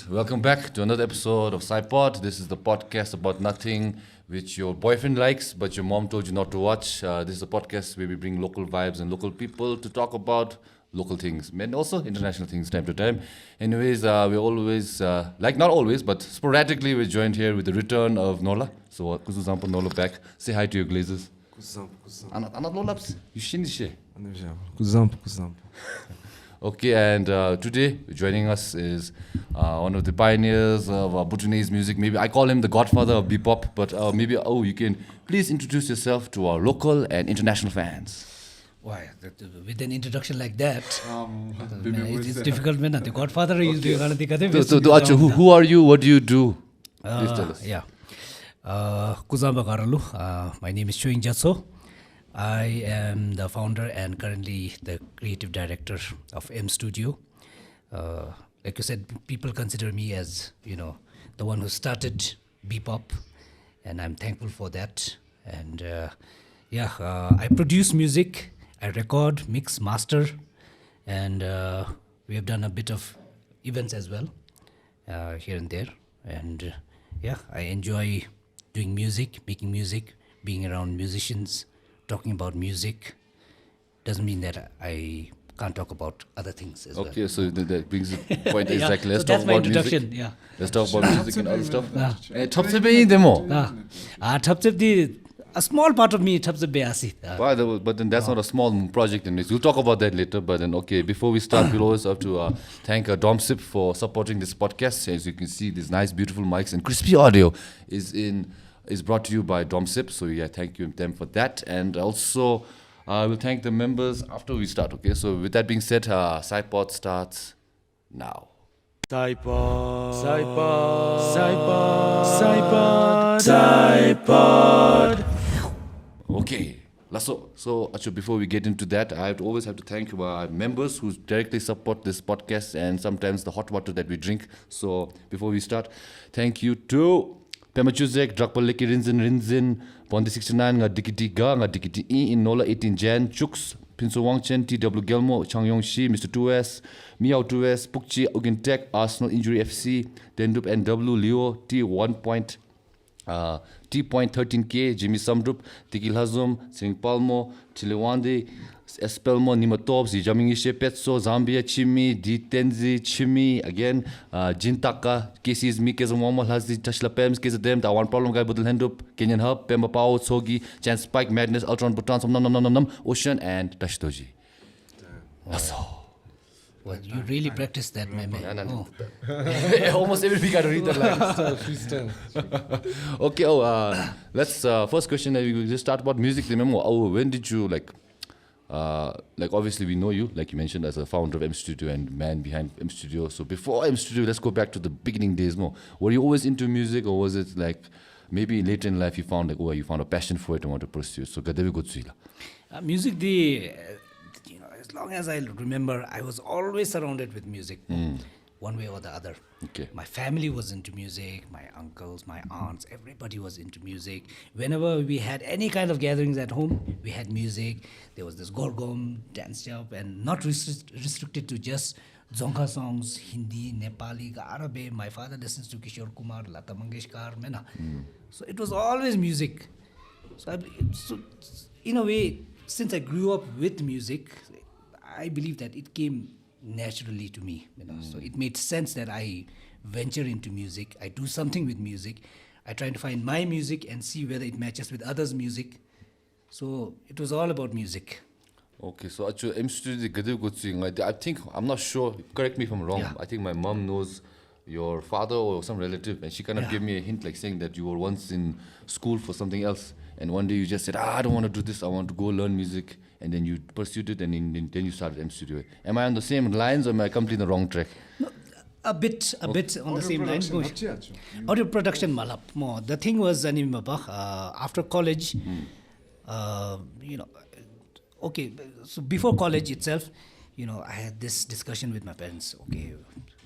welcome back to another episode of PSY-POD. This is the podcast about nothing which your boyfriend likes but your mom told you not to watch. This is a podcast where we bring local vibes and local people to talk about local things and also international things time to time. Anyways, we always, not always, but sporadically we're joined here with the return of Nola. So, Kuzuzampo Nola back. Say hi to your glazers. Kuzampo. Anat Nolaps. You shindishe. Kuzampo. Okay, and today joining us is one of the pioneers of Bhutanese music. Maybe I call him the godfather of bebop, but maybe you can please introduce yourself to our local and international fans. Why, with an introduction like that, it's difficult. The godfather is doing. So, Acho, who are you? What do you do? Please tell us. Yeah. Kuzamba Garalu. My name is Choeying Jatsho. I am the founder and currently the creative director of M Studio. Like you said, people consider me as, the one who started bebop, and I'm thankful for that. And I produce music, I record, mix, master, and we have done a bit of events as well, here and there. And I enjoy doing music, making music, being around musicians, talking about music. Doesn't mean that I can't talk about other things as well. Okay, so that brings the point exactly. Let's so talk that's my about introduction. music. Yeah. Let's talk about music and other stuff. TOBS demo. TOBS, a small part of me, TOBS beasi. But then that's not a small project. And we'll talk about that later. But then, okay, before we start, we'll always have to thank DOMCIIP for supporting this podcast. As you can see, these nice, beautiful mics and crispy audio is brought to you by DOMCIIP. So thank you them for that. And also, we'll thank the members after we start. Okay, so with that being said, PSY-POD starts now. PSY-POD. Okay. So Acho, before we get into that, I always have to thank our members who directly support this podcast and sometimes the hot water that we drink. So before we start, thank you to Pema Chuzek, Drakpaaa RINXIN, Bondi 69, Deki Deki in Nola 18 Jan, Chuksss, Phuntsho Wangchen, TW Gyelmo, Changyong Mr. 2S, Meow 2S, Pukchi, Tech, Arsenal Injury FC, Dhendupnw, Leo, T.13K, Jimmy Samdrup, Deki Lhazom, Seri Palmo, Chilewande, Palmo, Nima Tobs, Jamyang, Yeshey, Petsho, Zambia, Chimi, Ditenzi, Chimi, again, Jintaka, KC's Me, Kezamwama, Hazi, Tashla Pems, Kezadem, the one problem guy, Budal Hendup, Kenyan Hub, Pema Pao, Tsogi, Chance Spike, Madness, Ultron, Bhutan, Nam, Ocean, and Tashtoji. Well, you really practiced that, my man. No. Almost every week I read that line. Okay, let's, first question, we just start about music. Remember, when did you, obviously we know you, like you mentioned, as a founder of M Studio and man behind M Studio. So before M Studio, let's go back to the beginning days more. Were you always into music, or was it maybe later in life you found you found a passion for it and want to pursue it? So Gadevi Gotsuila. Music, as long as I remember, I was always surrounded with music, one way or the other. Okay. My family was into music, my uncles, my aunts, everybody was into music. Whenever we had any kind of gatherings at home, we had music. There was this gorgom, dance job, and not restricted to just Dzongkha songs, Hindi, Nepali, Arabic. My father listens to Kishore Kumar, Lata Mangeshkar, Mena. So it was always music. So in a way, since I grew up with music, I believe that it came naturally to me. So it made sense that I venture into music. I do something with music. I try to find my music and see whether it matches with others' music. So it was all about music. Okay, so actually, M Studio, I think, I'm not sure, correct me if I'm wrong, I think my mom knows your father or some relative, and she kind of gave me a hint, saying that you were once in school for something else, and one day you just said, I don't want to do this, I want to go learn music, and then you pursued it, and then you started M Studio. Am I on the same lines, or am I completely on the wrong track? No, a bit on the same line. Audio production, malap more. The thing was, after college, okay, so before college itself, I had this discussion with my parents,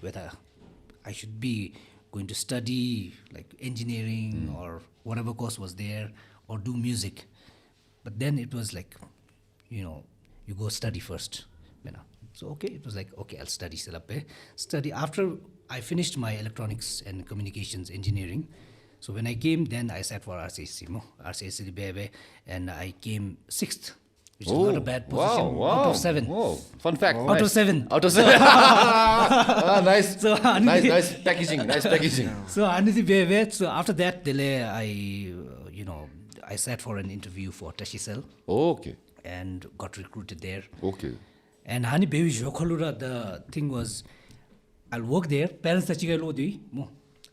whether I should be going to study engineering or whatever course was there, or do music. But then it was you go study first. So it was I'll study. Study. After I finished my electronics and communications engineering. So when I came, then I sat for RCSC Bebe, and I came 6th, which is not a bad position. Wow. Out of 7. Whoa. Fun fact. Out nice. of 7. Out of 7. Nice. So, nice packaging. Nice packaging. So after that, I sat for an interview for Tashisel Okay. and got recruited there. Okay. And Hani Baby Jokhalura, the thing was, I'll work there. Parents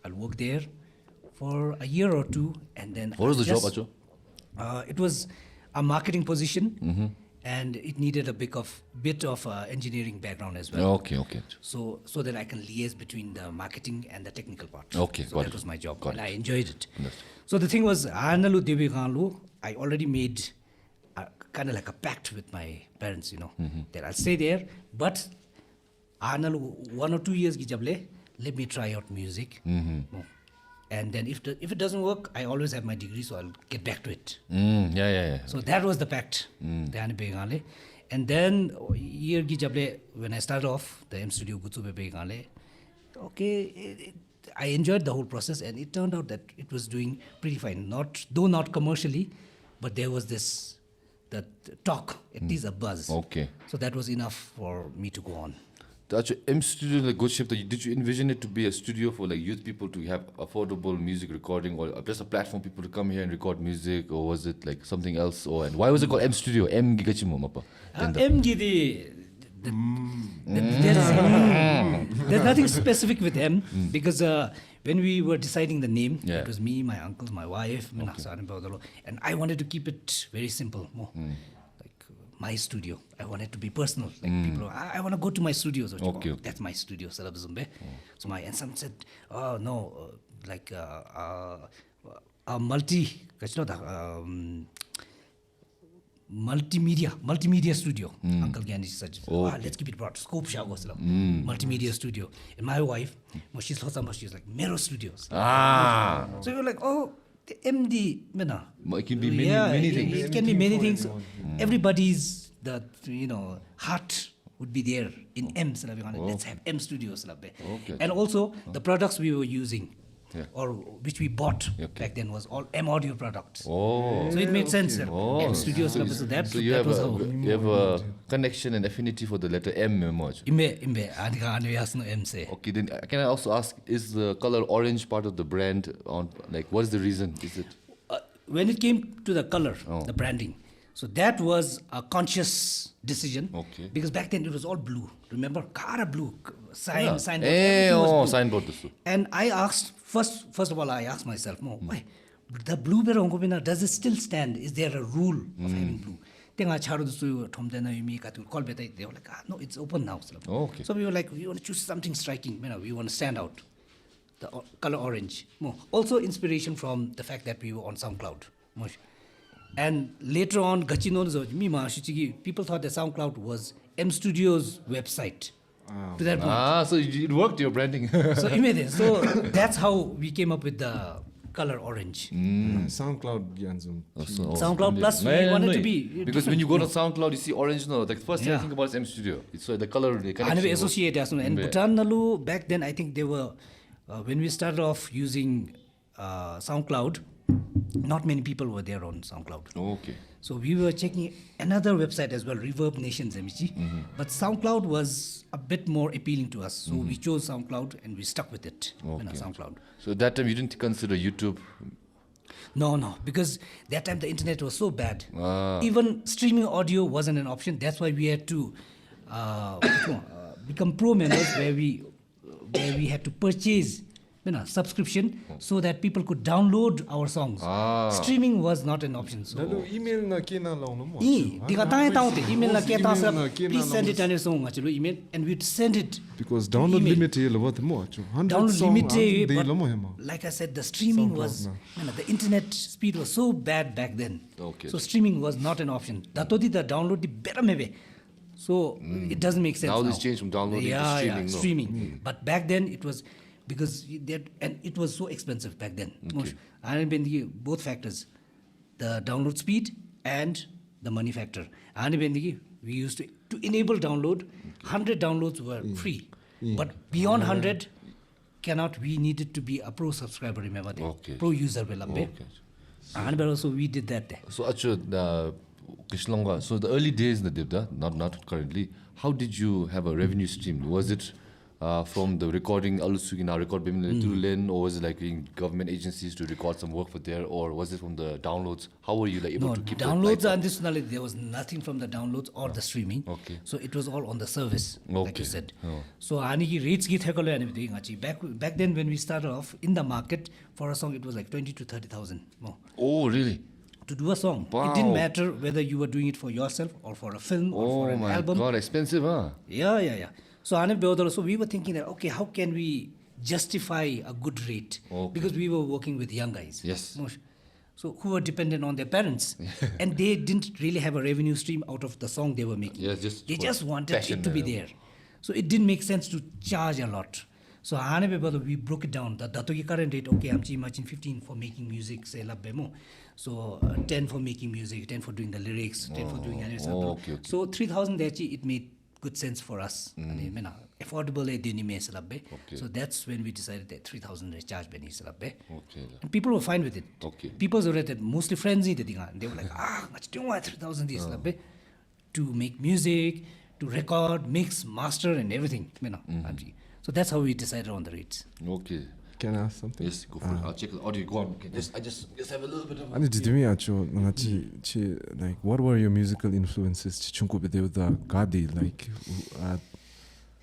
I'll work there for a year or 2, and then. What was the job, Acho? It was a marketing position, and it needed a bit of engineering background as well. Okay. So that I can liaise between the marketing and the technical part. Okay, so got that it. was my job, Got and it. I enjoyed it. Understood. So the thing was, I already made kind of like a pact with my parents, that I'll stay there, but 1 or 2 years ki jable, let me try out music. And then if it doesn't work, I always have my degree, so I'll get back to it. Yeah. So that was the pact. And then year ki jable, when I started off the M studio Gutsube Begale, I enjoyed the whole process, and it turned out that it was doing pretty fine. Though not commercially, but there was that talk, at least a buzz. Okay. So that was enough for me to go on. The Acho M studio, like good shift. Did you envision it to be a studio for like youth people to have affordable music recording, or just a platform for people to come here and record music, or was it like something else? And why was it called M studio? M Gigachimo Mapa. M Gidi. There's nothing specific with M, because when we were deciding the name, it was me, my uncles, my wife, and I wanted to keep it very simple, more like my studio. I want it to be personal. Like people, I want to go to my studio. So Okay. that's my studio. So and some said, oh no, like a multimedia studio. Uncle Gandhi said, let's keep it broad. Scope multimedia studio. And my wife, she's like, Mero Studios. So we were like, the MD, It can be many things. It can be many things. Everybody's heart would be there in M. Let's have M Studios. Okay. And also the products we were using, or which we bought back then, was all M audio products. So it made sense. M Studios. So you have a connection and affinity for the letter M. Okay, then can I also ask, is the color orange part of the brand? What is the reason? Is it? When it came to the color, the branding, so that was a conscious decision. Okay. Because back then it was all blue. Remember, Kara blue, signboard. Signboard. And I asked, first of all, I asked myself, why? The blue, does it still stand? Is there a rule of having blue? They were like, no, it's open now. Okay. So we were like, we want to choose something striking. We want to stand out. The color orange. Also inspiration from the fact that we were on SoundCloud. And later on, people thought that SoundCloud was M Studio's website. To that point. So it worked, your branding. So that's how we came up with the color orange. SoundCloud SoundCloud plus we wanted to be. Because when you go to SoundCloud, you see orange. No, the first thing I think about is M Studio. It's the color. The connection. Associate and Bhutan Nalu, back then I think they were when we started off using SoundCloud, not many people were there on SoundCloud. Okay. So we were checking another website as well, Reverb Nations MG. But SoundCloud was a bit more appealing to us. So we chose SoundCloud and we stuck with it. SoundCloud. So at that time you didn't consider YouTube? No, because that time the internet was so bad. Even streaming audio wasn't an option. That's why we had to become pro members, where we had to purchase subscription so that people could download our songs. Streaming was not an option. So email please send it on your song, email, and we'd send it. Because download limit but like I said, the streaming was the internet speed was so bad back then. Okay. So streaming was not an option. The download the better maybe. So it doesn't make sense. Now this changed from downloading to streaming. Streaming. But back then it was because it was so expensive back then. I mean, both factors, the download speed and the money factor. We used to enable download. 100 downloads were free, but beyond 100, cannot. We needed to be a pro subscriber. Remember that? Okay. Pro user will be. Okay. And also we did that. So Acho, Krishlonga, so the early days in the Dibda, not currently, how did you have a revenue stream? Was it from the recording, Alusugina record Bimlen, or was it like in government agencies to record some work for there, or was it from the downloads? How were you like able No, to keep downloads the and this there was nothing from the downloads or the streaming. Okay. So it was all on the service, like Okay. you said. Oh. So aniki rates ki thekalo and everything. Back then when we started off in the market for a song, it was like 20 to 30,000 more. Oh, really? To do a song. Wow. It didn't matter whether you were doing it for yourself or for a film or for Oh an my album. God, expensive, huh? Yeah. So we were thinking that, okay, how can we justify a good rate? Okay. Because we were working with young guys. Yes. So who were dependent on their parents. And they didn't really have a revenue stream out of the song they were making. Yes, just they for just wanted passion, it to be yeah. there. So it didn't make sense to charge a lot. So we broke it down. The current rate, okay, I'm charging 15 for making music, say labemo. So 10 for making music, 10 for doing the lyrics, 10 for doing any okay. So 3,000 it made good sense for us. Affordable okay. So that's when we decided that 3,000 charge benny Okay. and people were fine with it. Okay. People were mostly friends. They were like, much do want 3,000 to make music, to record, mix, master, and everything. So that's how we decided on the rates. Okay. Can I ask something? Yes, go for it. I'll check the audio. Go on. Okay, I just have a little bit of. 아니 did me Acho like what were your musical influences? Chunku the Gadi like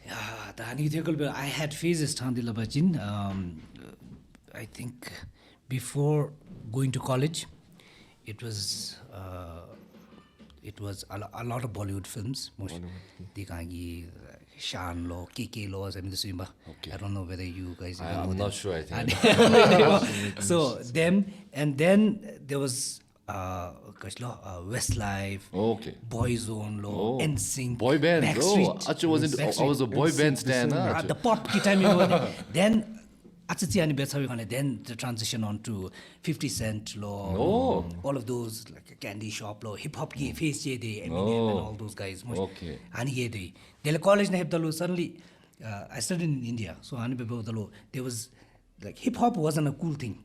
Yeah, I had phases. I think before going to college, it was a lot of Bollywood films. Shan Law, KK Laws, Okay. I don't know whether you guys even know I'm them. not sure, I think. So them, and then there was Westlife, Okay. Boyzone Law, NSYNC, Boy bands. Backstreet. Acho I was a boy band stan. The pop ki time you know. Then then the transition on to 50 Cent Law, all of those like Candy Shop Law, Hip Hop ki Face J Day, Eminem and all those guys. Okay. Then college na hepdalo suddenly I studied in India, so there was like hip hop wasn't a cool thing,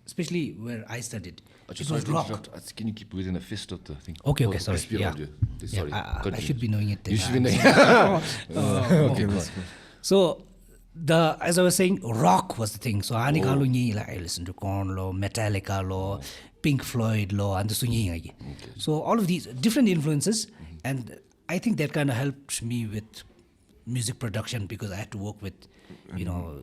especially where I studied. It was rock. Can you keep within a fist of the thing? Okay, sorry. Speed Yeah. audio. Sorry. I should be knowing it. You should be knowing. okay, let's go. So as I was saying, rock was the thing. So I listened to Korn Law, Metallica Law, Pink Floyd Law, and the So all of these different influences, and I think that kind of helped me with music production because I had to work with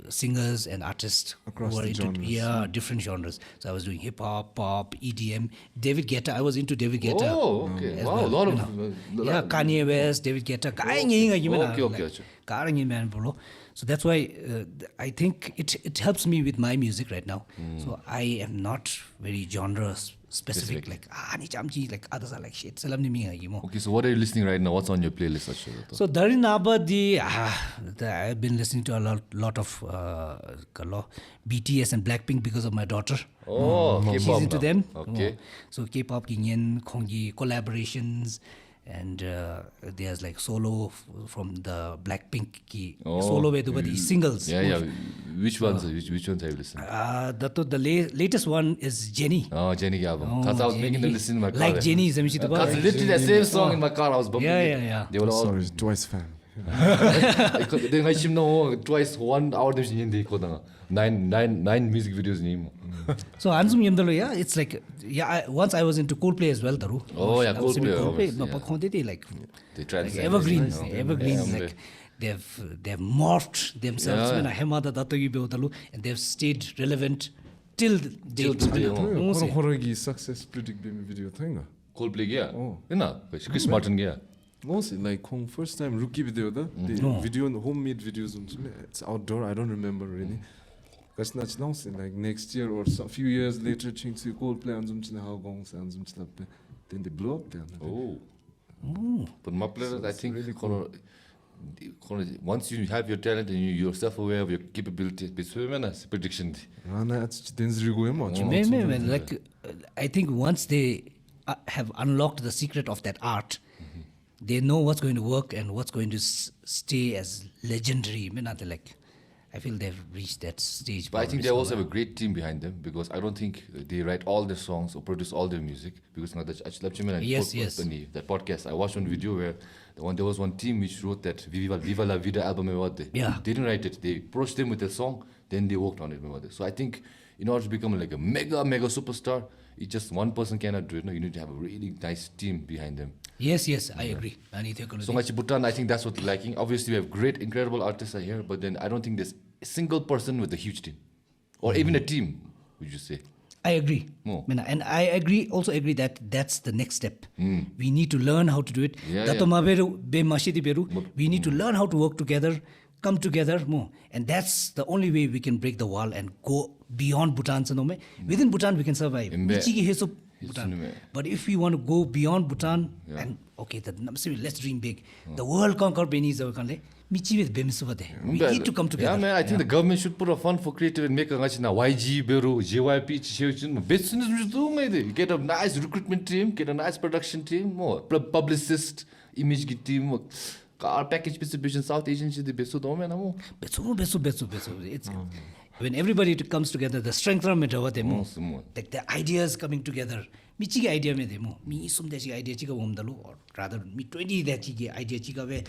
singers and artists Across who were the into genres. different genres. So I was doing hip hop, pop, EDM, David Guetta. I was into David Guetta. Oh, okay. as Wow, well, a lot of. Kanye West, David Guetta. Okay. So that's why I think it helps me with my music right now. So I am not very genre specific. Like like others are like shit. Okay, so what are you listening right now? What's on your playlist, Acho? So Darin Abadi, I've been listening to a lot of BTS and Blackpink because of my daughter. Oh, K-pop she's into now. them. Okay. So K-pop, Kinyen, Kongi collaborations, and there's like solo from the Blackpink ki solo with the singles. Yeah. Which ones? Which ones have you listened? The latest one is Jenny. Oh, Jenny album. Because I was making them listen in my car. Like Jenny, Because literally the same song in my car. I was bumping. Yeah. They were all. Sorry, Twice fan. Then I know twice 1 hour them in the nine music videos in So Anzum Yemdalo, it's like once I was into Coldplay as well, Daru. Oh, yeah, I was into Coldplay, No, obviously, but like They tried like to evergreens, say evergreens. Yeah, Like they've morphed themselves. Yeah. And they've stayed relevant till date. today, 호러기 success critic video thing. Coldplay gaya? Oh. Ina? Chris Martin gaya? Mostly like first time rookie video the video homemade videos it's outdoor. I don't remember really. That's not like next year or a few years later ching to Coldplay and some how gongs and some then they blow up there. Oh. But my playlist, I think really once you have your talent and you're self-aware of your capabilities, it's prediction. Rana it's densrigo Like I think once they have unlocked the secret of that art, they know what's going to work and what's going to stay as legendary. I feel they've reached that stage. But I think they also have a great team behind them because I don't think they write all their songs or produce all their music because now Yes. that podcast I watched one video where there was one team which wrote that Viva La Vida album. Yeah. They didn't write it. They approached them with a song, then they worked on it. So I think in order to become like a mega superstar, it just one person cannot do it. No, you need to have a really nice team behind them. Yes, I agree. So much Bhutan, I think that's what's lacking. Obviously, we have great, incredible artists here, but then I don't think there's a single person with a huge team, or even a team. Would you say? I agree. More. And I also agree that that's the next step. We need to learn how to do it. We need to learn how to work together, come together more. And that's the only way we can break the wall and go beyond Bhutan. Within Bhutan, we can survive. Bhutan. But if we want to go beyond Bhutan, and let's dream big. The world conquer Benis. We need to come together. Yeah, man, I think the government should put a fund for creative and make a YG, Beru, JYP, get a nice recruitment team, get a nice production team, more publicist, image team, car package distribution, South Asian shit, it's when everybody comes together, the strength of it, like the ideas coming together. Michi idea me demo. Me some dashi idea chica womdalu, or rather me 20 that chica idea chica we.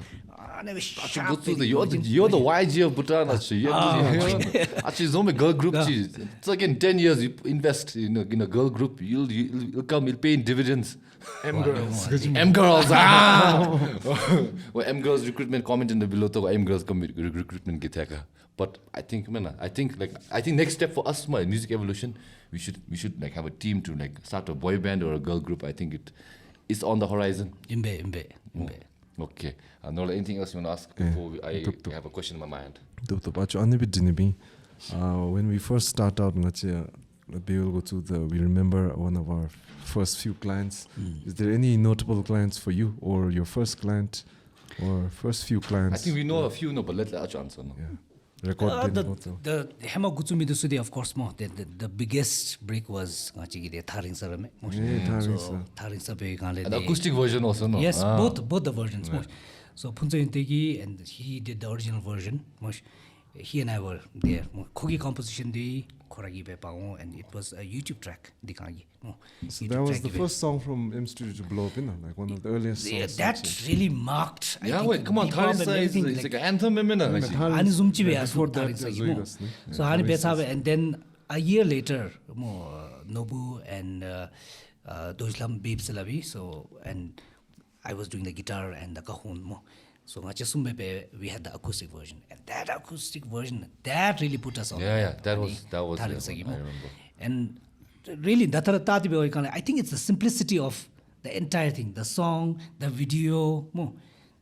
You're the YG of Bhutan, actually. Actually, it's only girl group. It's like in 10 years, you invest in a girl group, you'll pay in dividends. M girls. M girls. Well, M girls recruitment comment in the below to M girls recruitment get. But I think next step for us, my music evolution, we should like have a team to like start a boy band or a girl group. I think it is on the horizon. Imbe. Okay. Nola, anything else you want to ask before I have a question in my mind? When we first start out, we remember one of our first few clients. Is there any notable clients for you, or your first client, or first few clients? I think we know a few, but let Acho answer. No? Yeah. The Hema Gutsumi Dusudi, of course, the biggest break was Tshering sir. Tshering sir. The acoustic version also, no? Yes, both the versions. Right. So Phuntsho Deki, and he did the original version. He and I were there. Kogi composition day, Koragi Bepao, and it was a YouTube track. So that was the first song from M Studio to blow up, like one of the earliest songs. Yeah, that really marked. Wait, come on, Tshering sir is like an anthem. Before that, so Hani Betsabe, and then a year later, Nobu and Dojlam Babe Salavi. So, and I was doing the guitar and the cajon. So we had the acoustic version, and that acoustic version that really put us on. That was. I remember. And really, I think it's the simplicity of the entire thing, the song, the video,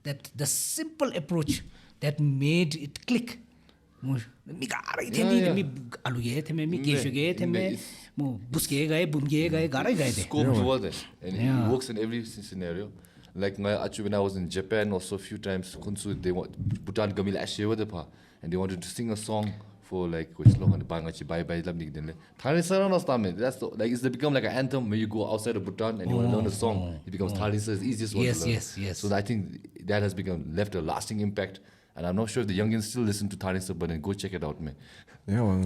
that the simple approach that made it click. And he works in every scenario. Like when I was in Japan also a few times, Bhutan Gamil Yeshey, and they wanted to sing a song for like which long on the bye that's it's become like an anthem when you go outside of Bhutan and you want to learn a song. It becomes Tshering sir is the easiest one to learn. Yes. So I think that has left a lasting impact, and I'm not sure if the youngins still listen to Tshering sir, but then go check it out, man. Yeah, well,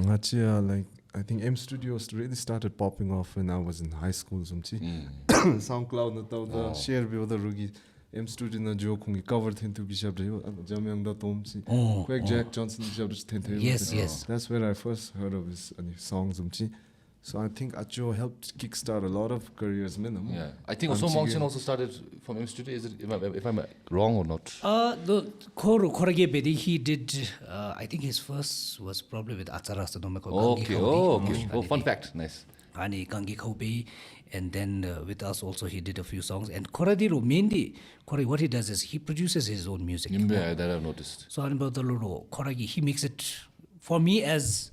I think M Studios really started popping off when I was in high school. SoundCloud na share with the Rugi M Studio na jo kongi covered into bishop Jamyang da DOMCIIP Jack Johnson bishop. Yes. That's where I first heard of his songs. So I think Acho helped kickstart a lot of careers. Yeah, I think also Wangchen also started from M Studio. Is it if I'm wrong or not? The Korage Bedi, he did. I think his first was probably with Atsara Sadomako. Okay. Oh, fun fact. Nice. Ani Kangi Kaubi, and then with us also he did a few songs. And Koradiro mainly, what he does is he produces his own music. Yeah, that I've noticed. So about the Loro Koragi, he makes it for me as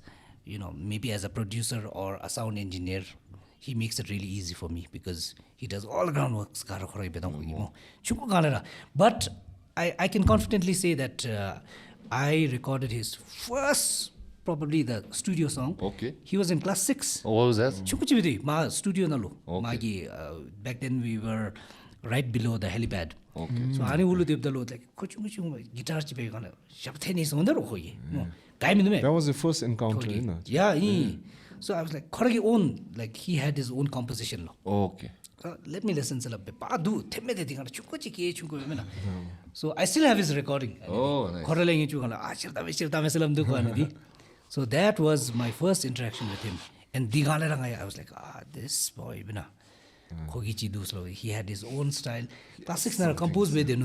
maybe as a producer or a sound engineer. He makes it really easy for me because he does all the groundwork. But I can confidently say that I recorded his first, probably the studio song. Okay. He was in class 6. Oh, what was that? Chukuchividi, ma studio nalo. Okay. Magi, back then we were right below the helipad. Okay. So ani ulu deb dalo like kochung guitar chipe kana shabtheni sondar khoyi. No. Guy me That was the first encounter, innit? Yeah, so I was like koragi own like he had his own composition lo. Okay. Let me listen to it. So I still have his recording. Oh, nice. So that was my first interaction with him. And I was like, this boy, he had his own style. Classics are composed with him.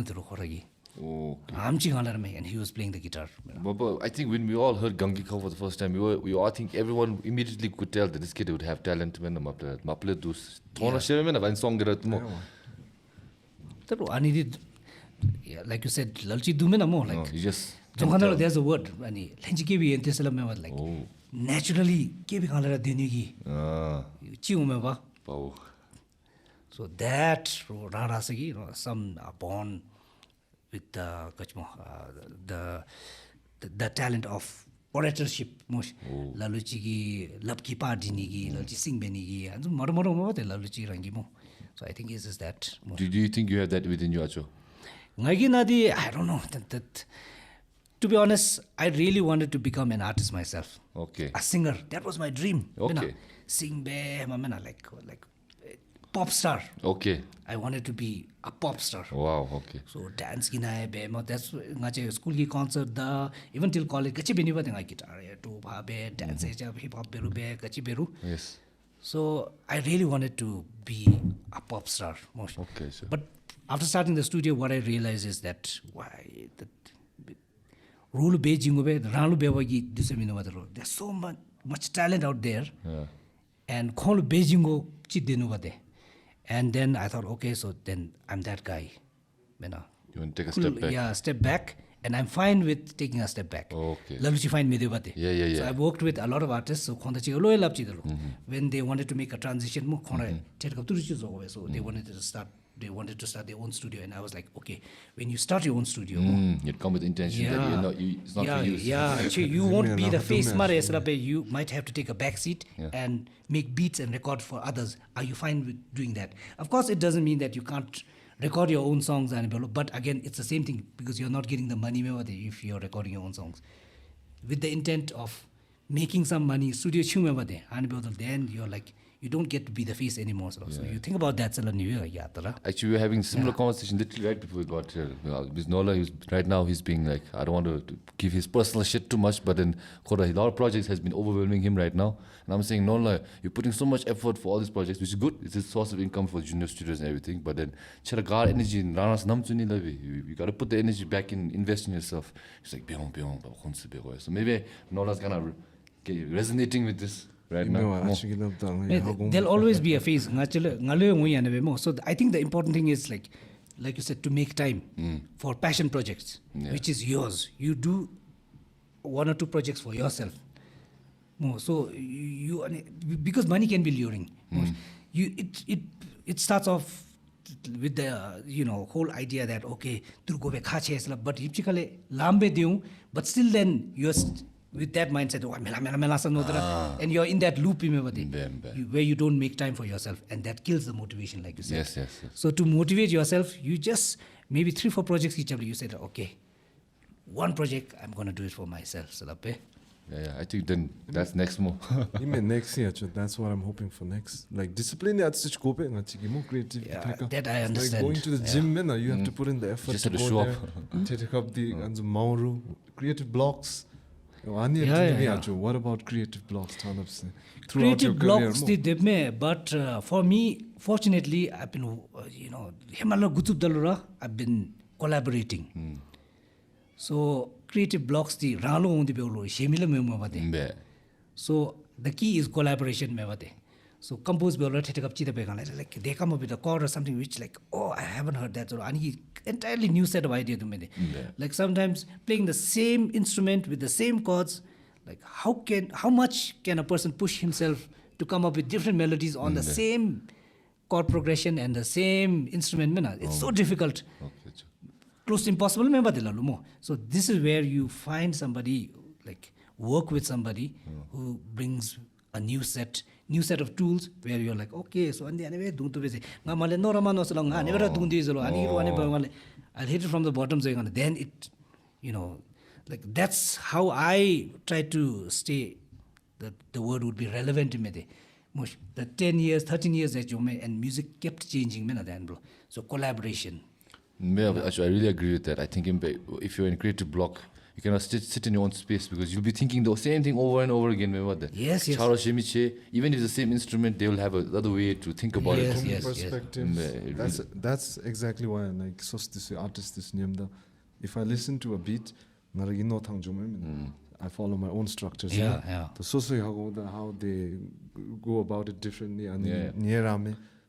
And he was playing the guitar. But I think when we all heard Gangi Khao for the first time, we all think everyone immediately could tell that this kid would have talent when the maple dus thona share men of song that mo. Like you said, lalchi dumena mo like You just there's a word ani lenji kebi ente me was like naturally kebi khalara dinigi chi umeba. So that rara sagi some born with the talent of oratorship most laluchi ki labki pa dinigi laluchi sing benigi and maro mo te laluchi rangi mo. So I think is that. Do you think you have that within you, Acho? Ngagi nadi I don't know that to be honest I really wanted to become an artist myself. Okay. A singer, that was my dream. Okay. Sing be like pop star. Okay. I wanted to be a pop star. Wow, okay. So dance gina be that's ngache school ki concert da even till college kachi beni ba denga guitar to bhabe dance hip hop beru be kachi beru. Yes. So I really wanted to be a pop star most. Okay, sir. But after starting the studio what I realized is that rule be jingo be ralu be wagi disemino madro. There's so much talent out there. Yeah. And khol be jingo chi denu bade. And then I thought, okay, so then I'm that guy. You want to take a step back? Yeah, step back. And I'm fine with taking a step back. Okay. Laluchi fine me bate. Yeah. So I worked with a lot of artists. So when they wanted to make a transition, so they wanted to start their own studio. And I was like, okay, when you start your own studio, You'd come with intention that it's not for you. Yeah, you won't be the face. You might have to take a back seat and make beats and record for others. Are you fine with doing that? Of course, it doesn't mean that you can't record your own songs, but again, it's the same thing because you're not getting the money if you're recording your own songs. With the intent of making some money, studio then you're like, you don't get to be the face anymore. So you think about that. Actually, we were having similar conversation literally right before we got here. Because Nola, right now, he's being like, I don't want to give his personal shit too much, but then a lot of projects has been overwhelming him right now. And I'm saying, Nola, you're putting so much effort for all these projects, which is good. It's a source of income for junior studios and everything. But then, energy in Ranas you got to put the energy back in, invest in yourself. He's like, so maybe Nola's kind of resonating with this. Right now. There'll always be a phase. So I think the important thing is like you said, to make time for passion projects, which is yours. You do 1 or 2 projects for yourself. So you because money can be luring. It starts off with the whole idea that okay, but still then you're with that mindset, and you're in that loop where you don't make time for yourself, and that kills the motivation, like you said. Yes. So to motivate yourself, you just maybe 3-4 projects each other. You said, okay, 1 project I'm going to do it for myself. Yeah, I think then that's next more. Next year, that's what I'm hoping for next. Like discipline, more creative. Yeah, that I understand. Like going to the gym, you have to put in the effort just to have to go show there, take up the mauru, creative blocks. What about creative blocks? Creative blocks, but for me, fortunately, I've been, I've been collaborating. So creative blocks, so the key is collaboration. So compose like they come up with a chord or something which like, oh, I haven't heard that. So entirely new set of ideas. Like sometimes playing the same instrument with the same chords, like how much can a person push himself to come up with different melodies on the same chord progression and the same instrument? It's so difficult. Close to impossible. So this is where you find somebody, like work with somebody who brings a new set of tools where you're like, okay, so and anyway do to busy. Ngamale no ramano so long never do this I'll hit it from the bottom so then it like that's how I try to stay that the word would be relevant to me. The 10 years, 13 years that you made, and music kept changing, bro. So collaboration. Yeah, actually, I really agree with that. I think if you're in creative block, you cannot sit in your own space because you'll be thinking the same thing over and over again. Remember that? Yes. Even if it's the same instrument, they will have another way to think about it. Yes. Perspective. That's exactly why I like this artist is named. If I listen to a beat, I follow my own structures. Yeah. The how they go about it differently.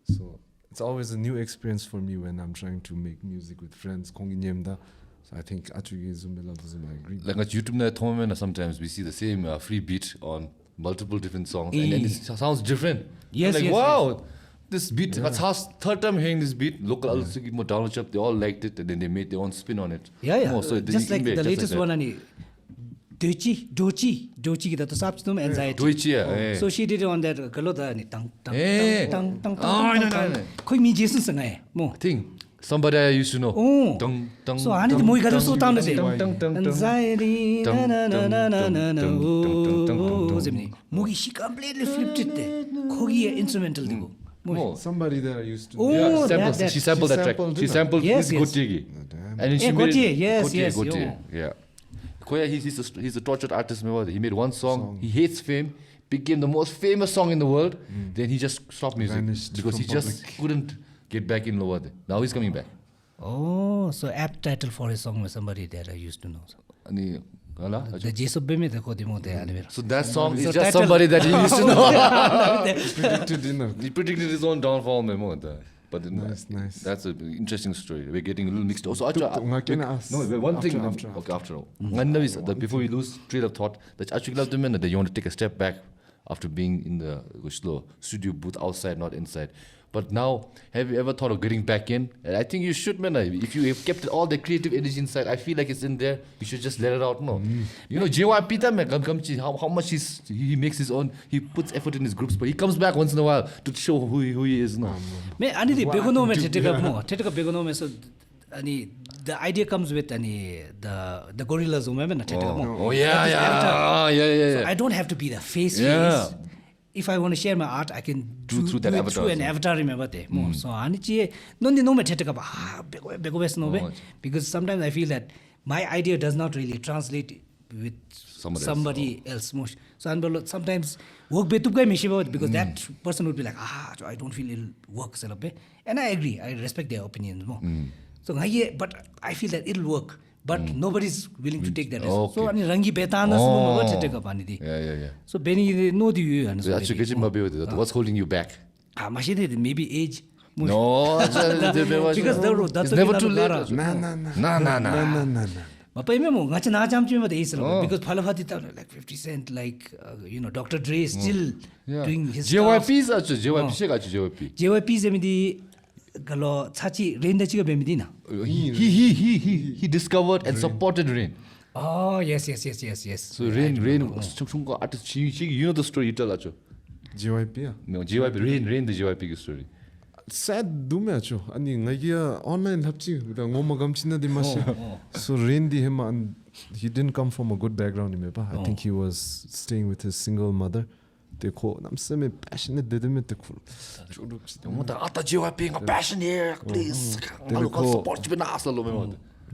So it's always a new experience for me when I'm trying to make music with friends. So I think Acho I agree. Like at YouTube, sometimes we see the same free beat on multiple different songs, and it sounds different. Yes, like, yes, wow, this beat. That's how third time hearing this beat. Local also give more download. They all liked it, and then they made their own spin on it. Yeah. So just like the latest one, Dochi kita to sabs tum anxiety. Dochi, So she did it on that kalota ni tang. No. Koi mi Jason sanga mo. Thing. Somebody I used to know. So ani the moi galo so down the anxiety na. Mugi she completely flipped it there. Kogi instrumental digo. Somebody there I used to. She sampled that track. She sampled this Gotigi. And then she made it. Yes. Yeah. Koya, he's a tortured artist. Remember, he made one song. He hates fame. Became the most famous song in the world. Then he just stopped music Vanished because he just couldn't get back in lower. Now he's coming back. Oh, so apt title for a song with somebody that I used to know. The So that song is just somebody that he used to know. He predicted his own downfall. But Nice. That's an interesting story. We're getting a little mixed. Also, one thing. After all. That before we lose trail of thought, that actually love the minute that you want to take a step back after being in the studio booth outside, not inside. But now, have you ever thought of getting back in? And I think you should, man. If you have kept all the creative energy inside, I feel like it's in there. You should just let it out. No, JYP, how much he makes his own. He puts effort in his groups, but he comes back once in a while to show who he is. No, the idea comes with the gorillas. Oh yeah. So I don't have to be the face. If I want to share my art, I can do through that avatar. Through an avatar, remember that. So anichi no me because sometimes I feel that my idea does not really translate with somebody else. So sometimes work because that person would be like, I don't feel it'll work. And I agree. I respect their opinions more. So but I feel that it'll work. But nobody's willing to take that risk. Okay. So rangi betana so take up anidi. Yeah. So Benny no do you and what's holding you back? Maybe age. No, because it's never too late. No. Because Phalafati like 50 Cent, like Dr. Dre is still doing his JYP stuff. JYP is Galo Chachi Rain the Chiga Bemidina. He discovered and supported Rain. Oh yes. So Rain artist, you know the story you tell Acho. JYP? No, JYP, Rain the JYP story. Sad dume Acho. Ani ngagia online hapchi with a ngoma gamchina di masha. So Rain di him and he didn't come from a good background. I think he was staying with his single mother. I'm semi passionate. They didn't make JYP passion here, please.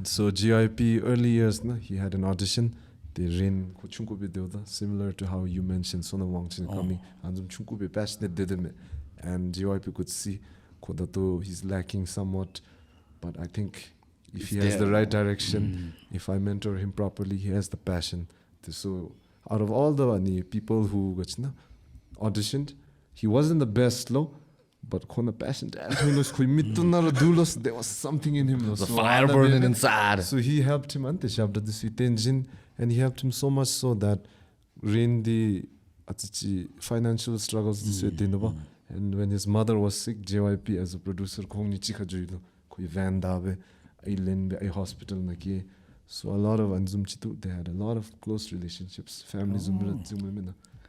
So JYP early years, he had an audition. They ran similar to how you mentioned Sona Wangchen coming. And passionate didn't, and JYP could see he's lacking somewhat, but I think if he has the right direction, if I mentor him properly, he has the passion. So out of all the people who auditioned, he wasn't the best but kona passion there was something in him. The fire burning inside. So he helped him and he helped him so much so that Rain the financial struggles and when his mother was sick, JYP as a producer van dabe a hospital so a lot of they had a lot of close relationships, families.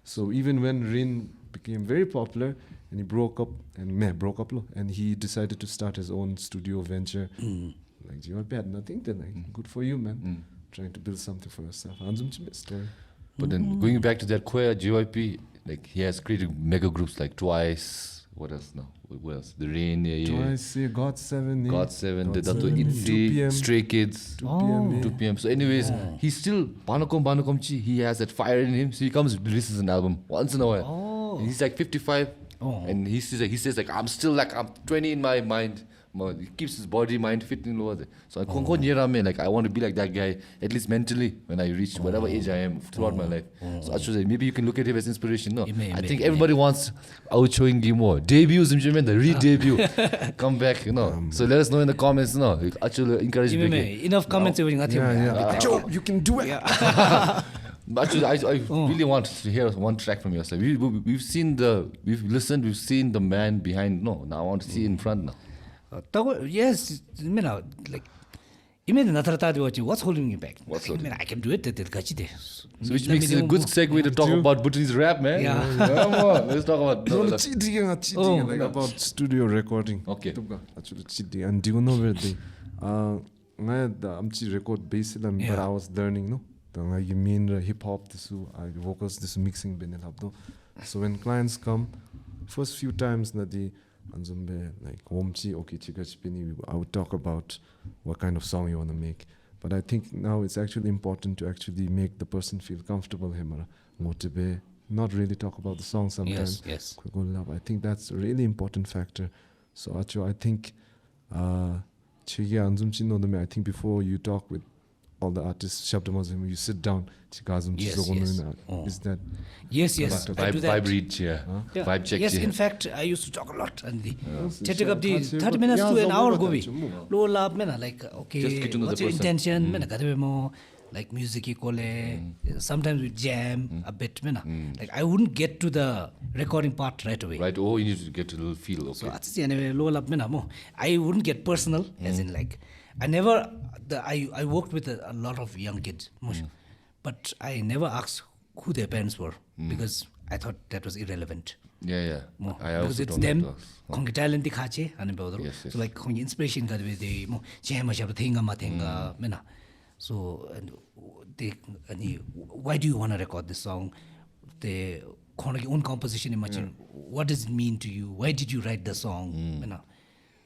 So even when Rin became very popular and he broke up and he decided to start his own studio venture, like JYP had nothing then, like good for you, man. Trying to build something for yourself. Story. But then going back to that Choya JYP, like he has created mega groups like Twice. What else now? What else? The Rain, Twice, God7, God7, the Dato 2 Itzy, PM. Stray Kids, 2 PM. 2 PM. So anyways, he's still Banakom Chi. He has that fire in him. So he comes releases an album once in a while. And he's like 55. And he says like I'm 20 in my mind. He keeps his body, mind fit in lower. So like I want to be like that guy, at least mentally, when I reach whatever age I am throughout my life. So I should say, maybe you can look at him as inspiration. No, I think everybody wants Choeying Jatsho debuts, the re-debut, come back, So let us know in the comments, Actually encourage me. Enough comments. Acho, you can do it. Actually, I really want to hear one track from yourself. We've listened, we've seen the man behind. No, now I want to see in front now. Yes, like what's holding me back? I can do it. So which makes it a good segue to talk about Bhutanese rap, man. Yeah. Come on, let's talk about like about studio recording. Okay. Actually, cheating. And do you know where they? I record bass but I was learning, no. You mean hip hop, this vocals, this mixing, so when clients come, first few times like I would talk about what kind of song you want to make. But I think now it's actually important to actually make the person feel comfortable. Not really talk about the song sometimes. Yes. I think that's a really important factor. So Acho, I think I think before you talk with all the artists, you sit down. Yes. Is that? Yes. I do that. Vibe reach, vibe check. Yes, in fact, I used to talk a lot. And take up the 30 minutes to an hour go. Low lab, like, okay, what's your intention? Like music sometimes we jam a bit. Like I wouldn't get to the recording part right away. Right, you need to get a little feel. Okay. So anyway, low lab, I wouldn't get personal, as in like, I worked with a lot of young kids, but I never asked who their parents were because I thought that was irrelevant. Yeah. Because it's them, talent yes. So like inspiration so why do you want to record this song? The own composition, what does it mean to you? Why did you write the song?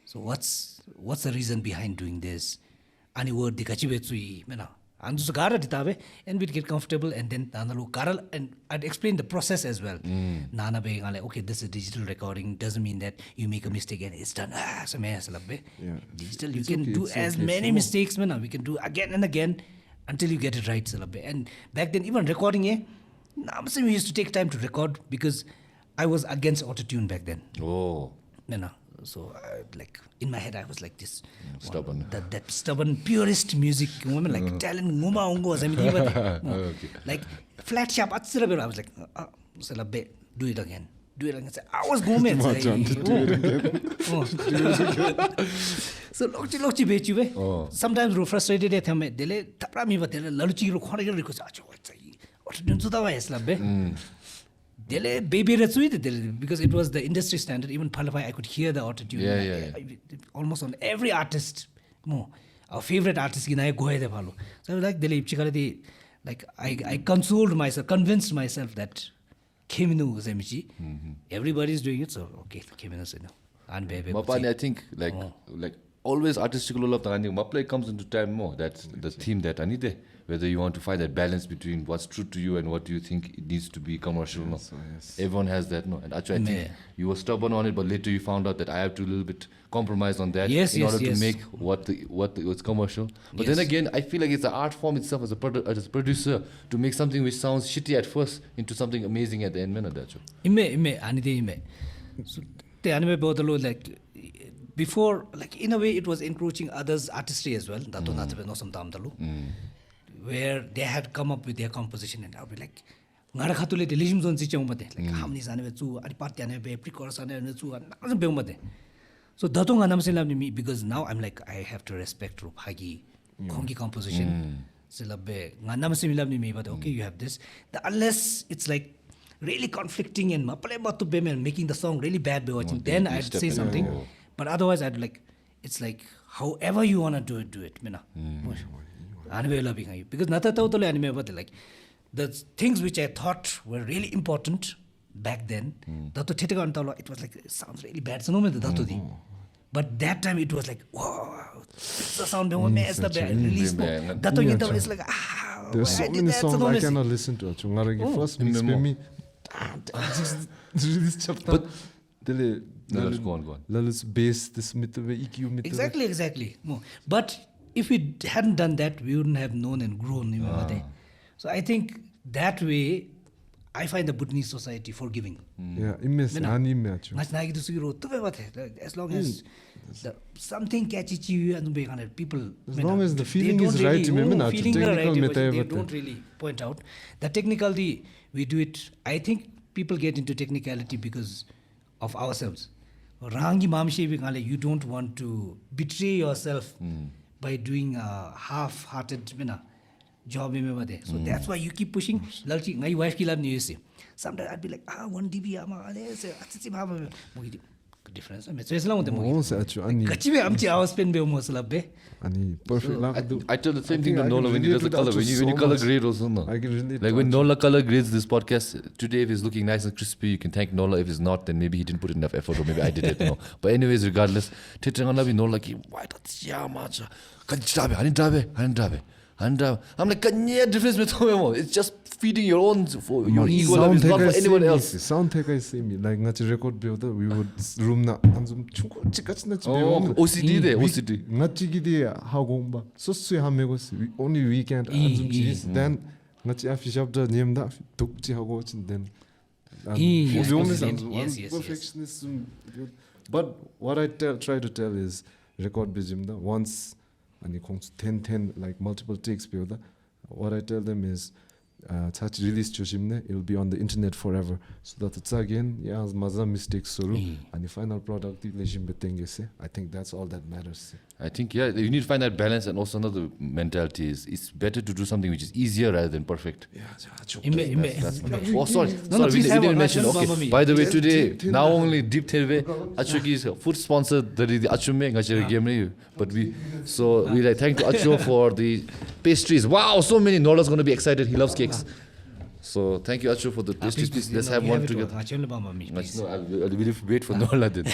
So what's the reason behind doing this? Any word and just and we'd get comfortable and then and I'd explain the process as well. Nana being like, okay, this is digital recording, doesn't mean that you make a mistake and it's done. Digital, you can do as many mistakes, we can do again and again until you get it right. And back then, even recording, we used to take time to record because I was against autotune back then. So, like in my head, I was like this stubborn, that stubborn purist music woman, like talent like flat sharp. I was like, do it again. I was going so lochi bechu sometimes we're frustrated at him. Dele taprami but laluchi request baby because it was the industry standard. Even Palafai, I could hear the autotune. Almost on every artist, our favorite artist, so I was like, I consoled myself, convinced myself that everybody's doing it, so okay, I think like always artistic love Maplay comes into time more. That's the theme that I need. Whether you want to find that balance between what's true to you and what you think it needs to be commercial. Everyone has that. And actually, I think you were stubborn on it, but later you found out that I have to a little bit compromise on that in order to make what's commercial. But then again, I feel like it's an art form itself as a producer to make something which sounds shitty at first into something amazing at the end. So, like before, like in a way, it was encroaching others' artistry as well. Where they had come up with their composition, and I would be like, so because now I'm like, I have to respect Ruphagi Kongi composition. But okay, you have this. Unless it's like really conflicting and and making the song really bad by watching, then I'd step say in. something. Yeah. But otherwise, I'd like, it's like, however you want to do it. Because like, the things which I thought were really important back then, it was like, it sounds really bad. But that time it was like, wow, it's the sound it's the bad release. It's like, There's so many songs I cannot listen to. First mix me. Release chapter. But go on. Lalu's bass, this EQ. Exactly. But if we hadn't done that, we wouldn't have known and grown. So I think that way, I find the Bhutanese society forgiving. Yeah, immense. As long as something catches you and people. As long as the feeling is right, they don't really point out. The technicality, we do it. I think people get into technicality because of ourselves. You don't want to betray yourself by doing a half-hearted job. So that's why you keep pushing. My wife say. Sometimes I'd be like, 1 dB. Difference. I tell the same thing to Nola when he does the color. When you color grade also, no. I can relate. Like when Nola color grades this podcast, today if it's looking nice and crispy, you can thank Nola. If it's not, then maybe he didn't put enough effort or maybe I did it. No. But anyways, regardless, Nola why that's much. And I'm like, difference between it's just feeding your own for your ego love. It's not for anyone else. Sound take I see me like not record builder. We would room na OCD there, OCD. Not chigidi how gomba. So only weekend then not after chapter name that Pukchi how goes and then. Yes. But what I try to tell is record bijimda once. And it comes 10 like multiple takes builder. What I tell them is touch release joshimne, it'll be on the internet forever. So that it's again, maza mistakes suru and the final product I think that's all that matters. I think you need to find that balance, and also another mentality is it's better to do something which is easier rather than perfect. Sorry, we didn't mention. Okay, by the way, today now only Deep TV Acho's food sponsor the Acho game, but we like thank to Acho for the pastries. Wow, so many. Nola's going to be excited. He loves cakes. So thank you, Acho, for the pastries. Please, let's have one together. No, I'll wait for Nola then.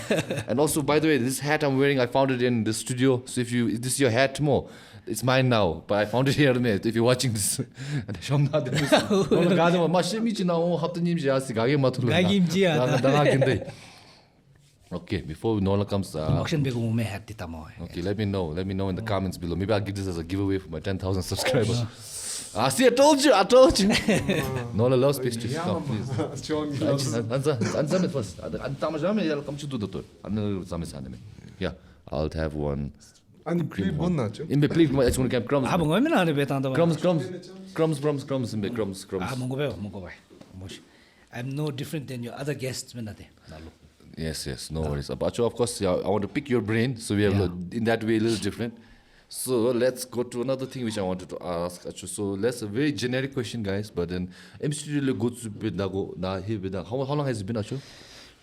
And also, by the way, this hat I'm wearing, I found it in the studio. So if this is your hat, Mo, it's mine now. But I found it here, if you're watching this. Okay, before Nola comes, okay, let me know in the comments below. Maybe I'll give this as a giveaway for my 10,000 subscribers. See, I told you. Nola loves pastries. Come, please. Answer me first. Yeah, I'll have one. And please, In the please, I just want to get crumbs. Crumbs. I'm no different than your other guests. Yes, no worries. Acho, of course, I want to pick your brain, so we have in that way a little different. So let's go to another thing which I wanted to ask. Acho. So let's a very generic question, guys. But then, how long has it been, Acho?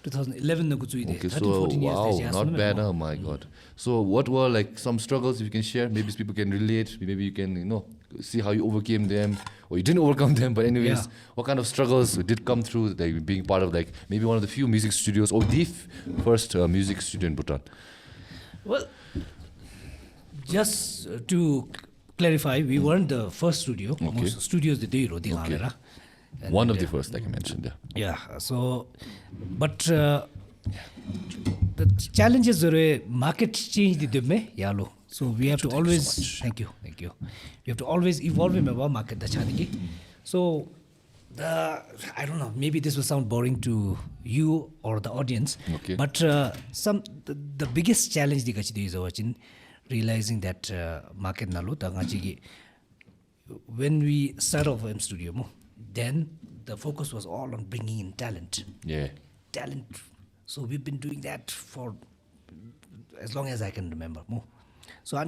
2011 Okay, so wow, not bad. Oh my God. So what were like some struggles if you can share? Maybe people can relate. Maybe you can see how you overcame them, or you didn't overcome them. But anyways, what kind of struggles did come through like being part of like maybe one of the few music studios or the first music studio in Bhutan? Well, just to clarify, we weren't the first studio. Most studios the day one of the first, like I mentioned. Yeah. So, but the challenges are market change the demme yalo. So we have to always thank you. We have to always evolve in our market. So I don't know. Maybe this will sound boring to you or the audience. Okay. But the biggest challenge is realizing that market nalu when we start off M Studio, then the focus was all on bringing in talent. Yeah. Talent. So we've been doing that for as long as I can remember. So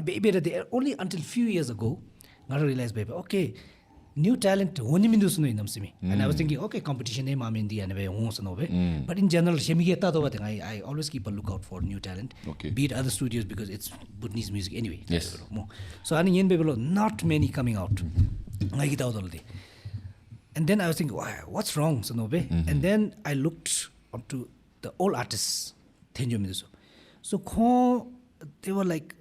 only until few years ago, I realized, okay, new talent only mindus no inamsimi. And I was thinking, okay, competition name I'm in the anyway, but in general, I always keep a lookout for new talent. Okay. Be it other studios because it's Bhutanese music anyway. Yes. So not many coming out. And then I was thinking, what's wrong? And then I looked onto the old artists. So they were like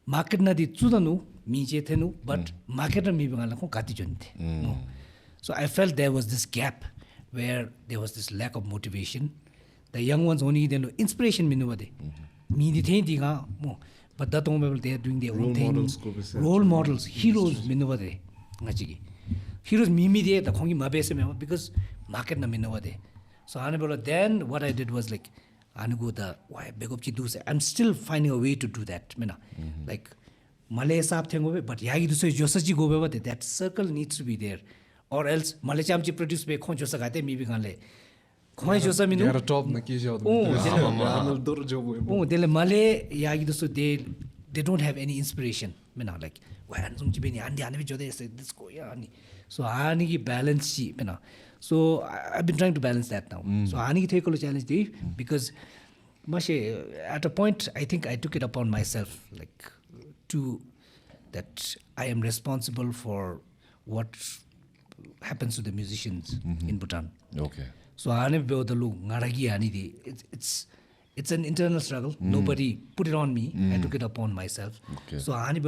market na di tsudanu mije thenu, but market na mi bangala ko kati jonte. So I felt there was this gap where there was this lack of motivation. The young ones only then inspiration minuade. Mi di the diga mo, but that time they are doing their own thing. Role models, heroes minuade ngachigi. Heroes mimi de the kongi mabese me because market na minuade. So then what I did was like I'm still finding a way to do that. Like Malay Saab thing, but that circle needs to be there. Or else Malay Chamchi produce be Khon Josagate, maybe Gale. Khon Josamino. They Malay Yagiduso, they don't have any inspiration. Like, so I balance. So I've been trying to balance that now. So I need to take a challenge because at a point I think I took it upon myself like that I am responsible for what happens to the musicians in Bhutan. Okay. So it's an internal struggle. Nobody put it on me. I took it upon myself. Okay. So like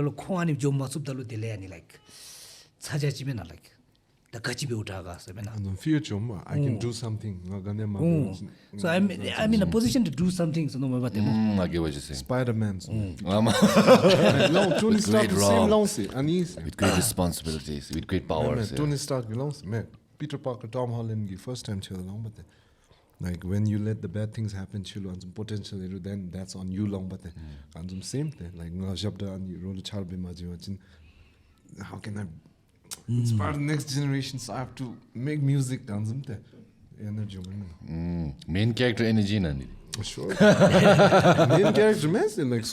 the kachibe utaga future I can do something. So I'm in a position to do something. So no I get what you're saying. Spider-Man. With great responsibilities, with great powers. Tony Stark belongs. Peter Parker, Tom Holland, first time like when you let the bad things happen, potentially then that's on you long. But same thing. Like how can I inspire the next generation? So I have to make music. Energy. Main character energy nani. Sure. Main character like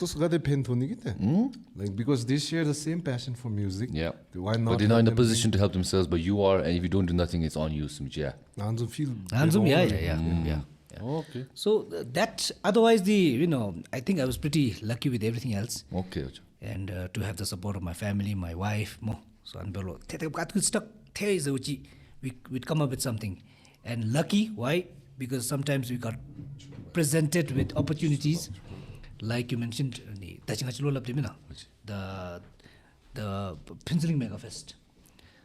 like because they share the same passion for music. Yeah. Why not? But they're not in a position to help themselves, but you are, and if you don't do nothing, it's on you. Yeah. Yeah. Okay. So that otherwise I think I was pretty lucky with everything else. Okay. And to have the support of my family, my wife, so we'd come up with something. And lucky, why? Because sometimes we got presented with opportunities, like you mentioned, the Phuntsho Mega Fest.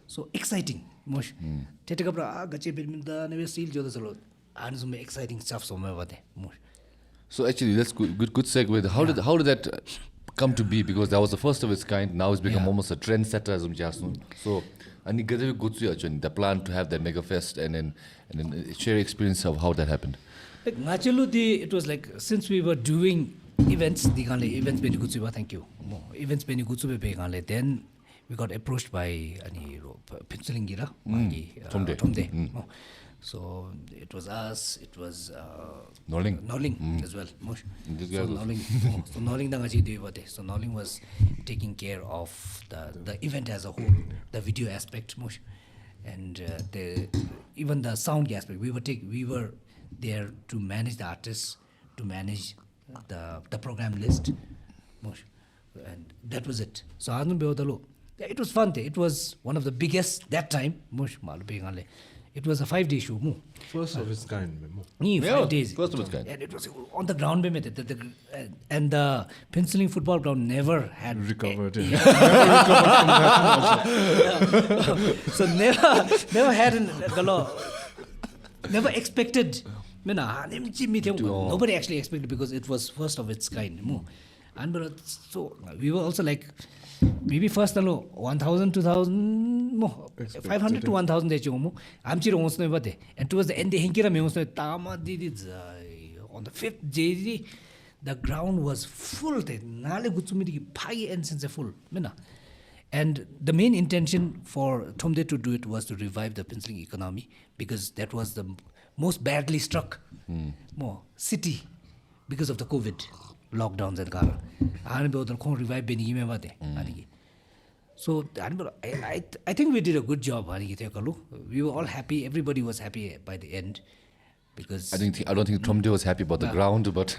So exciting. Exciting stuff. So actually, that's good segue. How did that come to be? Because that was the first of its kind. Now it's become almost a trendsetter. So, the plan to have that mega fest and then share experience of how that happened. Like naturally, it was like since we were doing events, thank you. Events then we got approached by Phuntsho Tomde. So it was us, it was Noling as well. So Noling was taking care of the event as a whole, the video aspect, and even the sound aspect. We were there to manage the artists, to manage the program list, and that was it. So it was fun. It was one of the biggest that time. It was a 5-day show. First of its kind. 5 days. First of its kind. And it was on the ground. And the Phuntsho football ground never had recovered. Never so never had never expected. Nobody actually expected because it was first of its kind. And so we were also like, maybe first 1,000, 2,000, 500 to 1,000 and towards the end on the 5th day the ground was full and the main intention for Tomde to do it was to revive the Phuntsho economy because that was the most badly struck city because of the COVID lockdowns and revive So I think we did a good job. We were all happy. Everybody was happy by the end. Because I don't think Tromde was happy about the ground, but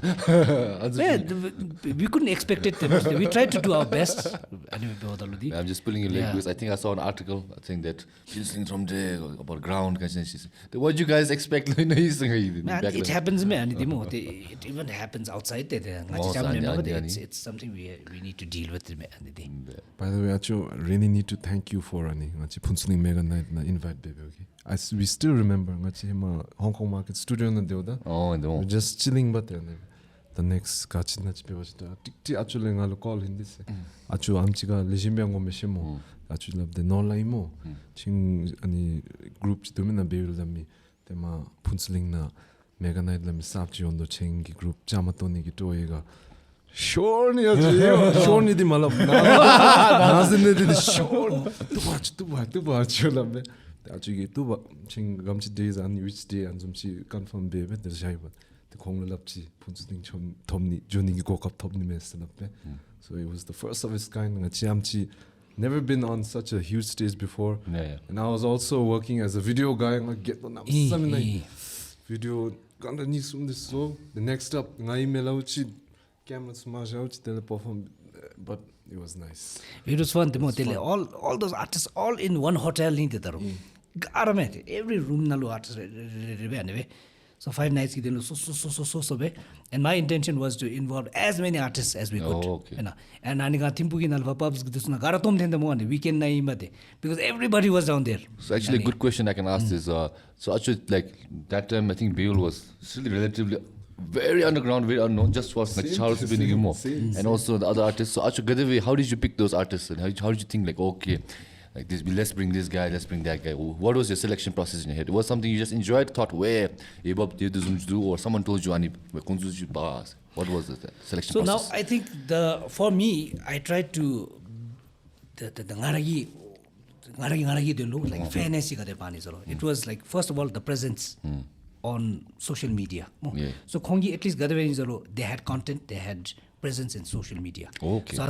we couldn't expect it. We tried to do our best. I'm just pulling your leg because I think I saw an article. I think that she's listening Tromde about ground. What did you guys expect? It happens, man. It even happens outside there. It's something we need to deal with. By the way, Acho, I really need to thank you for Phuntsho Mega Night invite baby. We still remember Hong Kong Market Studio na deoda. We're just chilling but the next 같이 나 집에 왔다. 틱틱 아초를 nga로 call 힌디세. 아초 암치가 레심병 오면 시모. 아초 랍데 놀라이모. 칭 아니 그룹 지도면 나 베일담미. 테마 푼슬링나 메가 나이트람이 삽지 온도 챙기 그룹 자마토니기 또이가 쇼니야지. 쇼니디 말라. 나스네디 쇼. 또 봐줘 랍데. actually tu ching gamchi days and which day and some confirm be the jaiba the kong lapchi punching chom tomni joining go up tomni mess so it was the first of its kind ngachimchi never been on such a huge stage before and I was also working as a video guy get on something video gonna need some this so the next up ngai melauchi camera smash out the perform but it was nice. It was fun. All those artists all in one hotel. Every room nalu artists. So 5 nights so and my intention was to involve as many artists as we could. Okay. And aniga timpugi nalva pubs garatom thenda weekend na imade because everybody was down there. So actually a good question I can ask is so actually like that time I think Beul was still relatively very underground, very unknown, just for like Charles Benigimo and also the other artists. So Acho Gadavi, how did you pick those artists and how did you think like okay, like this, let's bring this guy, let's bring that guy? What was your selection process in your head? Was something you just enjoyed, thought where or someone told you what was the selection so process? Now I think for me I tried to the ngaragi like fairness it was like first of all the presence on social media. So Kongi at least they had content, they had presence in social media. Okay. So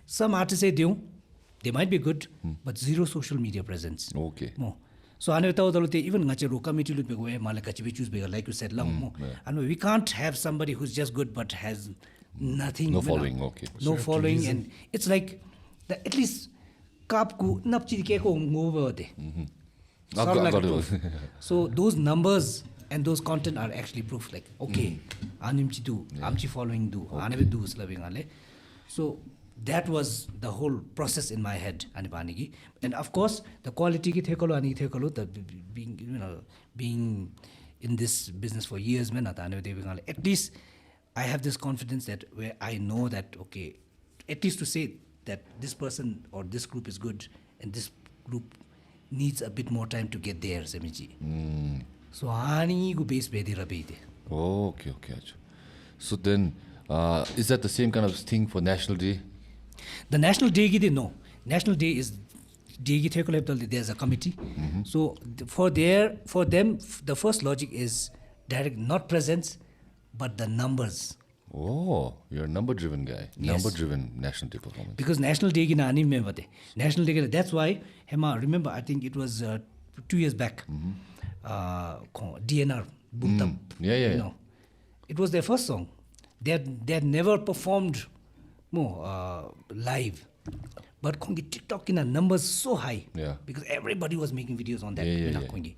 some artists say they might be good, but zero social media presence. Okay. So even like you said, and we can't have somebody who's just good but has nothing. No following, okay. No following, and it's like at least kapku napchi keko ngove. So those numbers and those content are actually proof like okay animchi do amchi following do anave do slaving. So that was the whole process in my head and of course the quality the being in this business for years at least I have this confidence that where I know that okay at least to say that this person or this group is good and this group needs a bit more time to get there, Semiji. So, ani go base bedi rabide. Okay. So then, is that the same kind of thing for National Day? The National Day, no. National Day is there's a committee. So for them, the first logic is direct, not presence, but the numbers. Oh, you're a number-driven guy. Yes. Number-driven National Day performance. Because National Day ki na ani me bade. National Day, that's why Hema. Remember, I think it was 2 years back. DNR Bhutan. Yeah. It was their first song. They had never performed live, but kongi TikTok in numbers so high. Yeah. Because everybody was making videos on that.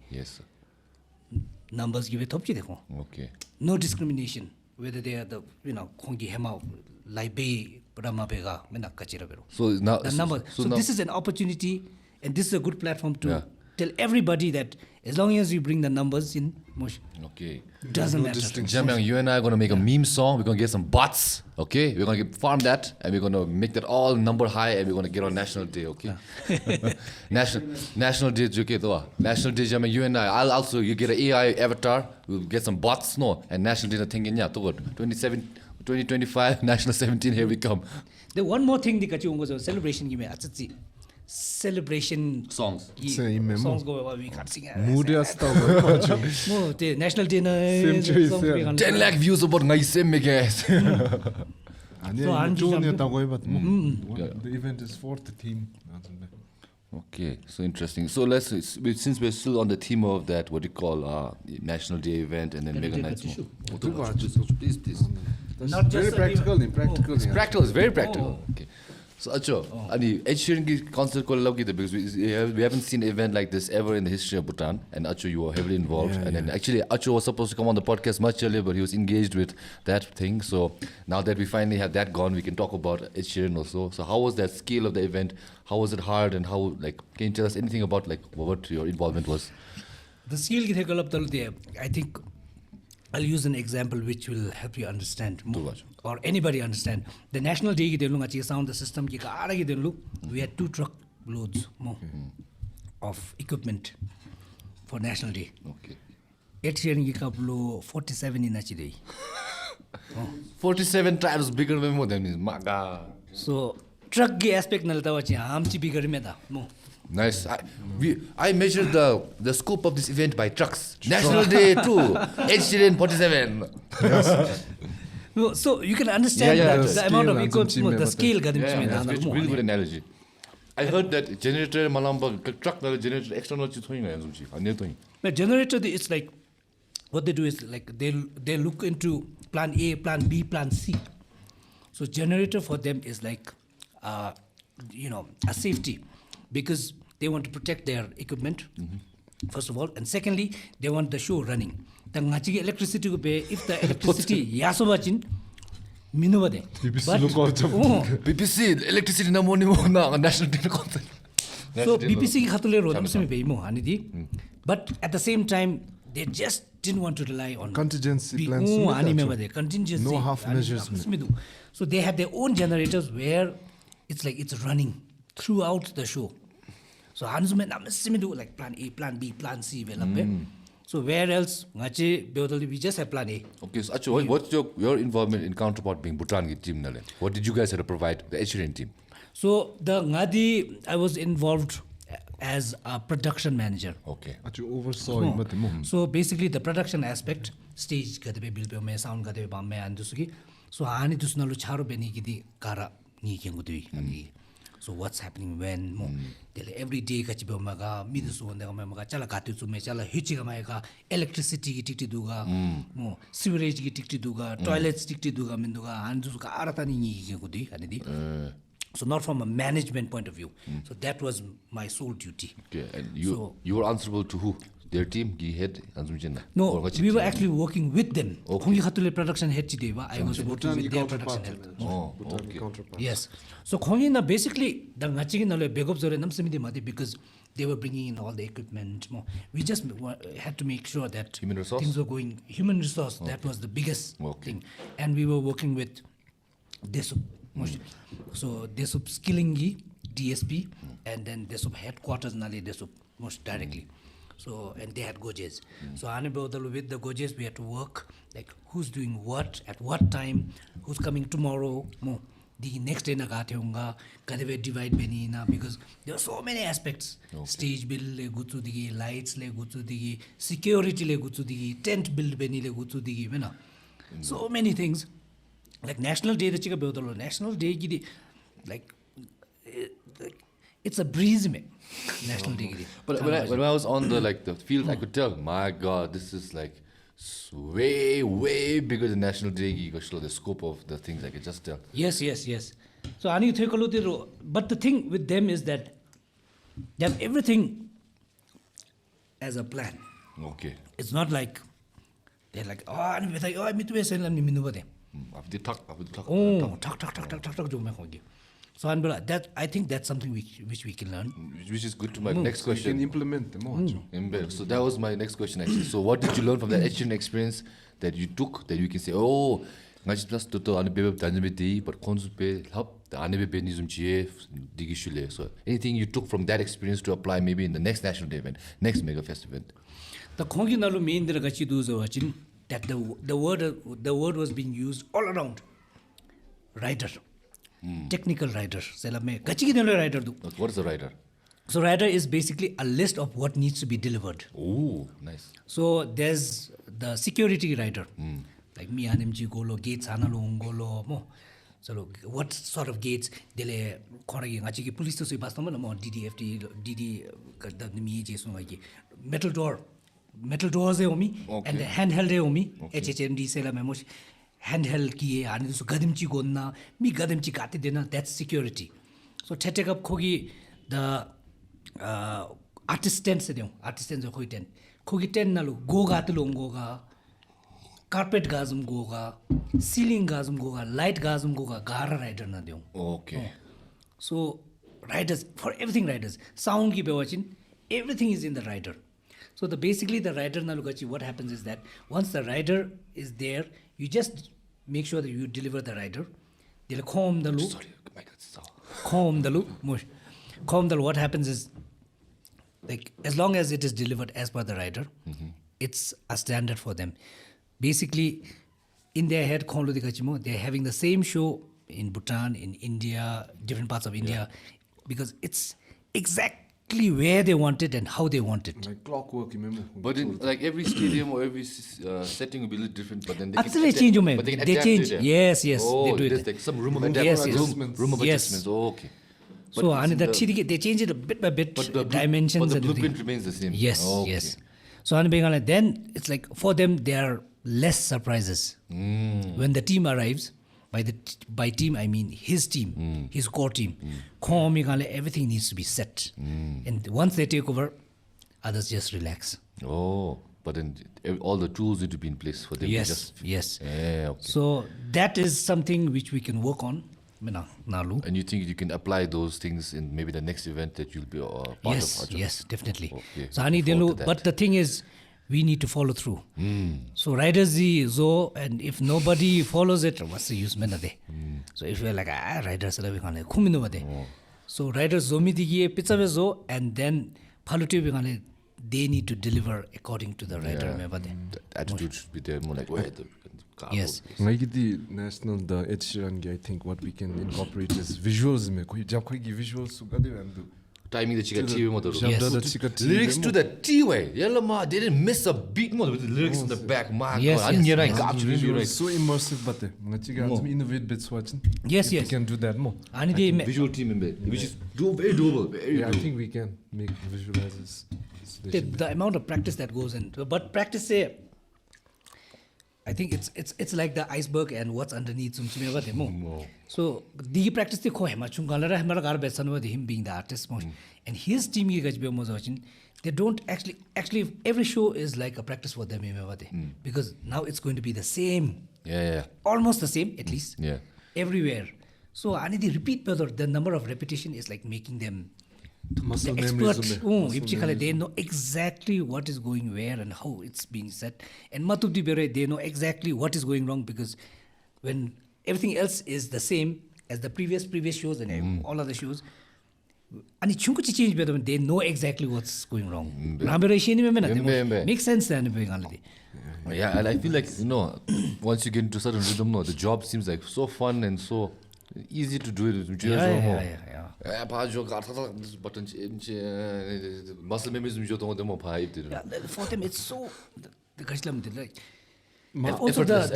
Yes. Numbers give it top dekho. Okay. No discrimination. Whether they are the kongi hema laibe brahma pega mena kachira bero. So now the numbers. So this is an opportunity, and this is a good platform to tell everybody that as long as you bring the numbers in, okay, doesn't matter. Jamyang, you and I are gonna make a meme song. We're gonna get some bots. Okay, we're gonna farm that, and we're gonna make that all number high, and we're gonna get on National Day. Okay, National Day, okay, though. National Day, Jamyang, you and I. I'll also you get an AI avatar. We'll get some bots, and National Day, thing in 2025, National 17. Here we come. The one more thing, the kachi was a celebration. Give me celebration songs. Songs go we can't sing. Mood stuff. No, the National Day. 10 lakh views about ngai sem me guys. 아니야, 조언이었다고 해봐도 뭐. The event is for the team. Okay, so interesting. So since we're still on the theme of that, what do you call National Day event and then Mega Nights. Please. Not Very just practical. It's practical. It's very practical. Okay. So Acho, Ed Sheeran concert ko love kita because we haven't seen an event like this ever in the history of Bhutan. And Acho, you were heavily involved. Then actually Acho was supposed to come on the podcast much earlier, but he was engaged with that thing. So now that we finally have that gone, we can talk about Ed Sheeran also. So how was that scale of the event? How was it hard? And how can you tell us anything about what your involvement was? The skill I think I'll use an example which will help you understand more, or anybody understand. The National Day ki sound the system ki we had 2 truck loads more of equipment for National Day. Okay. Ed Sheeran ki 47 in day. 47 times bigger than me. My God. So truck ki aspect nalta wachi amchi bigger me da mo. Nice. I measured the scope of this event by trucks. National Day 2, Ed Sheeran 47. No, so you can understand the amount of equipment, the scale. That's a really good analogy. I heard that generator, malamba, truck generator, external The generator, it's like, what they do is like they look into plan A, plan B, plan C. So generator for them is like, a safety. Because they want to protect their equipment, first of all, and secondly, they want the show running. The electricity if the electricity yasobachin minubade. BBC electricity na national dinner concert. So BBC khatule rodam be mo hanidi. But at the same time, they just didn't want to rely on contingency plans. Contingency. No half measures. So they had their own generators where it's like it's running throughout the show. So like plan A, plan B, plan C. So where else? We just have plan A. Okay, so Acho, what's your involvement in Counterpart being Bhutan team? What did you guys have to provide the Ed Sheeran team? So I was involved as a production manager. Okay. Acho oversaw. So basically the production aspect, stage sound so hani dusnalu charo beni gidi kara ni kengudui. So what's happening when every day kachibo maga midusu onda maga chala katu chume chala hichiga maga electricity ki tikti duga mo sewerage ki tikti duga toilets tikti duga minduga andu ka aratani ni kengudui kanidi. So not from a management point of view. So that was my sole duty. Okay, and you were answerable to who? Their team, head, No, we were actually working with them. Okay. Production head I was working with their production head. Okay. Yes. So basically the because they were bringing in all the equipment. We just had to make sure that things were going. Human resource, that was the biggest thing. And we were working with DOMCIIP. So DOMCIIP skilling DSP and then DOMCIIP headquarters DOMCIIP most directly. So and they had gojes. So with the gojes we had to work like who's doing what at what time, who's coming tomorrow. The next day na gate hunga kadave divide benina because there are so many aspects. Stage bill le gutsu digi, lights le gutsu digi, security le gutsu digi, tent build beni le gutsu digi bena. So many things. Like National Day the chika beodalo National Day gidi like it's a breeze me. National Day gidi. But when I was on the field, I could tell, my God, this is like way bigger than National Day. The scope of the things I could just tell. Yes. So Ani but the thing with them is that they have everything as a plan. Okay. It's not like they're like So that I think that's something which we can learn. Which is good to my next question. You can implement them. So that was my next question actually. So what did you learn from that Asian experience that you took that you can say, oh, but so anything you took from that experience to apply maybe in the next National Day event, next Mega Fest event? The Konginalu main that the word was being used all around. Writer. Technical writer. What is a writer? So writer is basically a list of what needs to be delivered. Oh, nice. So there's the security writer. Like me, NMG Golo, Gates Hanalo Ungolo, So look, what sort of gates dele koragi ngachi ki police to say bas no mo DD the me jesu ngai metal doors e omi and handheld e omi HHMD sela memos handheld ki ani so gadimchi gonna mi gadimchi kati dena that's security. So take up kogi the artisans of Hoiten. Kogi ten nalu goga tulongoga, carpet gazum goga, ceiling gazum goga, light gazum goga, gara rider na deum. Okay. So riders for everything riders. Sound ki bewachin, everything is in the rider. So basically the rider nalugachi, what happens is that once the rider is there, you just make sure that you deliver the rider. They'll comb the loop. Sorry, my God, so. Comb the loop. What happens is, like, as long as it is delivered as per the rider, it's a standard for them. Basically, in their head, they're having the same show in Bhutan, in India, different parts of India, because it's exactly where they want it and how they want it. Like clockwork, remember? But in like every stadium or every setting will be a little different, but then they Absolutely change, but they can adapt change. it, Yes, oh, they do there's it. like some room of Yes, adjustments. Room of yes. adjustments. Oh, okay. So But it's in the- they change it a bit by bit, but the dimensions but the and blueprint everything. remains the same. Yes, Oh, okay. yes. So then it's like for them there are less surprises. When the team arrives, by team I mean his team, his core team. Everything needs to be set. And once they take over, others just relax. Oh, but then all the tools need to be in place for them. to Yes, just, yes. Yeah, okay. So that is something which we can work on. Nalu. And you think you can apply those things in maybe the next event that you'll be part Yes, of? Acho? yes, definitely. Okay, So look forward to but that. the thing is, we need to follow through. So riders zo, and if nobody follows it, what's the use mena de? So if you're like riders we can kumino de. So riders zomi digie pizza zo, and then paluti we can they need to deliver according to the rider member de. The attitude should be there more like where the Yes. Like the national, the Ed Sheeran, I think what we can incorporate is visuals. Visuals timing the chika To the- TV motor. Yes. Put the the chika TV lyrics mo. to the T way. Yellow ma, they didn't miss a beat more with the lyrics in the back. My Yes, God, yes, I'm yes. right. So immersive, but some innovate bits watching. Yes, If yes. we can do that more. And they Visual team in bed, which is very doable. Very Yeah, I doable. think we can make visualizers. the amount of practice that goes in, but practice say. I think it's like the iceberg and what's underneath. So the practice the him being the artist and his team they don't actually every show is like a practice for them because now it's going to be the same, Yeah. almost the same at least Yeah. everywhere. So the repeat the number of repetition is like making them Muscle the memories. experts. They know exactly what is going where and how it's being set. And Matubdi Bere, they know exactly what is going wrong because when everything else is the same as the previous shows and all other shows, and it chunku change better, they know exactly what's going wrong. Makes sense then. Yeah, and I feel like, once you get into certain rhythm, the job seems like so fun and so easy to do it. Yeah. Muscle memories For them, it's so. Effortless.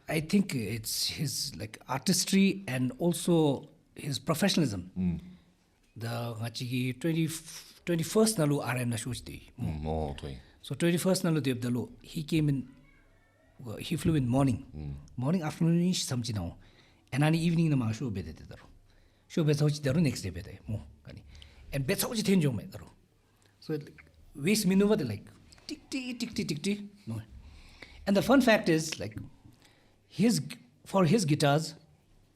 I think it's his like artistry and also his professionalism. The 21st nalu RM na shows di. So 21st nalu dev dalu he came in. He flew in morning, afternoon ish samchi now, and an evening na ma show bede daru. Show bede hochi daru next day bede mo kani. And bede hochi tenjo me daru. So waste minuva de like tick. No. And the fun fact is like for his guitars,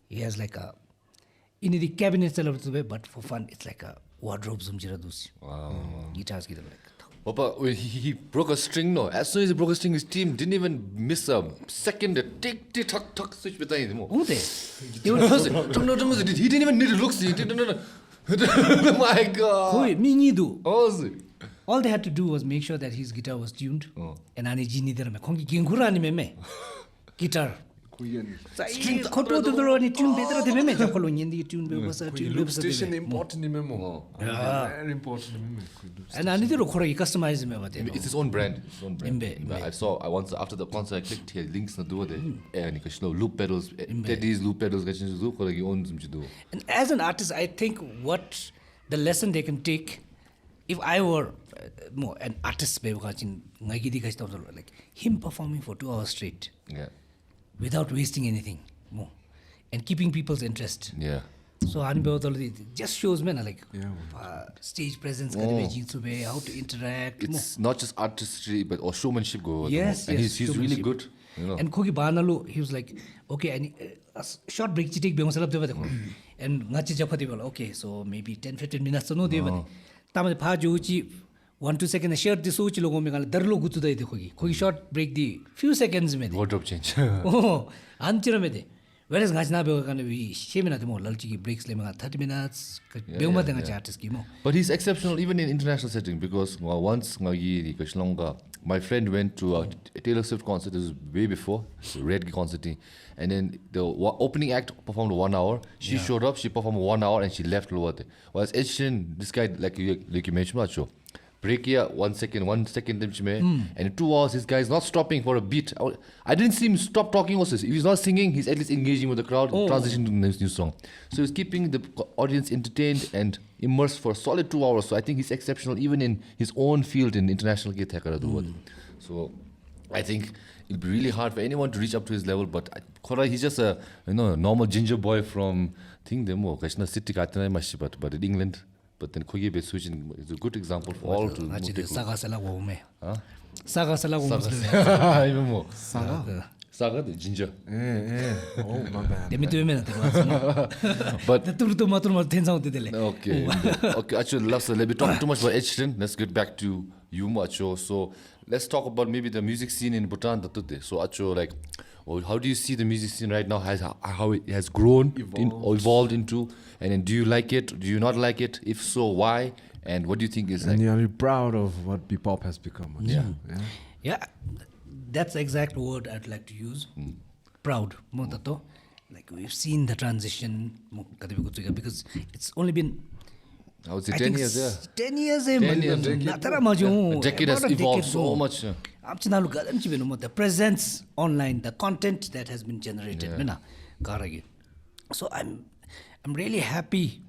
he has like a in the cabinet but for fun it's like a wardrobe zumjira dus. Wow. Guitars like. Papa, he broke a string, no. As soon as he broke a string, his team didn't even miss a second. Tick, tuck, switch between them. Oh, they He didn't even need to look. My God. me do. Oh, All they had to do was make sure that his guitar was tuned. And ani jini dera me kongi gingura ni me. Guitar. Korean. Sai khotro to lo ni tune betra de me ja kholo nyen di tune be basa tune be basa Station important ni memo. Very important memo. and ani de ro khoro customize me ba de It's his own brand. His own brand. Imbe. I once after the concert I clicked here links na do de. And you know loop pedals, Teddy's loop pedals gachin do ko own zum do. And as an artist, I think what the lesson they can take, if I were more an artist, like him performing for 2 hours straight Yeah. without wasting anything more and keeping people's interest. Yeah. So it just shows me like Yeah. stage presence, how to interact. It's not just artistry but or showmanship go over Yes, there. And yes, he's really showmanship. good. You know. And Kogi Banalu, he was like, okay, I need a short break. Take and okay, so maybe 10-15 minutes. No, they were. Tam pa juchi 1-2 seconds. Short this uchi logo me darlo gutu da kogi short break the few seconds me. Wardrobe change. Oh, antira me de. Whereas ngachna be kan we shemina de mo lalchi breaks le 30 minutes. Beuma de artist ki mo. But he's exceptional even in international setting because once my friend went to a Taylor Swift concert. This was way before Red concert, and then the opening act performed 1 hour. She showed up, she performed 1 hour, and she left. Whereas Sheeran, this guy like you mentioned, Acho, break here 1 second, and in 2 hours this guy is not stopping for a beat. I didn't see him stop talking also. If he's not singing, he's at least engaging with the crowd, transitioning to the next new song. So he's keeping the audience entertained and immersed for a solid 2 hours. So I think he's exceptional even in his own field in international gate. So I think it'll be really hard for anyone to reach up to his level. But he's just a normal ginger boy from but in England. But then Kogi be switching is a good example for all to take even more. Saga the ginger. Oh my bad. But okay, actually, let me talk too much about Sheeran. Let's get back to you, Acho. So let's talk about maybe the music scene in Bhutan. So Acho, like, how do you see the music scene right now? How it has grown, evolved into, and then do you like it? Do you not like it? If so, why? And what do you think is and you're proud of what P-pop has become. Yeah, that's the exact word I'd like to use. Proud. Like we've seen the transition because it's only been I would say 10 years, yeah. 10 years. 10 years. A decade has evolved so much. The presence online, the content that has been generated. So I'm really happy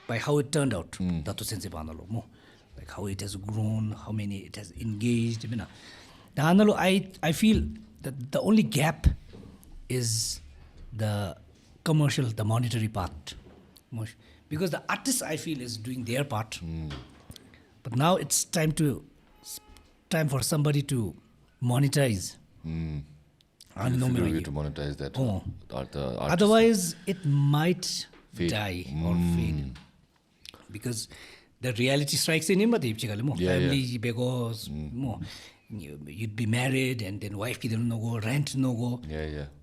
by how it turned out. Like how it has grown, how many it has engaged. I feel that the only gap is the commercial, the monetary part. Because the artist, I feel, is doing their part. But now it's time for somebody to monetize. To monetize that. Otherwise, it might die or fade. Because the reality strikes in him, family begos, you'd be married and then wife ki no go, rent no go.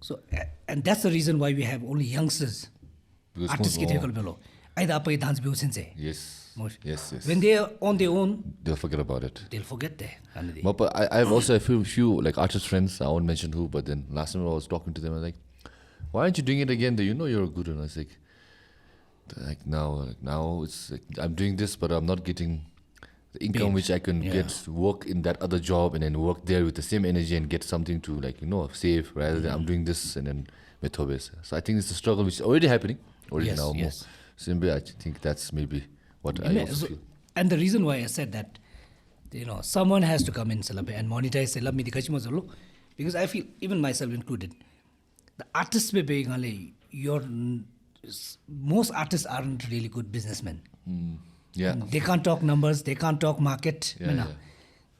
So, and that's the reason why we have only youngsters. Artists ki below. Yes. When they are on their own, they'll forget about it. They'll forget that. But I have also a few like artist friends. I won't mention who, but then last time I was talking to them, I was like, "Why aren't you doing it again? You know you're good." And I was like now it's like, I'm doing this, but I'm not getting the income which I can get work in that other job and then work there with the same energy and get something to save rather than I'm doing this and then with Tobs. So I think it's a struggle which is already happening now. Yes. So I think that's maybe what I also feel. And the reason why I said that, someone has to come in and monetize because I feel, even myself included, the artists most artists aren't really good businessmen. They can't talk numbers, they can't talk market.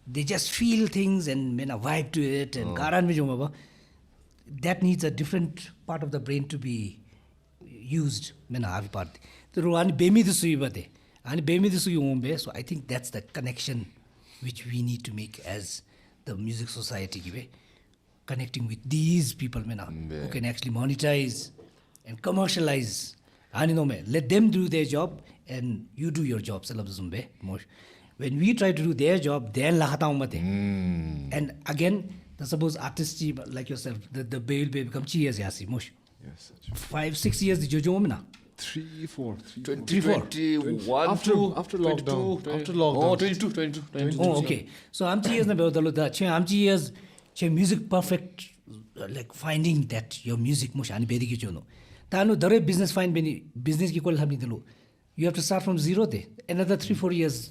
They just feel things and vibe to it and that needs a different part of the brain to be used. So I think that's the connection which we need to make as the music society, connecting with these people who can actually monetize and commercialize. Let them do their job and you do your job. When we try to do their job, and again, suppose artists like yourself, the bail become 3 years yasi mush. Yes. 5-6 years the jojo mina. 3-4. 2021 After lockdown. After lockdown. Oh, 22. Oh, okay. So I'm 3 years na beodalo da. I'm 3 years. Music perfect, like finding that your music mush ani bedi ki jono. Tanu dare business find beni business ki kol hamni dalo. You have to start from zero there. Another 3-4 years.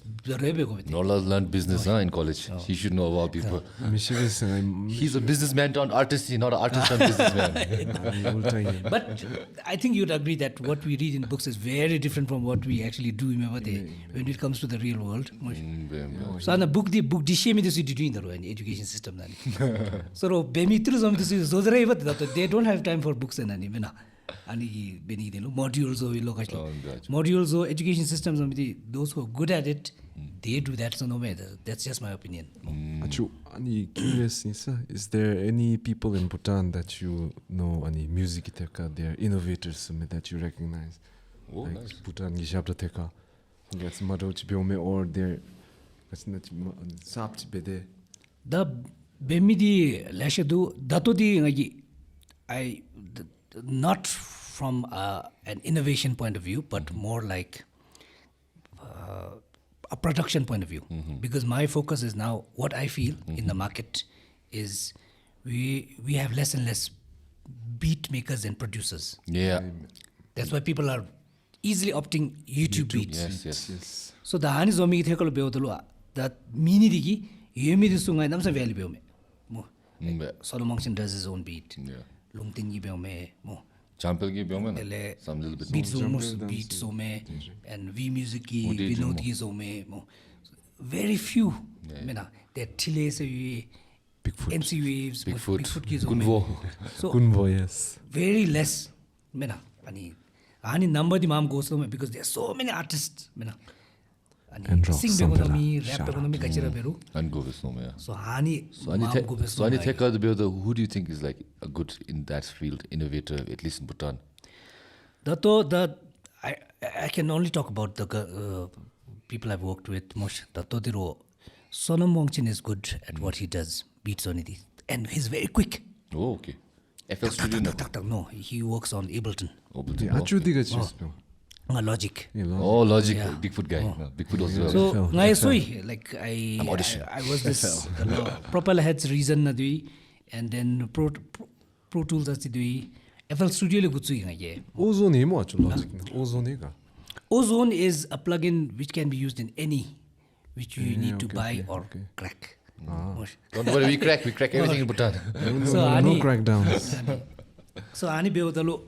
Nola learned business in college. He should know about people. He's a businessman turned artist. He's not an artist turned businessman. But I think you'd agree that what we read in books is very different from what we actually do when it comes to the real world. So on the book the shame is doing the education system. So they don't have time for books and ani beni modules or education systems those who are good at it they do that, so no matter. That's just my opinion. Acho, ani curious is there any people in Bhutan that you know ani music teka they are innovators that you recognize? Oh, like nice. Bhutan gi shabda teka that's madoch biome or there sapch bede The bemidi lashadu datodi not from an innovation point of view, but more like a production point of view. Because my focus is now, what I feel in the market is we have less and less beat makers and producers. Yeah. That's why people are easily opting YouTube beats. Yes. So the hani zomi thekolo beodolo that mini digi yemi disunga namsa value beome. Wangchen does his own beat. Yeah. Lungtin gi beome mo. Champel ki beome na. Some little bit. Beats so me and V music ki Vinod ki so me mo. Very few. Mena that Chile se Bigfoot. MC Waves, Bigfoot ki so Gunvo. So Gunvo, yes. very less. Mena ani number the mam goes so because there are so many artists. Mena And rock, sing Samdrup, begonomi, rap shout out. begonomi kachira beru. And go with no yeah. So hani So any tech who do you think is like a good in that field, innovator, at least in Bhutan? I can only talk about the people I've worked with. Sonam Wangchen is good at what he does, beats on it, and he's very quick. Oh, okay. FL Studio na. No, he works on Ableton. Acho diga choose no. Logic. Oh, Logic, Yeah. Bigfoot guy. No, Bigfoot also. So FL. I audition. I was this propeller heads reason na dui, and then Pro Tools as dui. FL Studio le gutsu ye. Ozone mo acho logic. Ozone ga. Ozone is a plugin which can be used in any which you need to okay, buy okay, or okay. crack. Don't worry, we crack everything in Bhutan. No crackdowns. So ani beodalo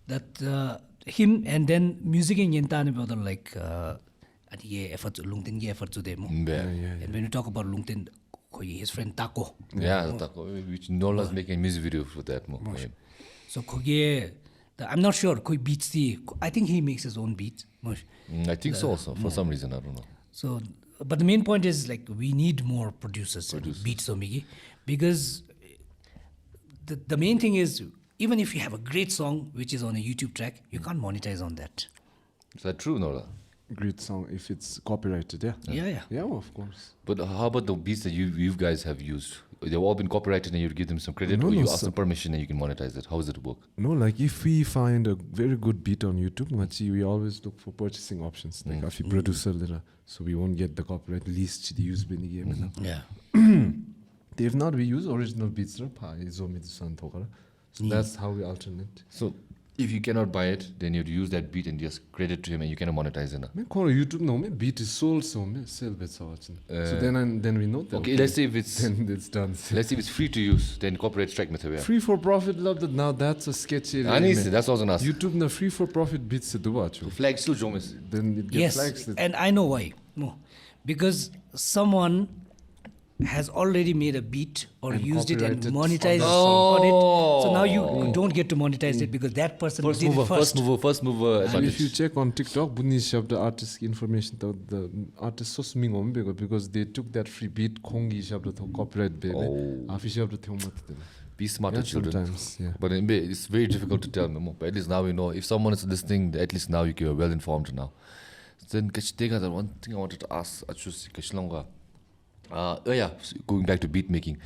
that him and then music in yenta ani beodalo like ani ye effort lungtin ye effort to demo. And when you talk about lungtin, his friend Taco. Yeah, which Nola's making a music video for that. So kogie, I'm not sure. Koi beats the. I think he makes his own beats. I think so also, for some reason, I don't know. So, but the main point is like we need more producers. Beats omigi, because the main thing is even if you have a great song which is on a YouTube track, you can't monetize on that. Is that true, Nola? Great song if it's copyrighted, yeah. Yeah. Yeah, of course. But how about the beats that you guys have used? They've all been copyrighted and you give them some credit, No, or you no, ask them permission and you can monetize it? How does it work? No, like if we find a very good beat on YouTube, we always look for purchasing options. Like if you produce a little, so we won't get the copyright least the use in the game. Yeah. If not, we use original beats. So that's how we alternate. So if you cannot buy it, then you have to use that beat and just credit to him and you cannot monetize it. Me call YouTube no me beat is sold so me sell bits so then we know that. Okay, let's say if it's then it's done. let's say if it's free to use, then copyright strike method. Free for profit love that now that's a sketchy. That's also nice. YouTube na free for profit beats to do what? Flag still jomis. Then it gets Yes, flags. and I know why. No, because someone has already made a beat or And used it and copyrighted monetized on on it. So now you don't get to monetize it because that person First did mover, it first. first mover And advantage. if you check on TikTok, Bhutanese have the artist information. The artist so swing on because they took that free beat. Kongi have the copyright baby. Official have the Be smarter, children. Sometimes, yeah. But it's very difficult to tell, Memo. But at least now we know. If someone is listening, at least now you are well informed now. Then, the one thing I wanted to ask, Acho, going back to beat making.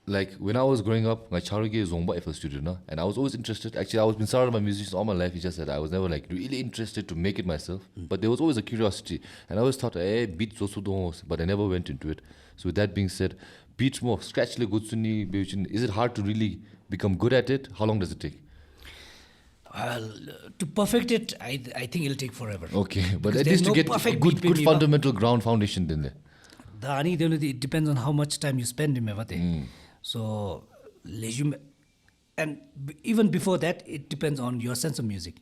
like when I was growing up, my Charuge is Zongba FL studio, no? And I was always interested. Actually, I was been surrounded by musicians all my life. It's just that I was never like really interested to make it myself. But there was always a curiosity, and I always thought, hey, beats also don't. But I never went into it. So with that being said, beats more scratch le good suni. Is it hard to really become good at it? How long does it take? To perfect it, I think it'll take forever. Okay, but Because at there's least to no get a perfect good beat Pema. fundamental ground foundation then there. It depends on how much time you spend in Mevate. So, and even before that, it depends on your sense of music.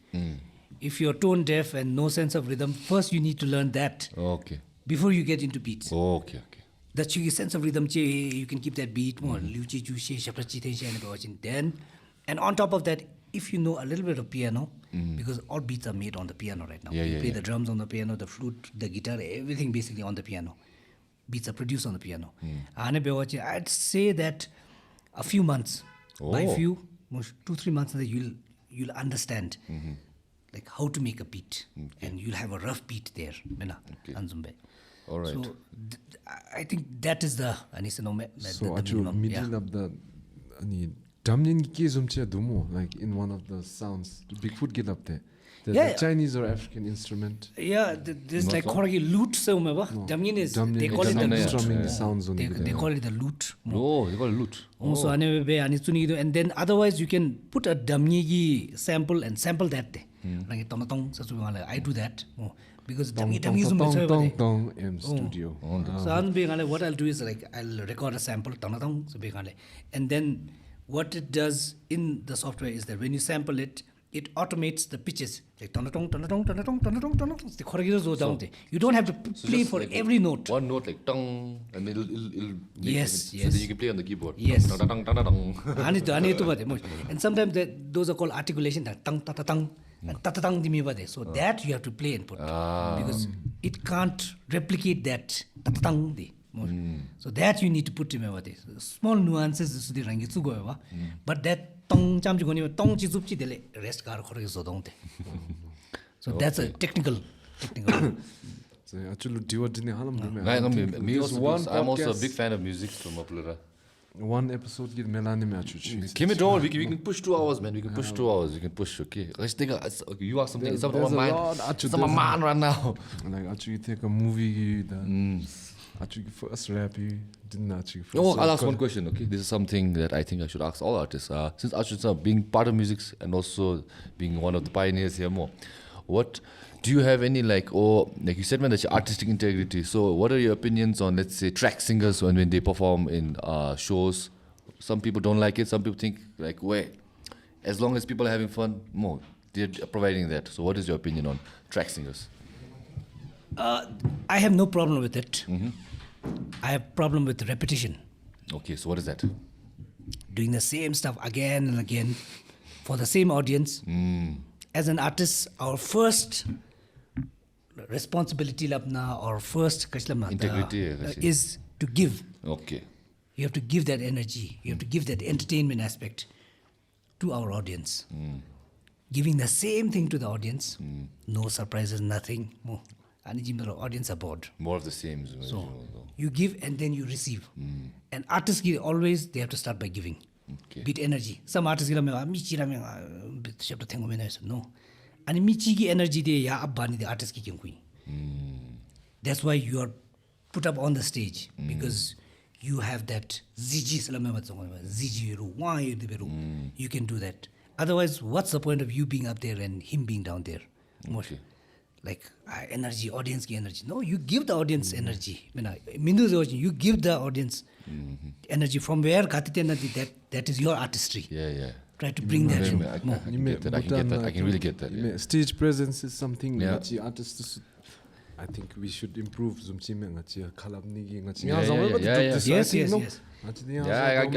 If you're tone deaf and no sense of rhythm, first you need to learn that Okay. before you get into beats. Okay. That you sense of rhythm, you can keep that beat more. Then, and on top of that, if you know a little bit of piano, because all beats are made on the piano right now. You play the drums on the piano, the flute, the guitar, everything basically on the piano. Beats are produced on the piano. I'd say that a few months, by few, 2-3 months, you'll understand like how to make a beat, and you'll have a rough beat there. All right. So I think that is the So Acho minimum. middle of the Jamyang ki zumchia dumo, like in one of the sounds. Bigfoot get up there. The Chinese or African instrument. Yeah, there's like lute. Jamyang is they call it the lute. Strumming the sounds on They call it the lute. Oh, they call it lute. So and then otherwise you can put a Jamyang sample and sample that. I do that because Jamyang is M studio. So what I'll do is like I'll record a sample, and then what it does in the software is that when you sample it, it automates the pitches. Like you don't have to play for like every note. One note like tong, and it'll Yes, so yes. that you can play on the keyboard. Yes. Tong, tong, tong, tong, tong. And sometimes those are called articulation. So that you have to play and put because it can't replicate that. So that you need to put small nuances. But that tong rest. So that's a technical. So actually, do what Me also, because I'm also a big fan of music from Apulura. One episode get melanime Acho. Kim it all. We can push 2 hours, man. We can push 2 hours. We can push. Okay. Let's think. Okay, you ask something. It's on my mind. It's on my mind right now. Like actually, you take a movie. Actually, first rap. Didn't actually. I'll ask one question. Okay, this is something that I think I should ask all artists. Since Acho being part of music and also being one of the pioneers here, what do you have any like you said, man, that's your artistic integrity. So what are your opinions on, let's say, track singers when they perform in shows? Some people don't like it. Some people think like, wait, as long as people are having fun, they're providing that. So what is your opinion on track singers? I have no problem with it. I have problem with repetition. Okay, so what is that? Doing the same stuff again and again for the same audience. As an artist, our first responsibility or first integrity is to give. Okay. You have to give that energy. You have to give that entertainment aspect to our audience. Giving the same thing to the audience, no surprises, nothing. Audience are bored. More of the same. So you give and then you receive. And artists always, they have to start by giving. Okay. Beat energy. Some artists no. And michi energy de ya abani the artist ki kyun. That's why you are put up on the stage because you have that you can do that. Otherwise, what's the point of you being up there and him being down there? Okay. Like energy, audience ki energy. No, you give the audience energy. You give the audience energy from where that is your artistry. Yeah. Try to bring that in. I can get that. I can really get that. Yeah. Stage presence is something that artists. I think we should improve. Yes. I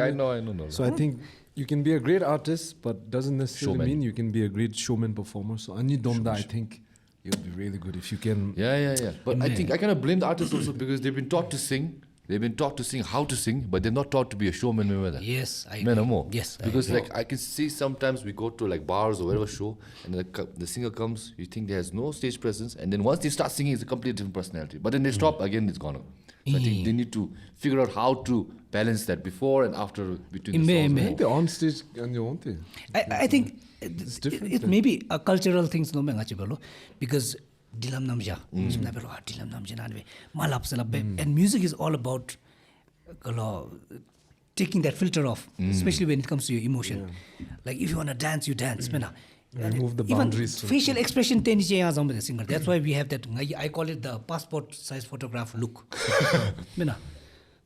know. So I think you can be a great artist, but doesn't necessarily mean you can be a great showman performer. So I think you'll be really good if you can. Yeah. But I think I kind of blame the artists also because they've been taught to sing. They've been taught to sing how to sing, but they're not taught to be a showman. Remember that? Yes, I agree. Yes, because I can see sometimes we go to like bars or whatever show, and the singer comes. You think he has no stage presence, and then once they start singing, it's a completely different personality. But then they stop again, it's gone. So I think they need to figure out how to balance that before and after between the songs. I think they're on stage and you want it. I think different, it may be a cultural things no menga because dilam namja dilam namja nanwe malap salab and music is all about taking that filter off, especially when it comes to your emotion. Like if you want to dance, you dance. Remove the boundaries. Even facial expression singer. That's why we have that. I call it the passport size photograph look.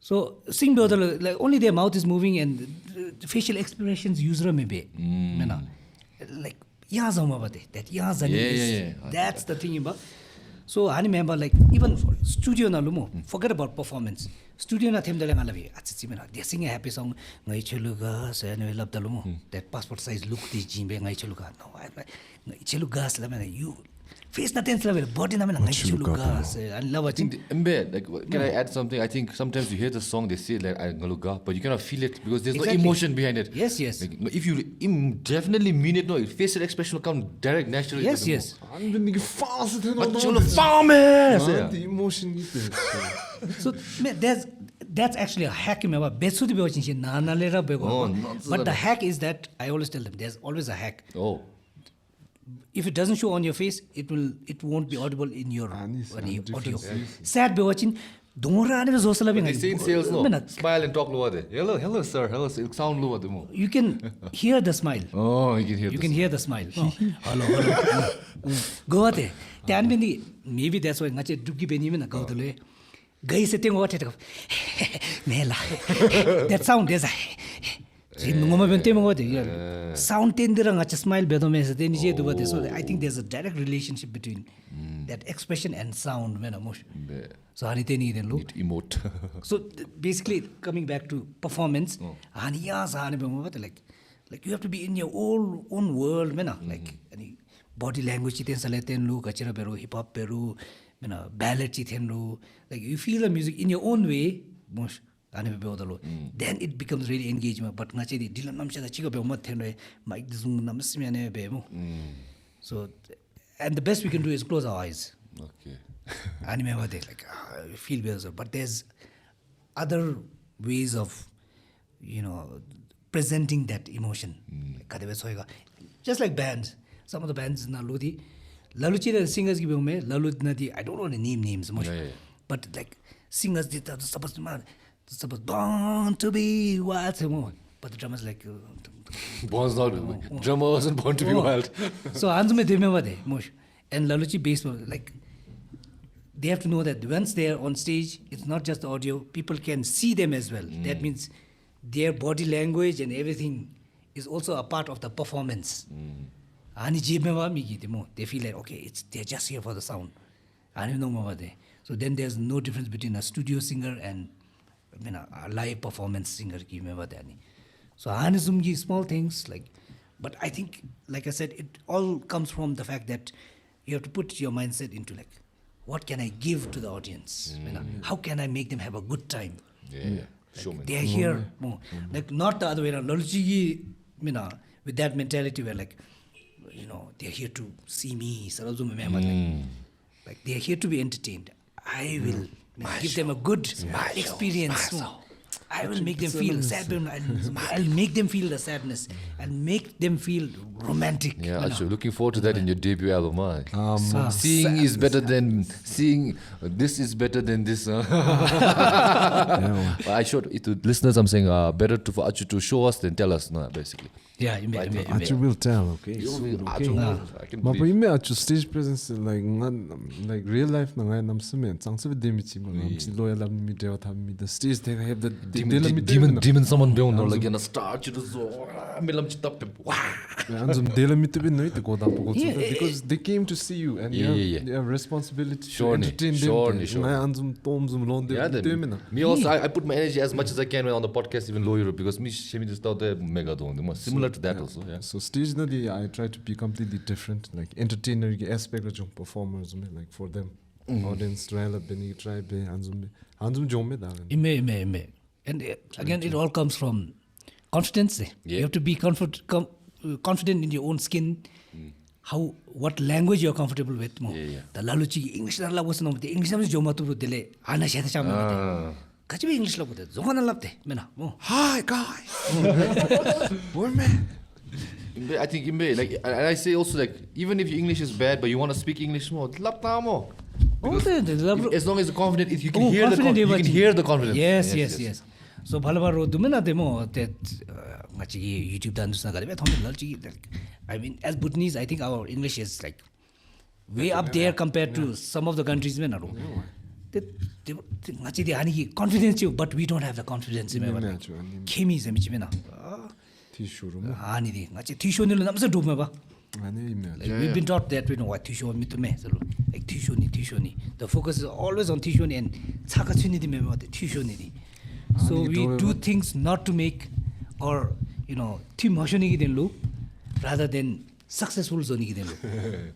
So sing like only their mouth is moving and facial expressions user maybe. Like that's the thing about. So I remember like even for studio na lumo, forget about performance. Studio na them dalang alavi. They sing a happy song. Ngai cheluga se ne love the lumo. That passport size look this jimbe ngai cheluga. No, ngai cheluga se la you face na tense level body na ngai cheluga se I love watching. Like, can I add something? I think sometimes you hear the song, they say like ngaluga, but you cannot feel it because there's no emotion behind it. Yes. Like, if you definitely mean it, no, facial expression will come direct naturally. Yes. I'm going to fast it. The emotion is there. So that's actually a hack. But the hack is that I always tell them there's always a hack. Oh. If it doesn't show on your face, it won't be audible in your audio. Sad be watching. They say in sales, no. Smile and talk lower there. Hello, sir. Hello, sir. Sound lower the more. You can hear the smile. Oh, you can hear the smile. Hello. Go out there. Maybe that's why ngache dubki beni me na go dole. Gai se tengo what mela. That sound there's a sound tendera ngache smile bedo me se deni je do so I think there's a direct relationship between that expression and sound mena mosh. So hanite ni den lo emote. So basically coming back to performance like you have to be in your own world mena like any body language ten saleten lu kachira beru hip hop beru mena ballad chiten lu like you feel the music in your own way mosh then it becomes really engagement but ngache di dilam namcha da chigo be mat thenre mic zoom namsmiane be mo. So and the best we can do is close our eyes. Okay. Like feel better, but there's other ways of presenting that emotion. Just like bands, some of the bands na lodi laluchi the singers give me lalut nadi I don't want to name names much, but like singers did supposed born to be wild more, but the drummers like Born's not drummer wasn't born to be wild. So anzume remember de mush and laluchi bass like they have to know that once they are on stage, it's not just the audio, people can see them as well. That means their body language and everything is also a part of the performance. They feel like, okay, they're just here for the sound. So then there's no difference between a studio singer and a live performance singer. So small things, but I think, like I said, it all comes from the fact that you have to put your mindset into what can I give to the audience? How can I make them have a good time? They are here more. Like not the other way around. With that mentality where they're here to see me. Like they're here to be entertained. I will give them a good experience. I will make them feel sad. I'll make them feel the sadness and make them feel romantic. Yeah, Acho, looking forward to that in your debut album. Seeing is better than seeing. This is better than this. I showed it to listeners. I'm saying better for Acho to show us than tell us. No, basically. Yeah, Acho will tell. Okay. But you may Acho stage presence like real life. I'm saying the stage they have the demon someone don't know like in a star because they came to see you and you have responsibility to entertain them. Me also I put my energy as much as I can on the podcast even lower because me just thought they're mega similar to that also. So stage I try to be completely different like entertainer aspect of performers like for them audience try and again, it all comes from confidence. You have to be confident in your own skin. what language you're comfortable with mo. Yeah. The laluchi English na labos no the English namis joma tu dele ana sheta cham no. Kachi English labo de zona labte mena mo. Hi guys. What man? I think like, and I say also like, even if your English is bad, but you want to speak English more, lapta more. As long as you're confident, if you can hear the confidence. Yes. So bhalaba dumena demo that machi YouTube dan dusna gare I mean, as Bhutanese, I think our English is like way up there compared to some of the countries men aro. Machi de ani confidence but we don't have the confidence in me. Kemi semichi mena. Ani de machi tisho nilo namsa duma ba. We've been taught that we know what tisho mitu me like tisho ni. The focus is always on tisho and chaka chuni di me what tisho ni. So we do things not to make or team motion rather than successful zone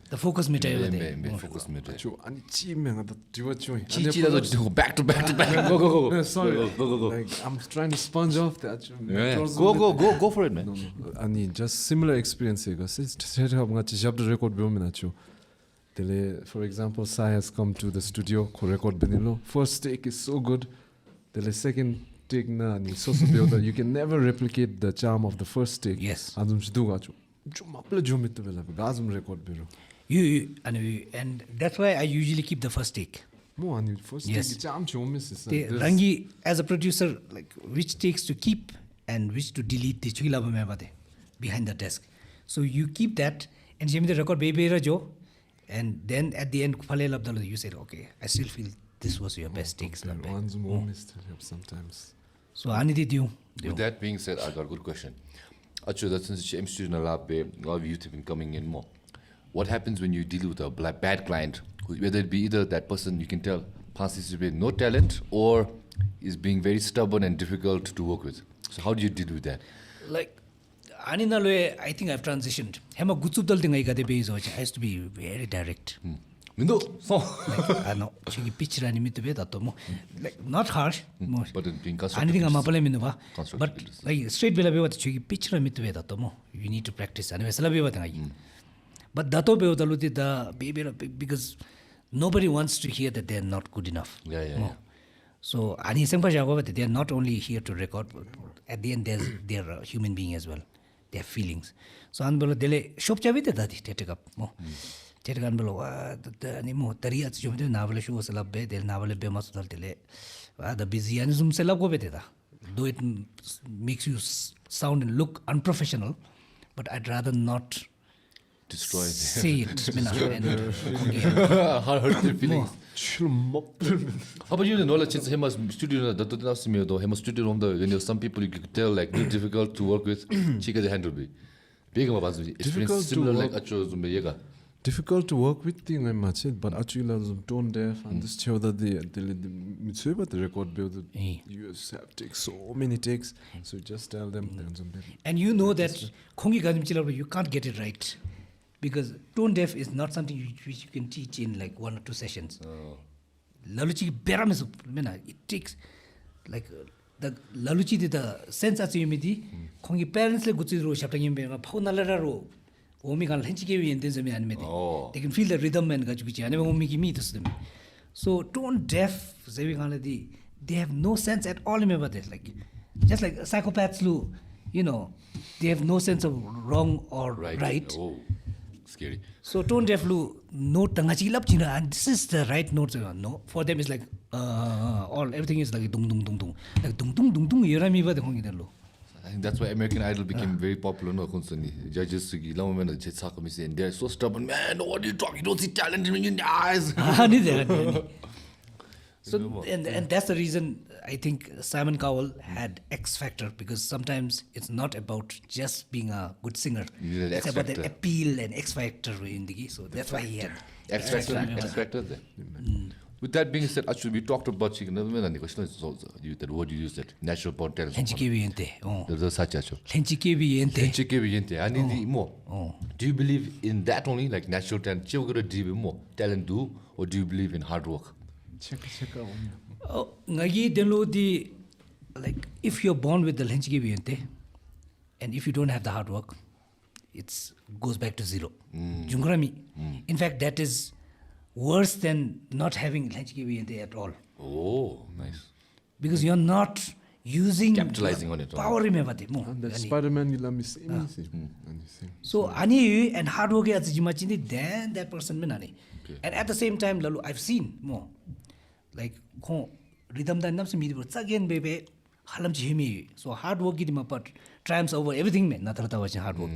the focus metayo focus metayo Acho ani chi menga da diwa choi chi back to back go sorry go like I'm trying to sponge off that go for it man ani just similar experience ega set up nga chi jab record beomen acho tele for example Sai has come to the studio ko record benilo first take is so good the second take na ni so build you can never replicate the charm of the first take yes adum chidu gacho Jumapla jumit vela gazum record biro. And that's why I usually keep the first take. Mo ani first take jam chumis is. Rangi as a producer like which takes to keep and which to delete the chila bade behind the desk. So you keep that and jemi the record baby jo and then at the end phale labdal you said okay I still feel this was your best takes labbe. One's more missed sometimes. So ani di diu. With that being said, I got a good question. Acho, that since you're student a lot of youth have been coming in more. What happens when you deal with a bad client, whether it be either that person you can tell passes no talent or is being very stubborn and difficult to work with? So how do you deal with that? Like Aninaloe, I think I've transitioned. Hema gutsubdal thing I used to be very direct. I know. She pitch like not harsh, but being constructive. Anything I'm a Constructive. but like straight bela what she pitch you need to practice. But dato the baby because nobody wants to hear that they're not good enough. Yeah. So they are not only here to record, but at the end they're a human being as well. They have feelings. So anbolo dele shop chavi te dadi take up mo. Teragan below the Nimo, Taria, Jumdu, Naval shows a labbe, the Naval Bemas Dele. The busyism selagobeta. Though it makes you sound and look unprofessional, but I'd rather not destroy say it. How hurt your feelings? How about you? The knowledge is him as studio that doesn't ask me though. Him studio on the when some people you could tell like difficult to work with. Chica the handle be. Big about difficult similar like Acho Zumbeyega. Difficult to work with thing I much it, but actually Lhazom tone deaf and this show that the record build you have take so many takes, so just tell them. And you know that Kongi Gadim Chila you can't get it right. Because tone deaf is not something which you can teach in like 1 or 2 sessions. Laluchi beramis it takes like the Laluchi the sense as you midi, Kongi parents like Gutsi Shaptang Paunalaro. They can feel the rhythm and gachuchi. I never meet them. So tone deaf, they have no sense at all about this. Like just like psychopaths, they have no sense of wrong or right. Oh, scary. So tone deaf note tangachilap and this is the right note. No, for them it's like everything is like dung dung dung dung. Like dung dung dung dung yerami. I think that's why American Idol became very popular. No, constantly judges and they're so stubborn. Man, what are you talking? You don't see talent in your eyes. So and that's the reason I think Simon Cowell had X Factor, because sometimes it's not about just being a good singer. It's about the appeal and X Factor in the so that's why he had X Factor there. With that being said, actually, we talked about chicken. The question is also that word you use that natural born talent. There's such Acho. I need more. Do you believe in that only, like natural talent? Do you believe more talent do, or do you believe in hard work? Like if you're born with the lenchiki and if you don't have the hard work, it's goes back to zero. Jungrami. In fact, that is worse than not having Lhazom at all. Oh, nice. Because you're not using Capitalizing on it. power remember mo. And that Spider-Man nila miss same. So ani and hard work as jimachini then that person menani. And at the same time lalu I've seen more like rhythm dan nam se midi again baby halam jimi. So hard work gidi but triumphs over everything man natarata was hard work.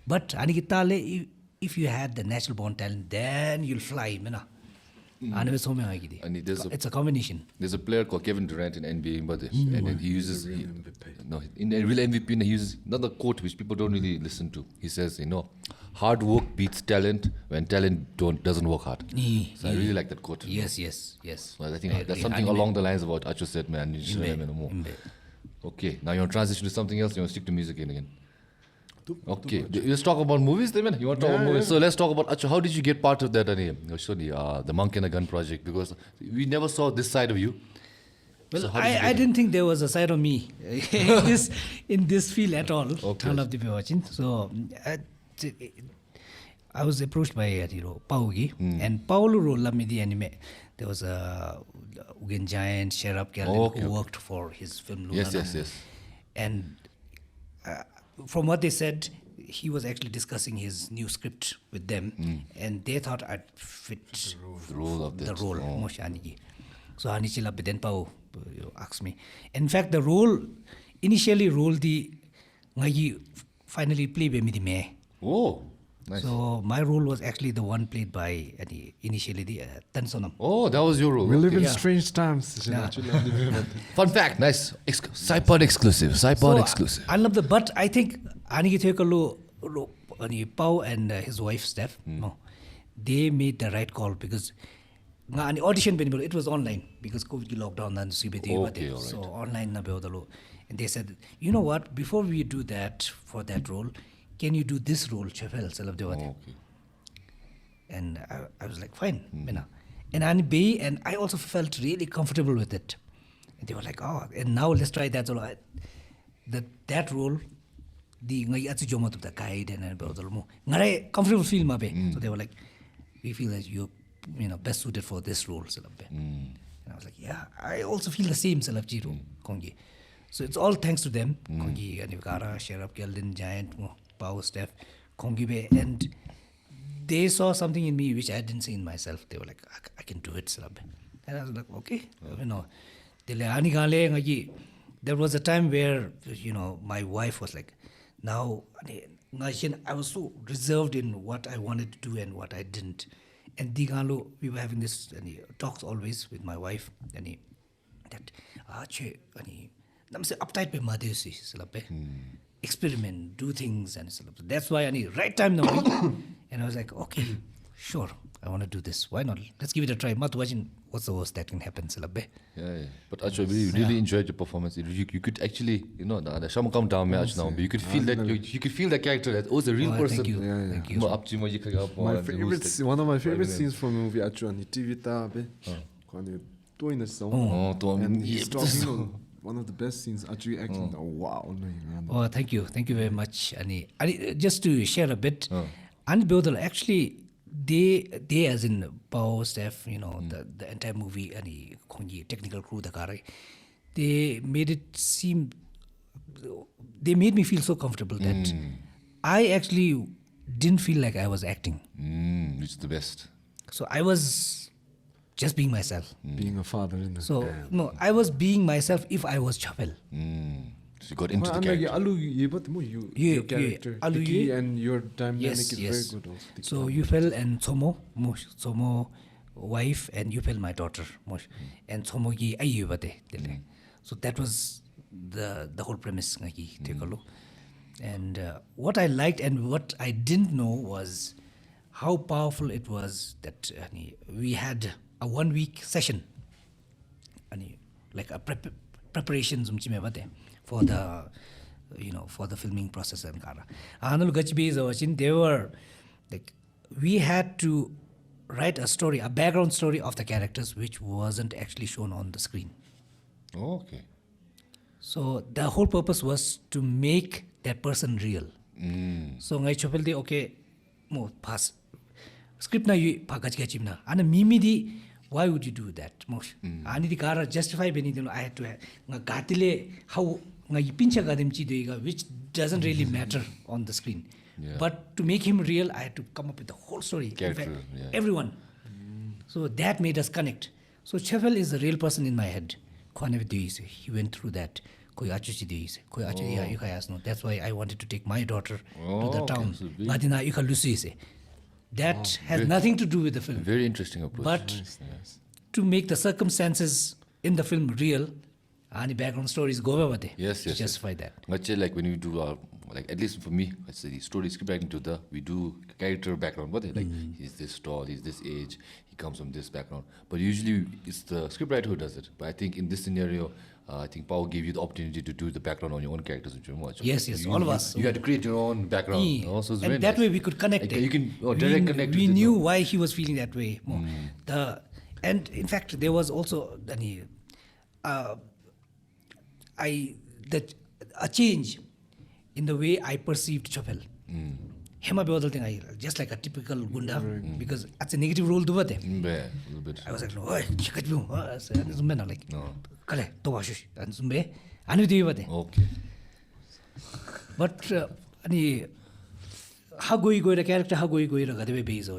But ani kitale if you had the natural born talent then you'll fly mena. And it's a combination. There's a player called Kevin Durant in NBA Bangladesh, and then he uses in the real MVP he uses another quote which people don't really listen to. He says, hard work beats talent when talent doesn't work hard. So I really like that quote. Yes. So I think that's something along the lines of what Acho said, man. You should know more. Okay, now you want to transition to something else. You want to stick to music again. Okay, let's talk about movies then, man. You want to talk about movies? So let's talk about Acho. How did you get part of that, the Monk and the Gun project? Because we never saw this side of you. Well, so I didn't think there was a side of me in this field at all. Okay. So I was approached by Paugi and Paulo Lamidi anime. There was a Ugen giant Sherab who worked for his film Luna. Yes. And from what they said, he was actually discussing his new script with them, and they thought I'd fit the role of the role. So Anichila then Pau asked me. In fact, the role initially the finally played by me. Oh, nice. So my role was actually the one played by initially the Tansonam. Oh, that was your role. We live in strange times. Fun fact, nice. PSY-POD exclusive. PSY-POD exclusive. I love but I think Pau and his wife Steph, they made the right call because the audition it was online because COVID lockdown and so online and they said, you know what, before we do that for that role, can you do this role, Okay. And I was like, fine. And I also felt really comfortable with it. And they were like, oh, and now let's try that role. That role, the guide and comfortable feel so they were like, we feel that you're best suited for this role. And I was like, yeah, I also feel the same. So it's all thanks to them. Sherab Geldin, Giant, Power Steph, and they saw something in me which I didn't see in myself. They were like, I can do it. And I was like, okay. There was a time where, my wife was like, now, I was so reserved in what I wanted to do and what I didn't. And we were having this talks always with my wife. That, uptight pe madesi, experiment, do things, and that's why right time now. And I was like, okay, sure, I want to do this. Why not? Let's give it a try. What's the worst that can happen? Yeah. But actually, we really enjoyed your performance. You could actually, the Shama come down match now, but you could feel that you could feel the character that was a real person. Thank you. Thank you. One of my favorite scenes from the movie Acho and TV doing a song. And he's talking. One of the best scenes actually acting. Wow. Oh, thank you very much. Just to share a bit, actually, they as in Pao staff, the entire movie, technical crew, they made me feel so comfortable that I actually didn't feel like I was acting. Which is the best. So I was just being myself. Being a father. No, I was being myself if I was Chapel. So you got into the character. Your character. Deki and your dynamic is very good also. So Yufel and Tsomo wife and Yufel my daughter. And Tsomo gi ayyubate. So that was the whole premise. And what I liked and what I didn't know was how powerful it was that we had a 1 week session, like a preparations for the for the filming process and they were like, we had to write a background story of the characters which wasn't actually shown on the screen. Okay. So the whole purpose was to make that person real. So ngai chopel di okay mo pass script na yu pagachi na ana mimi di why would you do that mo ani di kara justify beni di I had to nga gatile how nga pincha gadim chi deiga which doesn't really matter on the screen. But to make him real, I had to come up with the whole story. Character, in fact, everyone. So that made us connect. So Chefel is a real person in my head. He went through that. That's why I wanted to take my daughter to the town. That has nothing to do with the film. Very interesting approach. But to make the circumstances in the film real, and background stories go over Yes. justify that. Like when you do like at least for me, let's say the story script writing we do character background. What like he's this tall, he's this age, he comes from this background. But usually it's the scriptwriter who does it. But I think in this scenario, I think Pao gave you the opportunity to do the background on your own characters, which you watch. Yes, all of us. You had to create your own background. Also, it's and very that nice. way we could connect. Like, you can direct connect. We knew why he was feeling that way. And in fact, there was also a change in the way I perceived Chopel. Hema be thing I just like a typical gunda because that's a negative role do what a little bit. I was like, "Oi, chikat bu." Zumbe like, "Kale, to washu." And zumbe, anu di what. Okay. But ani how go the character how go the gadebe base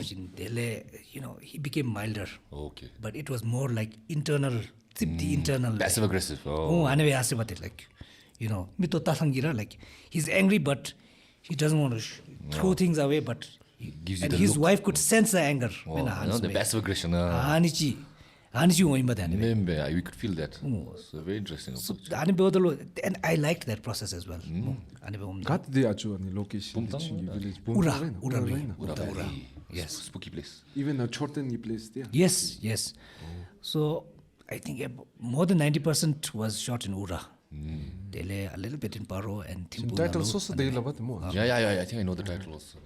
you know he became milder. Okay. But it was more like internal, the internal. Passive aggressive. Oh, I never asked about it. Like, you know, like he's angry, but he doesn't want to throw things away. But Gives you and the his look. wife could sense the anger. The passive aggression. Anichi We could feel that. So very interesting. So and I liked that process as well. Got the Acho and the location village. Ura. Yes. Spooky place. Even a shortened place there. Yes. So I think more than 90% was shot in Ura. They lay a little bit in Paro and Timbu. Title also they love it more. Yeah. I think I know the title also.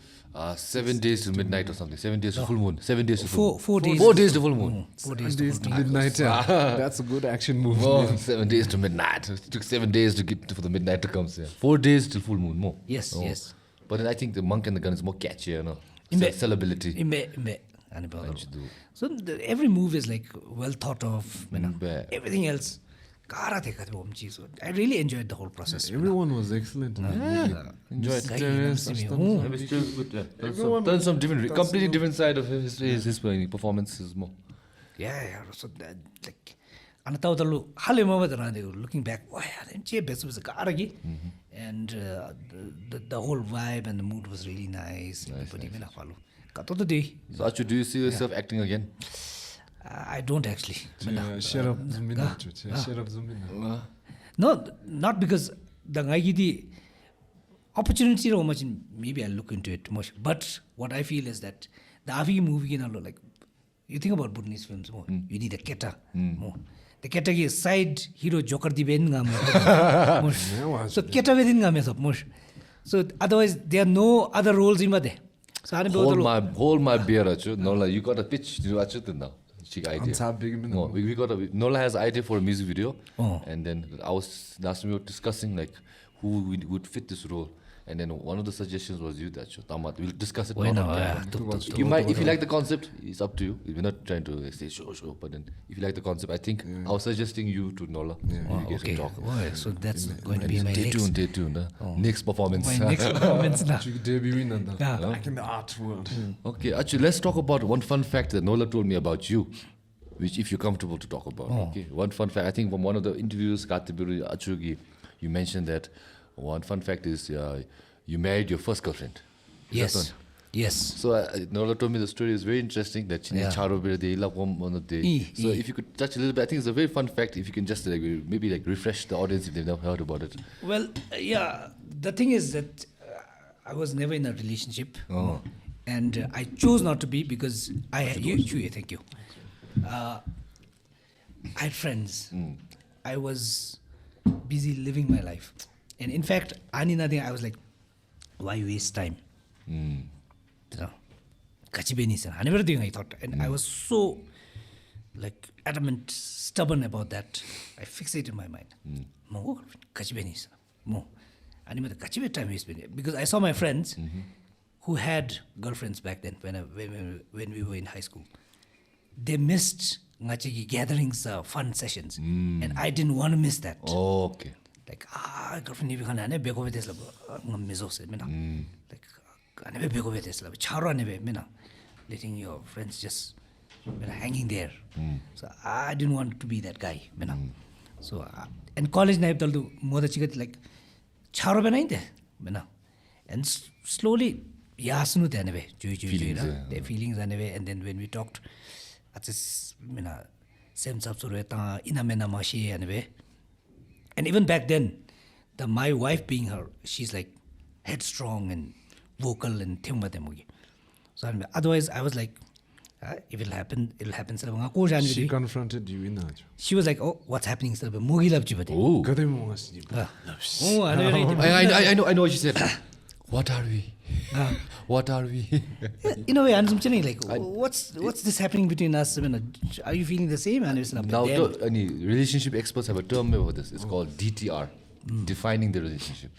7 days to midnight or something. 7 days to full moon. 7 days to full moon. 4 days. 4 days to full moon. 4 days to midnight. That's a good action movie. 7 days to midnight. It took 7 days to get for the midnight to come. 4 days till full moon. More. Yes. But then I think the monk and the gun is more catchy, you know. Sellability. So every move is like well thought of. You know. Everything else. I really enjoyed the whole process. Everyone was excellent. Enjoyed it. Done some different, completely different side of his performances more. Yeah. So that, like, looking back, and the whole vibe and the mood was really nice. So Acho, do you see yourself acting again? I don't actually. Shut up, No, not because the opportunity or much. Maybe I'll look into it much. But what I feel is that the Avi movie, like you think about Bhutanese films more, you need a keta more. The keta is side hero joker di ben ngam. So keta within ngam more. So otherwise there are no other roles in Made. So hold my beer, Acho. Nola, you got a pitch to Acho now. Idea. We got Nola has an idea for a music video, and then last time we were discussing like who would fit this role, and then one of the suggestions was you, Dacho. We'll discuss it. You might, if you like the concept, it's up to you. We're not trying to say show, but then if you like the concept, I think I was suggesting you to Nola. Okay. So that's going to be my stay tuned. Next performance. My next performance now. Back in the art world. Okay, actually, let's talk about one fun fact that Nola told me about you, which if you're comfortable to talk about. Okay, one fun fact. I think from one of the interviews, Achugi, you mentioned that one fun fact is you married your first girlfriend. Yes. So Nola told me the story is very interesting. That So if you could touch a little bit, I think it's a very fun fact. If you can just maybe refresh the audience if they've never heard about it. Well, the thing is that I was never in a relationship, and I chose not to be because thank you. I had friends. I was busy living my life, and in fact, I was like, why waste time? I never think I thought, and I was so like adamant, stubborn about that. I fixated my mind. अनि म त कति time waste because I saw my friends who had girlfriends back then when we were in high school. They missed ngachigi gatherings, fun sessions, and I didn't want to miss that. Oh, okay. Like girlfriend ni bikana ne beko betes la ngamizo se mena. Like ane be beko betes la charo ane be mena. Letting your friends just hanging there. So I didn't want to be that guy, mena. So and college na iptaldu moda chigat like charo be nainte, mena. And slowly yasnu te ane be Feelings, the feelings ane be, and then when we talked atis mena same subsuru ta ina mena mashi ane be. And even back then, my wife being her, she's like headstrong and vocal and thimba demogi. So otherwise, I was like, if it'll happen, it'll happen. She confronted you in Acho. She was like, oh, what's happening? Mogi love chibate. Oh. Oh, I know what she said. What are we? What are we? In a way, I'm saying like, what's this happening between us? I mean, are you feeling the same? And it's not Now, relationship experts have a term for this. It's called DTR, defining the relationship.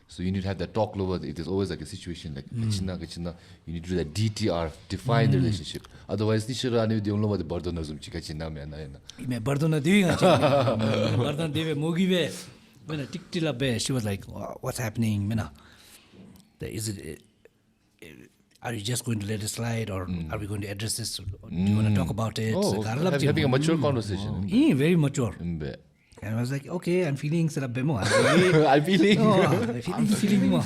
So you need to have that talk over. It is always like a situation like kachina. You need to do that DTR, define the relationship. Otherwise, this should run with the only one the burden of kachina me na. Me burden of doing burden deve mogi be. When tiktila be, she was like, what's happening? Mena. Is it? Are you just going to let it slide, or are we going to address this? Do you want to talk about it? Oh, having a mature conversation. Very mature. And I was like, okay, I'm feeling mo. I'm feeling. Feeling mo.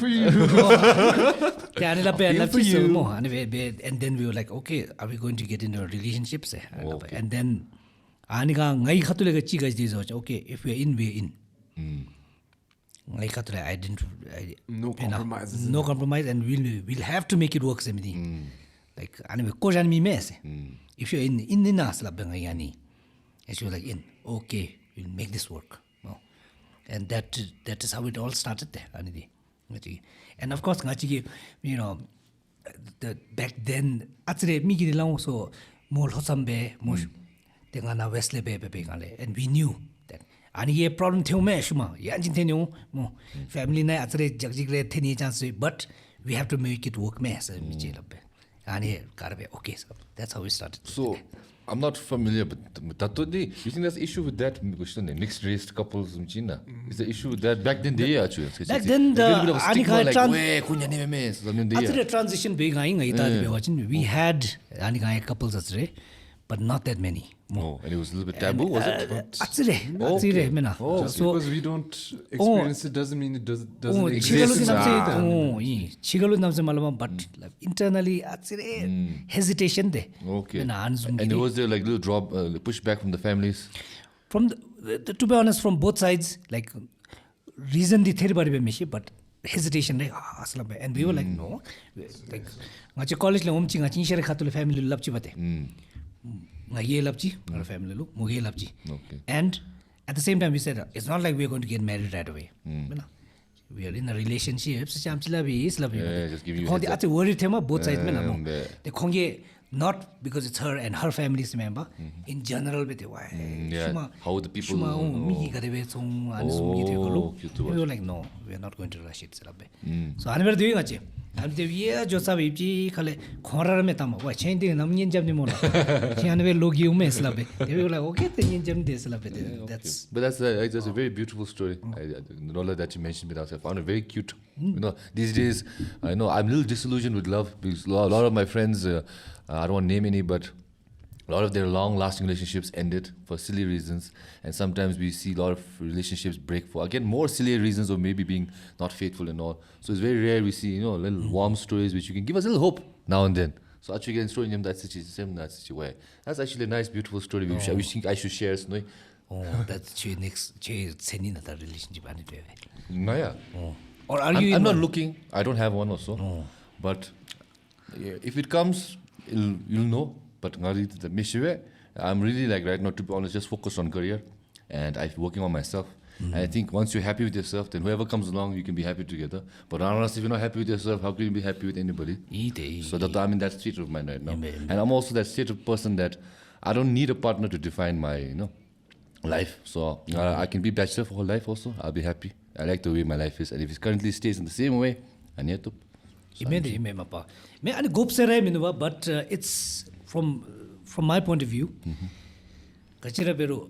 And then we were like, okay, are we going to get into a relationship? Okay. And then, okay, if we're in, we're in. I didn't. No compromises. No compromise, and we'll have to make it work. Like, if you're in us, and she was like, in, okay, we'll make this work. And that is how it all started there. And of course, you know, back then, so more Lhazom more Westley, and we knew that. And ye problem theo me shuma yanjin thenyo mo family na atre jagjigre theni chance, but we have to make it work me so mi chelabe ani karbe. Okay, so that's how we started. So I'm not familiar, but you think there's issue with that? Mixed race couples in China. Is the issue with that back then? They actually back then the transition big we had couples but not that many. Oh, and it was a little bit taboo, was it? Just because we don't experience it doesn't mean it doesn't exist. But internally, hesitation there. Okay. And was there like little drop, pushback from the families? From to be honest, from both sides, like reason the theory, but hesitation, and we were like, no, like college family love family and at the same time we said it's not like we're going to get married right away. We are in a relationship. Just give you both sides. Not because it's her and her family's member. In general, how the people. We were like, no, we are not going to rush it. So I never doing it. I'm the year Josabi Khora Metamo. Why changing Namian Jamimo? Chianve Logium Meslabe. They were like, okay, the Jam Deslabe. That's but that's a very beautiful story. The knowledge that you mentioned, but I found it very cute. You know, these days, I know I'm a little disillusioned with love because a lot of my friends, I don't want to name any, but a lot of their long-lasting relationships ended for silly reasons, and sometimes we see a lot of relationships break for again more silly reasons, or maybe being not faithful and all. So it's very rare we see little warm stories which you can give us a little hope now and then. So actually, again, story that's the same way. That's actually a nice, beautiful story. I think I should share. That's next that relationship. Yeah. Or are you? I'm not looking. I don't have one also. But if it comes, you'll know. But I'm really like right now, to be honest, just focused on career, and I'm working on myself. And I think once you're happy with yourself, then whoever comes along, you can be happy together. But honestly, if you're not happy with yourself, how can you be happy with anybody? So that I'm in that state of mind right now. And I'm also that state of person that I don't need a partner to define my life. So I can be bachelor for whole life also. I'll be happy. I like the way my life is, and if it currently stays in the same way, and yet, Mapa. Me and gop serai minuwa, but it's from my point of view. Kachira pero,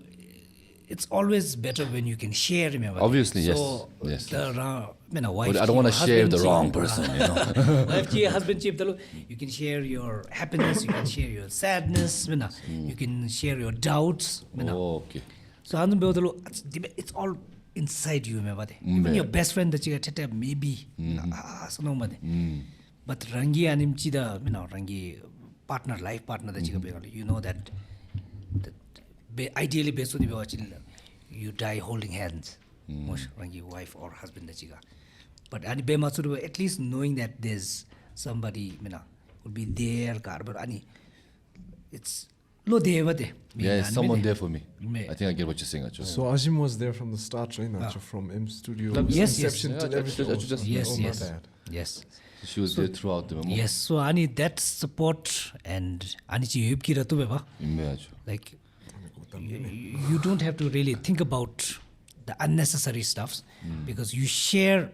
it's always better when you can share. Remember? Obviously, so yes. Wife, But I don't want to share with the wrong person, you know. Wife, husband, you can share your happiness, you can share your sadness, you can share your doubts. Oh, okay. So it's all inside you, even your best friend that you get maybe so no but rangi animchi the rangi partner, life partner that you know that ideally based on the you die holding hands, most rangi wife or husband that you got. But at least knowing that there's somebody would be there, but it's no there. Yeah, someone there for me. I think I get what you're saying, Acho. So Ajim was there from the start, right? Acho, from M Studio, Yes. inception to everything. Yes. She was there throughout the moment. Yes, so Ani that support and Ani chi yup kira tu beba. Like you don't have to really think about the unnecessary stuffs because you share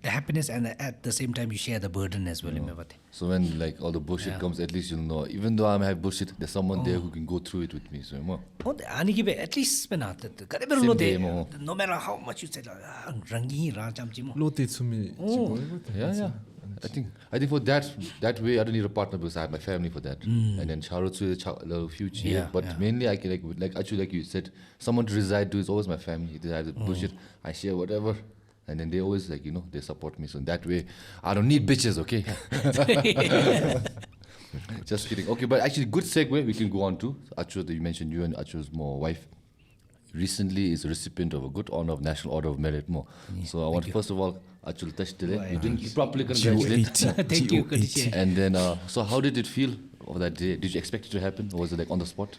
the happiness and at the same time you share the burden as well. So when like all the bullshit comes, at least you'll know. Even though I have bullshit, there's someone there who can go through it with me. So at least no matter how much you say rangi ra chamchi mo. Lote tsumi. Yeah. I think for that way I don't need a partner because I have my family for that. And then shout out to the future. But mainly I can like actually like you said, someone to reside to is always my family. They have the bullshit. I share whatever. And then they always like, they support me. So in that way, I don't need bitches, okay? Just kidding. Okay, but actually good segue we can go on to. Acho, you mentioned you and Acho's wife recently is a recipient of a good honor of National Order of Merit more. So I want first of all, Acho, you didn't properly congratulate. Thank you. And then, so how did it feel of that day? Did you expect it to happen or was it like on the spot?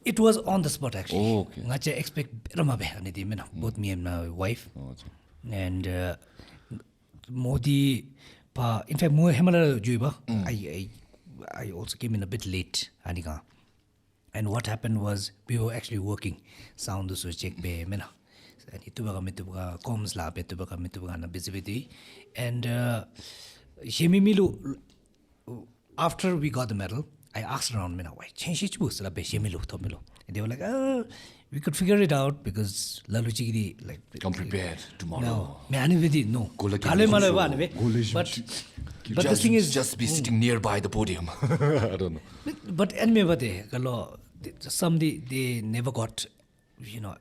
It was on the spot actually. Oh, okay. Ngacha expect both me and my wife. And Modi pa in fact more hemala juiba. I also came in a bit late anika. And what happened was we were actually working sound so check be mena. And itubaga comms la betubaga na busy. And Shemimilu after we got the medal, I asked around, why change it? And they were like, we could figure it out because Laluchi like come prepared tomorrow. No. But the thing is just be sitting nearby the podium. I don't know. But anyway, they never got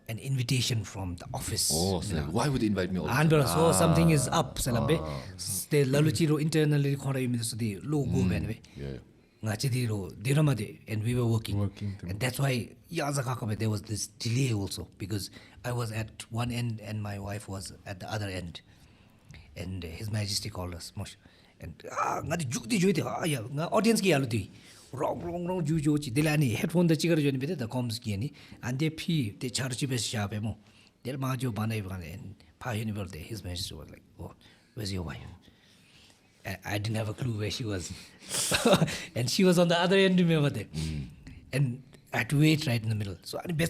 an invitation from the office. Oh, so like, why would they invite me all the and time? so something is up. The Laluchi internally the logo anyway. And we were working and that's why there was this delay also because I was at one end and my wife was at the other end and His Majesty called us and audience wrong delani headphone the chigar the comms and they charge best sharp del majo banai and pa universe His Majesty was like, oh, where's your wife? I didn't have a clue where she was. And she was on the other end, remember that. And I had to wait right in the middle. So, to be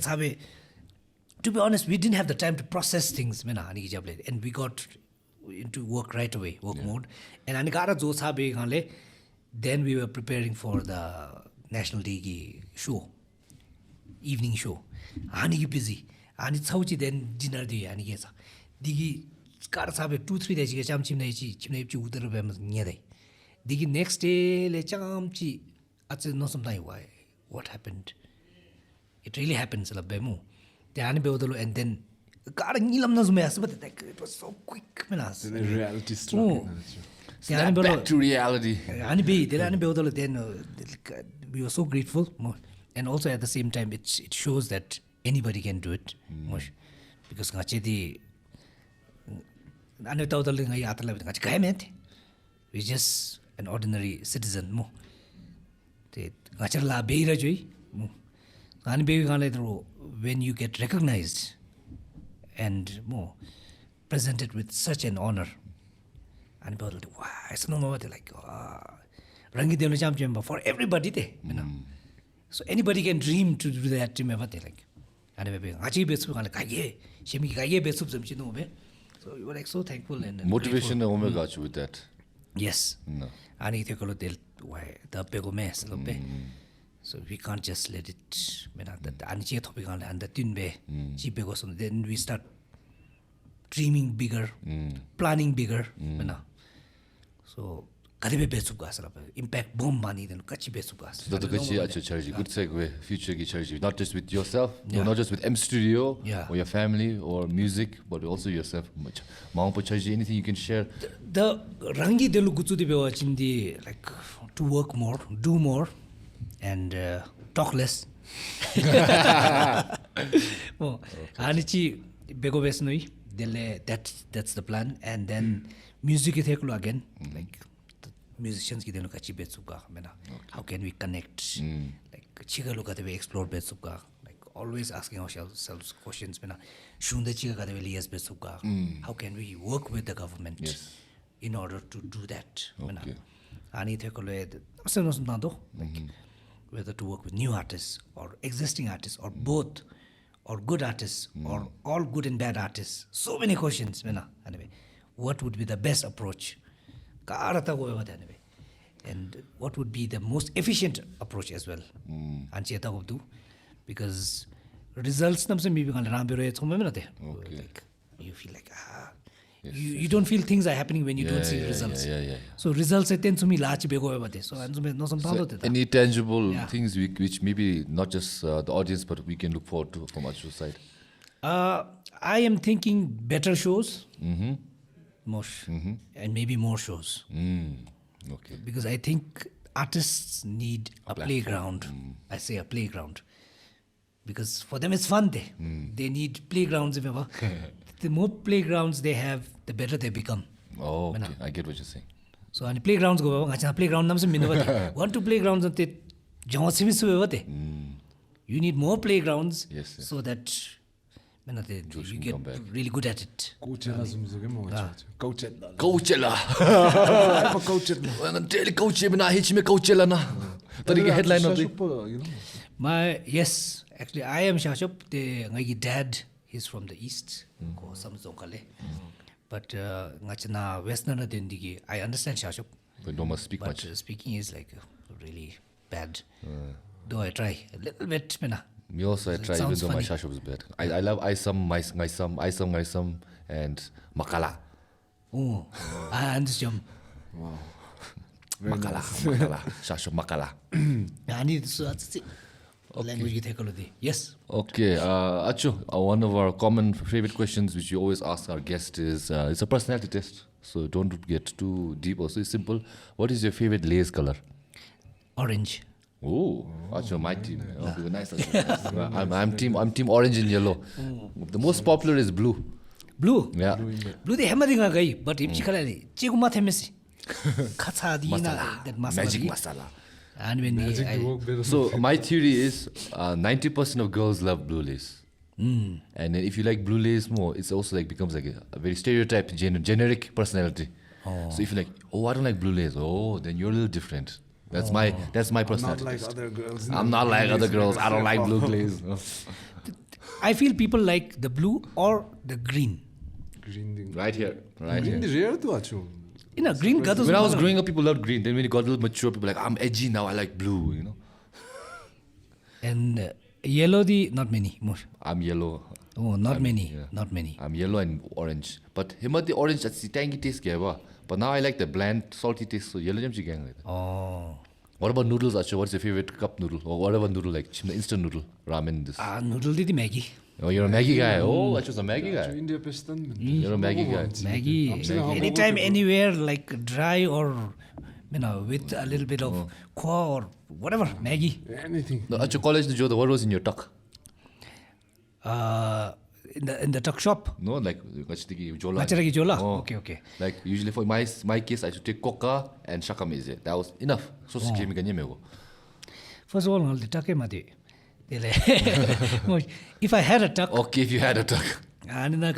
honest, we didn't have the time to process things. And we got into work right away, mode. And then we were preparing for the National Day show, evening show. Busy. And it's how then dinner day. Digi 2-3 days chimney udar bems nyade. The next day le chamchi no sometime why what happened. It really happens la bemu. And then it was so quick. Reality struck. Snap back to reality. Then we were so grateful. And also at the same time it shows that anybody can do it. Because we're just an ordinary citizen. When you get recognized and presented with such an honor, and for everybody. So anybody can dream to do that. And maybe ngachi besup kan kaye shemi kaye besup zum chino be. So we were like so thankful and Motivation omega Acho with that. yes. No. Ani the kolo del why the bego mess lo be. So we can't just let it mena that ani che topic on and the tin be chi bego so then we start dreaming bigger, planning bigger mena. So kadibe besup gas la impact bomb money then kachi besup gas. So that's kachi Acho charge. Good segue. Future ki charge. Not just with yourself, no, not just with M Studio or your family or music, but also yourself. Maung po charge. Anything you can share? The rangi delu gutu de bewa chindi like to work more, do more, and talk less. Oh, anichi bego besnoi. Dele that's the plan, and then music is again like. Musicians ki denu kachi betsuka mena how can we connect like chiga look at the way explore betsuka like always asking ourselves questions mena shunda chiga ka the way yes betsuka how can we work with the government in order to do that mena ani thekole asenos nando like whether to work with new artists or existing artists or both or good artists or all good and bad artists, so many questions mena anyway what would be the best approach and what would be the most efficient approach as well because results like you feel like you don't feel things are happening when you don't see results. So results so any tangible things which maybe not just the audience but we can look forward to from Acho's side? I am thinking better shows. More and maybe more shows. Okay. Because I think artists need a playground. I say a playground because for them it's fun. They need playgrounds. The more playgrounds they have, the better they become. Oh, okay. I get what you're saying. So and playgrounds go. Playground namse minawate. Want to playgrounds ante jawasimi you need more playgrounds so that you get really good at it. Coachella. I'm a Coachella. Daily Coachella na hitch me Coachella na. Tari headline of the. Yes, actually I am Shashup. The my dad he's from the east. Ko Samdrup. But ngachana western dendigi I understand Shashup. But don't must speak much. Speaking is like really bad. Though I try a little bit mena. Me also I try even though my Shashup is bad. I love Isam, Ngaisam, and Makala. Oh, I understand. Wow. Makala. Shashup Makala. I need to language you take a look. Yes. Okay, Acho, one of our common favorite questions which you always ask our guest is, it's a personality test, so don't get too deep. Also, it's simple. What is your favorite lace color? Orange. Oh, Acho, my team. Okay, nice. I'm team orange and yellow. The most popular is blue. Blue? Yeah. Blue the hammering a guy, but if you chiguma temesi. Katsadina, that Magic masala. And when So my theory is 90% of girls love blue lace. And then if you like blue lace more, it's also like becomes like a very stereotype, generic personality. So if you're like, oh, I don't like blue lace, oh, then you're a little different. That's my personality. I'm not like other girls. I'm not like other girls. I don't like blue glaze. I feel people like the blue or the green. Green. Right here. Green is rare to Acho. In a green got when I was growing up, people loved green. Then when it got a little mature, people were like, I'm edgy now. I like blue. You know. And yellow not many more. I'm yellow. Oh, not many. I'm yellow and orange. But the orange that's the tangy taste gave. But now I like the bland, salty taste. So yellow jamchi gang. Oh. What about noodles, Acho? What's your favorite cup noodle or whatever noodle like? Instant noodle, ramen. This. Noodle did Maggie. Oh, you're a Maggie guy. Oh, Acho's a Maggie guy. India Piston. You're a Maggie guy. Maggie. Anytime, anywhere, like dry or with a little bit of kwa or whatever. Maggie. Anything. No, Acho, college what was in your tuck? In the tuck shop. No, like jola. Macharagi jola. Okay. Like usually for my case, I should take coca and shakameze. That was enough. So first of all, the tuck if I had a tuck. Okay, if you had a tuck. And I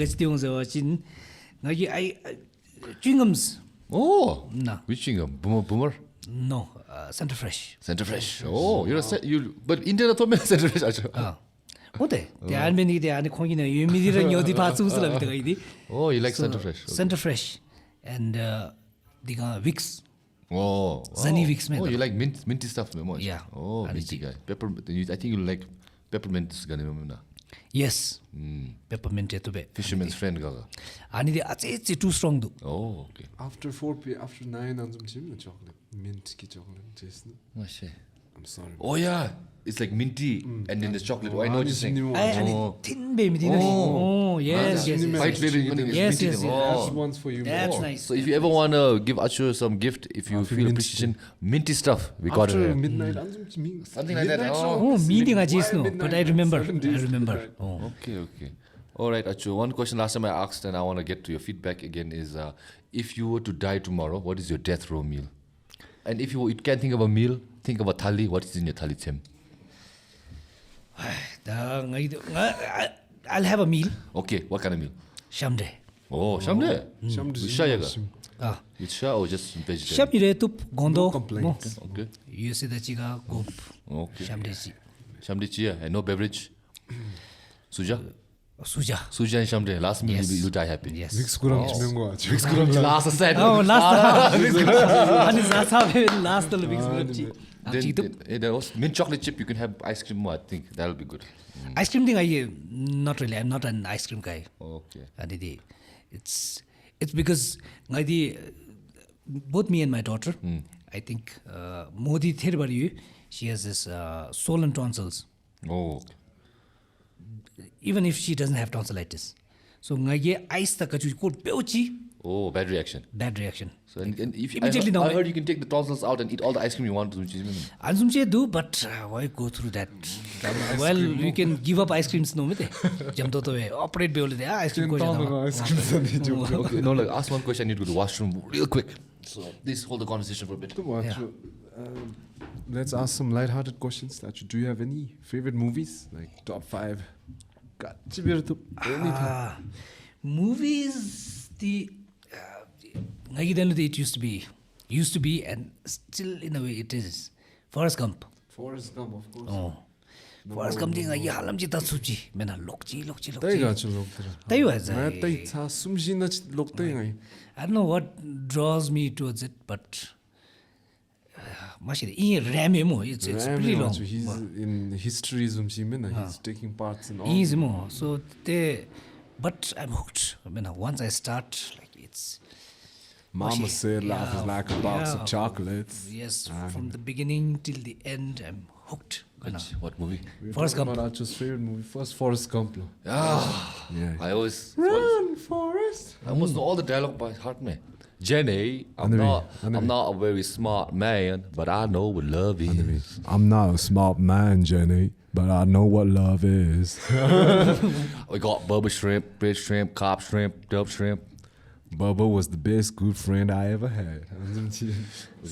chewing-gums. Oh, no. Which chewing-gum? Boomer? No, Center Fresh. Center Fresh. Oh, but Indian Center Fresh. 어때? 대한민국이 대한이 콩이네 유미디랑 여디 파츠스라 비가 이디. Oh, you like center fresh? Center fresh and diga Vicks. Oh, Zani Vicks Oh, you like minty stuff more? Yeah. Oh, minty guy. I think you like peppermint gane na. Yes. Peppermint to be. Fisherman's friend gaga. 아니 아치 too strong do. Oh, okay. After 4 p.m. after 9 on some chocolate mint ki chocolate Jason. Oh, shit. I'm sorry. Oh yeah, it's like minty and then there's chocolate. Oh, I know what you're saying. 아니 thin baby dinner. Oh, yes. White flavor. Yes. That's ones for you. That's nice. So if you ever want to give Acho some gift, if you feel appreciation, minty stuff, we got it After here. midnight Something like that. Oh, meeting ajis no, but I remember. Oh. Okay. All right, Acho. One question last time I asked, and I want to get to your feedback again, is if you were to die tomorrow, what is your death row meal? And if you can't think of a meal, think of a thali. What is in your thali, Tim? I'll have a meal. Okay, what kind of meal? Shamde. Oh, shamde. Shamde. With with sha or just vegetarian? Shamire tup gondo. complaints. Okay. You see the chiga gop. Okay. Shamde chi. Shamde chia and no beverage. Suja. Suja. Suja and shamde. Last meal Yes. you'll die happy. Yes. 믹스구랑 지명거 같죠. Last set. Oh, last. 아니 last mix 그렇지. Then there was mint chocolate chip. You can have ice cream more. I think that'll be good. Ice cream thing I not really. I'm not an ice cream guy. Okay. And it's because both me and my daughter, I think Modi Thirbari, she has this swollen tonsils. Oh. Even if she doesn't have tonsillitis. So ngai ice ta kaju ko peuchi Oh, bad reaction. bad reaction. So and if Immediately I now- heard you can take the tonsils out and eat all the ice cream you want. Which is Ansumche do, but why go through that? Well, you can give up ice creams no mete. Jamto to operate be holiday ice cream ko jana. 아이스크림 사니죠. okay. No, like ask one question. I need to go to the washroom real quick. So please hold the conversation for a bit. 또 맞죠. Let's ask some light-hearted questions. Do you have any favorite movies? Like top 5? Anything. Movies it used to be and still in a way it is. Forrest Gump. Forrest Gump, of course. Oh. Forrest Gump thing ngai halamji ta suji. Mena lokji. Taiga छु लोक들. Taiga was मैं तै था सुमसिन लोकतै ngai. I don't know what draws me towards it, but it's pretty long. He's in history zumsimena. He's taking parts in all. Easy more. So but I'm hooked. I mean, once I start, like it's. Mama said life is like a box of chocolates. Yes, from the beginning till the end, I'm hooked. What movie? Forrest Gump. About Acho's favorite movie. First Forrest Gump. Yeah. I always Run, Forrest. I almost know all the dialogue by heart, man. Jenny, I'm not a very smart man, but I know what love is. I'm not a smart man, Jenny, but I know what love is. We got Bubba shrimp, fish shrimp, cop shrimp, dub shrimp. Bubba was the best good friend I ever had.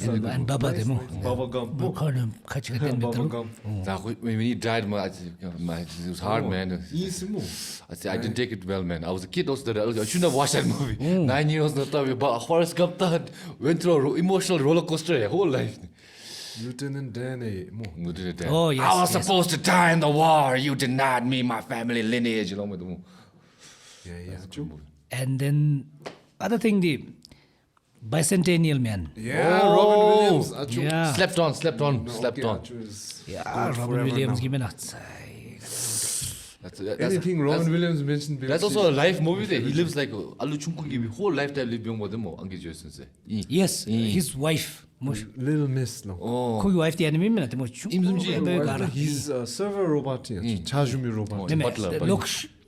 And Baba demo. Bubba Gump. Bubba Gump. When he died, it was hard, man. I didn't take it well, man. I was a kid also. I shouldn't have watched that movie. 9 years old, but Forrest Gump went through an emotional roller coaster your whole life. Lieutenant Danny. Oh, yes. I was supposed to die in the war. You denied me my family lineage. Yeah. And then, other thing, the Bicentennial Man. Yeah, Robin Williams. Yeah. Slept on. Yeah, Robin Williams, give me nuts. Anything Robin Williams mentioned. That's also a life movie. He lives like a whole lifetime living with him. Yes, his wife. Little Miss. 거기 wife the enemy minute mo He's a server robot. 차주미 robot.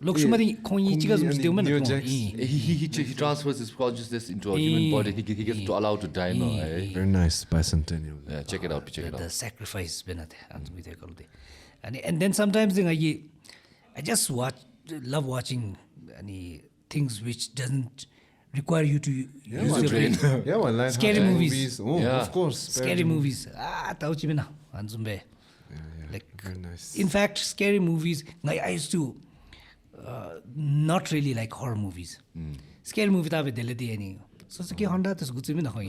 록슈마디 공이 찍어 좀 쓰면 He transfers his consciousness into a human body. He gets to allow to die. No, Very nice bicentennial. yeah, check it out. the sacrifice benate and then sometimes I just love watching any things which doesn't require you to use your brain. Yeah, well, like Scary movies. Oh, Yeah. of course. Scary movies. Tauchi bena anzumbe. Like Very nice. in fact, scary movies. I used to not really like horror movies. Scary movie ta be dele di ani. So ke honda tas gutsumi na khoi.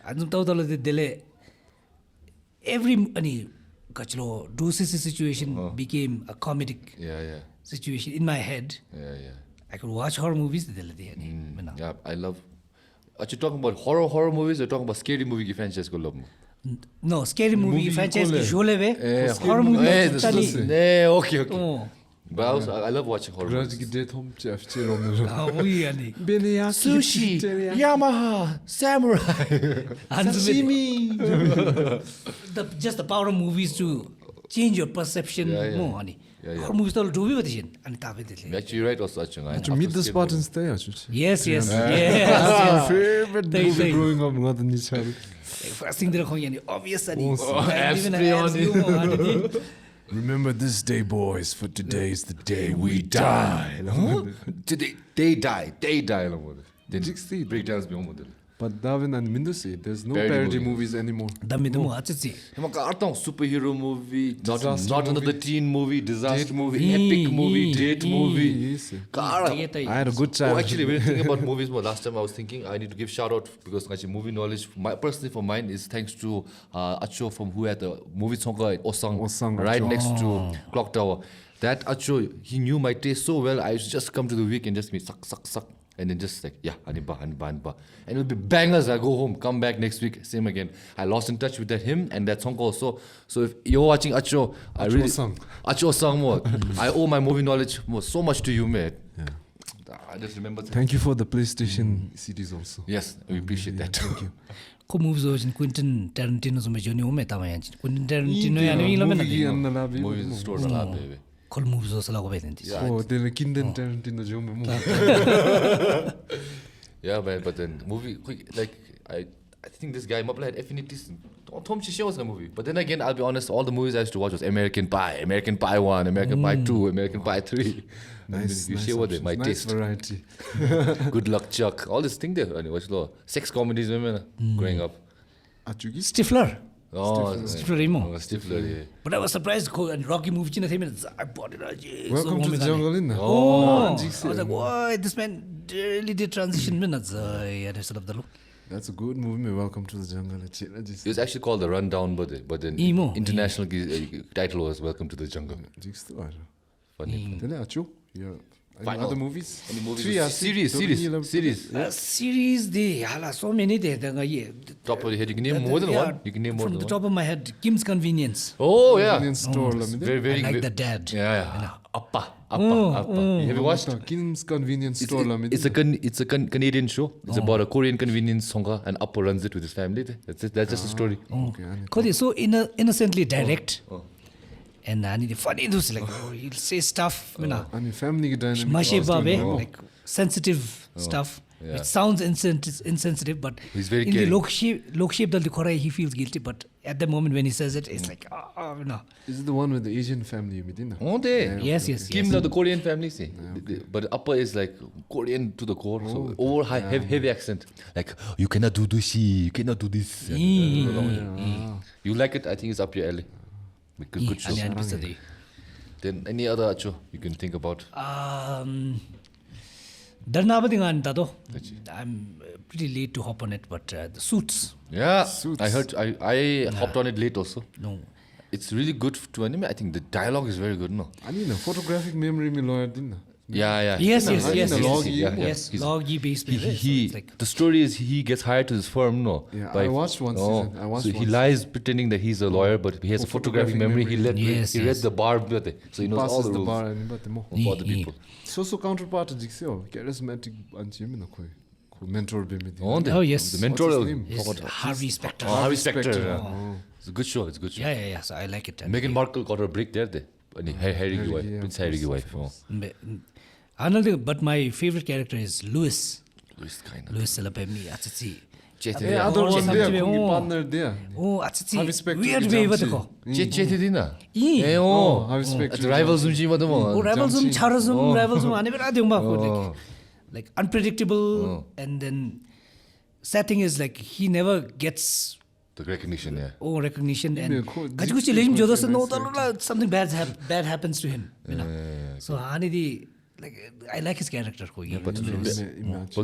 Anzum tau dele every ani kachlo dosisi situation became a comedic Yeah. situation in my head. Yeah. I could watch horror movies. Yeah, I love. Are you talking about horror movies or talking about scary movie franchise ko love mo? No, scary movie franchise kole. joleve. Horror movie. Okay. Oh. But I love watching horror Grudge movies. gide tom chefche romno. Ani. Sushi, Yamaha, Samurai, Sashimi. Just the power of movies to change your perception more. Ani. Horror movies to do with it. And Actually, you're right also, Achung. To meet the Spartans there, Yes. my favorite movie growing up. Not in this house. First thing they're going obvious. Remember this day, boys, for today is the day we die. Today, they die. Then breakdowns be on. But Davin and Mindusi, there's no Parody parody movie. movies anymore. Superhero movie, Disaster not another movie. teen movie, disaster Date movie, epic movie, date movie. Yes. I I had a good time. actually, when you think about movies, last time I was thinking I need to give shout out because actually movie knowledge, personally for mine is thanks to Acho from who had the movie song Osang, right Acho. next to Clock Tower. That Acho, he knew my taste so well. I used to just come to the week and just be suck. And then just like, aniba. And it'll be bangers. I go home, come back next week, same again. I lost in touch with him and that song also. So if you're watching Acho, Acho song more. I owe my movie knowledge so much to you, mate. Yeah. I just remember. Thank you for the PlayStation CDs also. Yes, we appreciate that. Thank you. Ko movies was in Quentin Tarantino so majoni o meta ma yanchi. Quentin Tarantino Movie yani ilo mena. and the labi. Movies stores a lot, baby. Kol movies was la ko beten. Oh, they're Kinden Tarantino Jome movie. Yeah, man, but then movie, like, I think this guy, Mapla had affinities. Tom Chishe was a movie. But then again, I'll be honest, all the movies I used to watch was American Pie 1, American Pie 2, American Pie 3. Nice, You share what they, my nice taste. variety. Good Luck Chuck, all this thing there. What's law? Sex comedies, women growing up. Achugi? Stifler. Oh, Stifler Imo. Stifler, yeah. But I was surprised and Rocky movie china theme I bought it. Welcome to the jungle in there. Oh, I was like, why this man really did transition minutes. That's a good movie, man. Welcome to the jungle. It was actually called The Rundown, but then Emo. international title was Welcome to the Jungle. Funny. Then Acho, any other movies? Any movies? Three, Series. Series, they so many there. Top of the head, you can name more than one. You can name more From than the one. top of my head, Kim's Convenience. Oh, yeah. Convenience store. Very, I like the dad. Yeah. Appa. Have you watched? Kim's Convenience store. It's a Canadian show. It's about a Korean convenience songa and Appa runs it with his family. That's it. That's just a story. Because they're so innocently direct. And the funny those like he'll say stuff, Family dynamic. like sensitive stuff. Yeah. It sounds insensitive, but He's very in the caring. Lokshep Dal Korai, he feels guilty. But at the moment when he says it, it's like, no. This is the one with the Asian family, you mean? Oh, they. Yes. Kim the Korean family, see. But Appa is like Korean to the core. So over heavy accent. Like, you cannot do this, you cannot do this. You like it? I think it's up your alley. Good show. Then any other Acho you can think about? I'm pretty late to hop on it, but the Suits. Yeah, Suits. I heard. I hopped on it late also. No. It's really good to anime. I think the dialogue is very good. No. I mean, a photographic memory, me lawyer didn't. Yeah. Yes. Yes, Loggy based. The story is he gets hired to this firm. No. Yeah, I watched one season. So he lies pretending that he's a lawyer, but he has a photographic memory. He read the bar, so he knows all the rules bar for the people. So counterpart to Jixio, charismatic anti-mina mentor be me. Oh, yes. The mentor. What's his name? Yes, Harvey Specter. Harvey Specter. Oh. It's a good show. Yeah. So I like it. Meghan Markle got her break there. Harry wife, Prince Harry's wife. Another thing, but my favorite character is Louis. Louis Salapemi, Atsitsi. Yeah, other one there, partner there. Oh, Atsitsi. Harvey Specter. Weird way with the call. Harvey Specter. Rivals Rivalsum, Charazum, I never had him. Like unpredictable, and then sad thing is like he never gets the recognition, yeah. Oh, recognition and something bad happens to him. So Hani like I like his character. But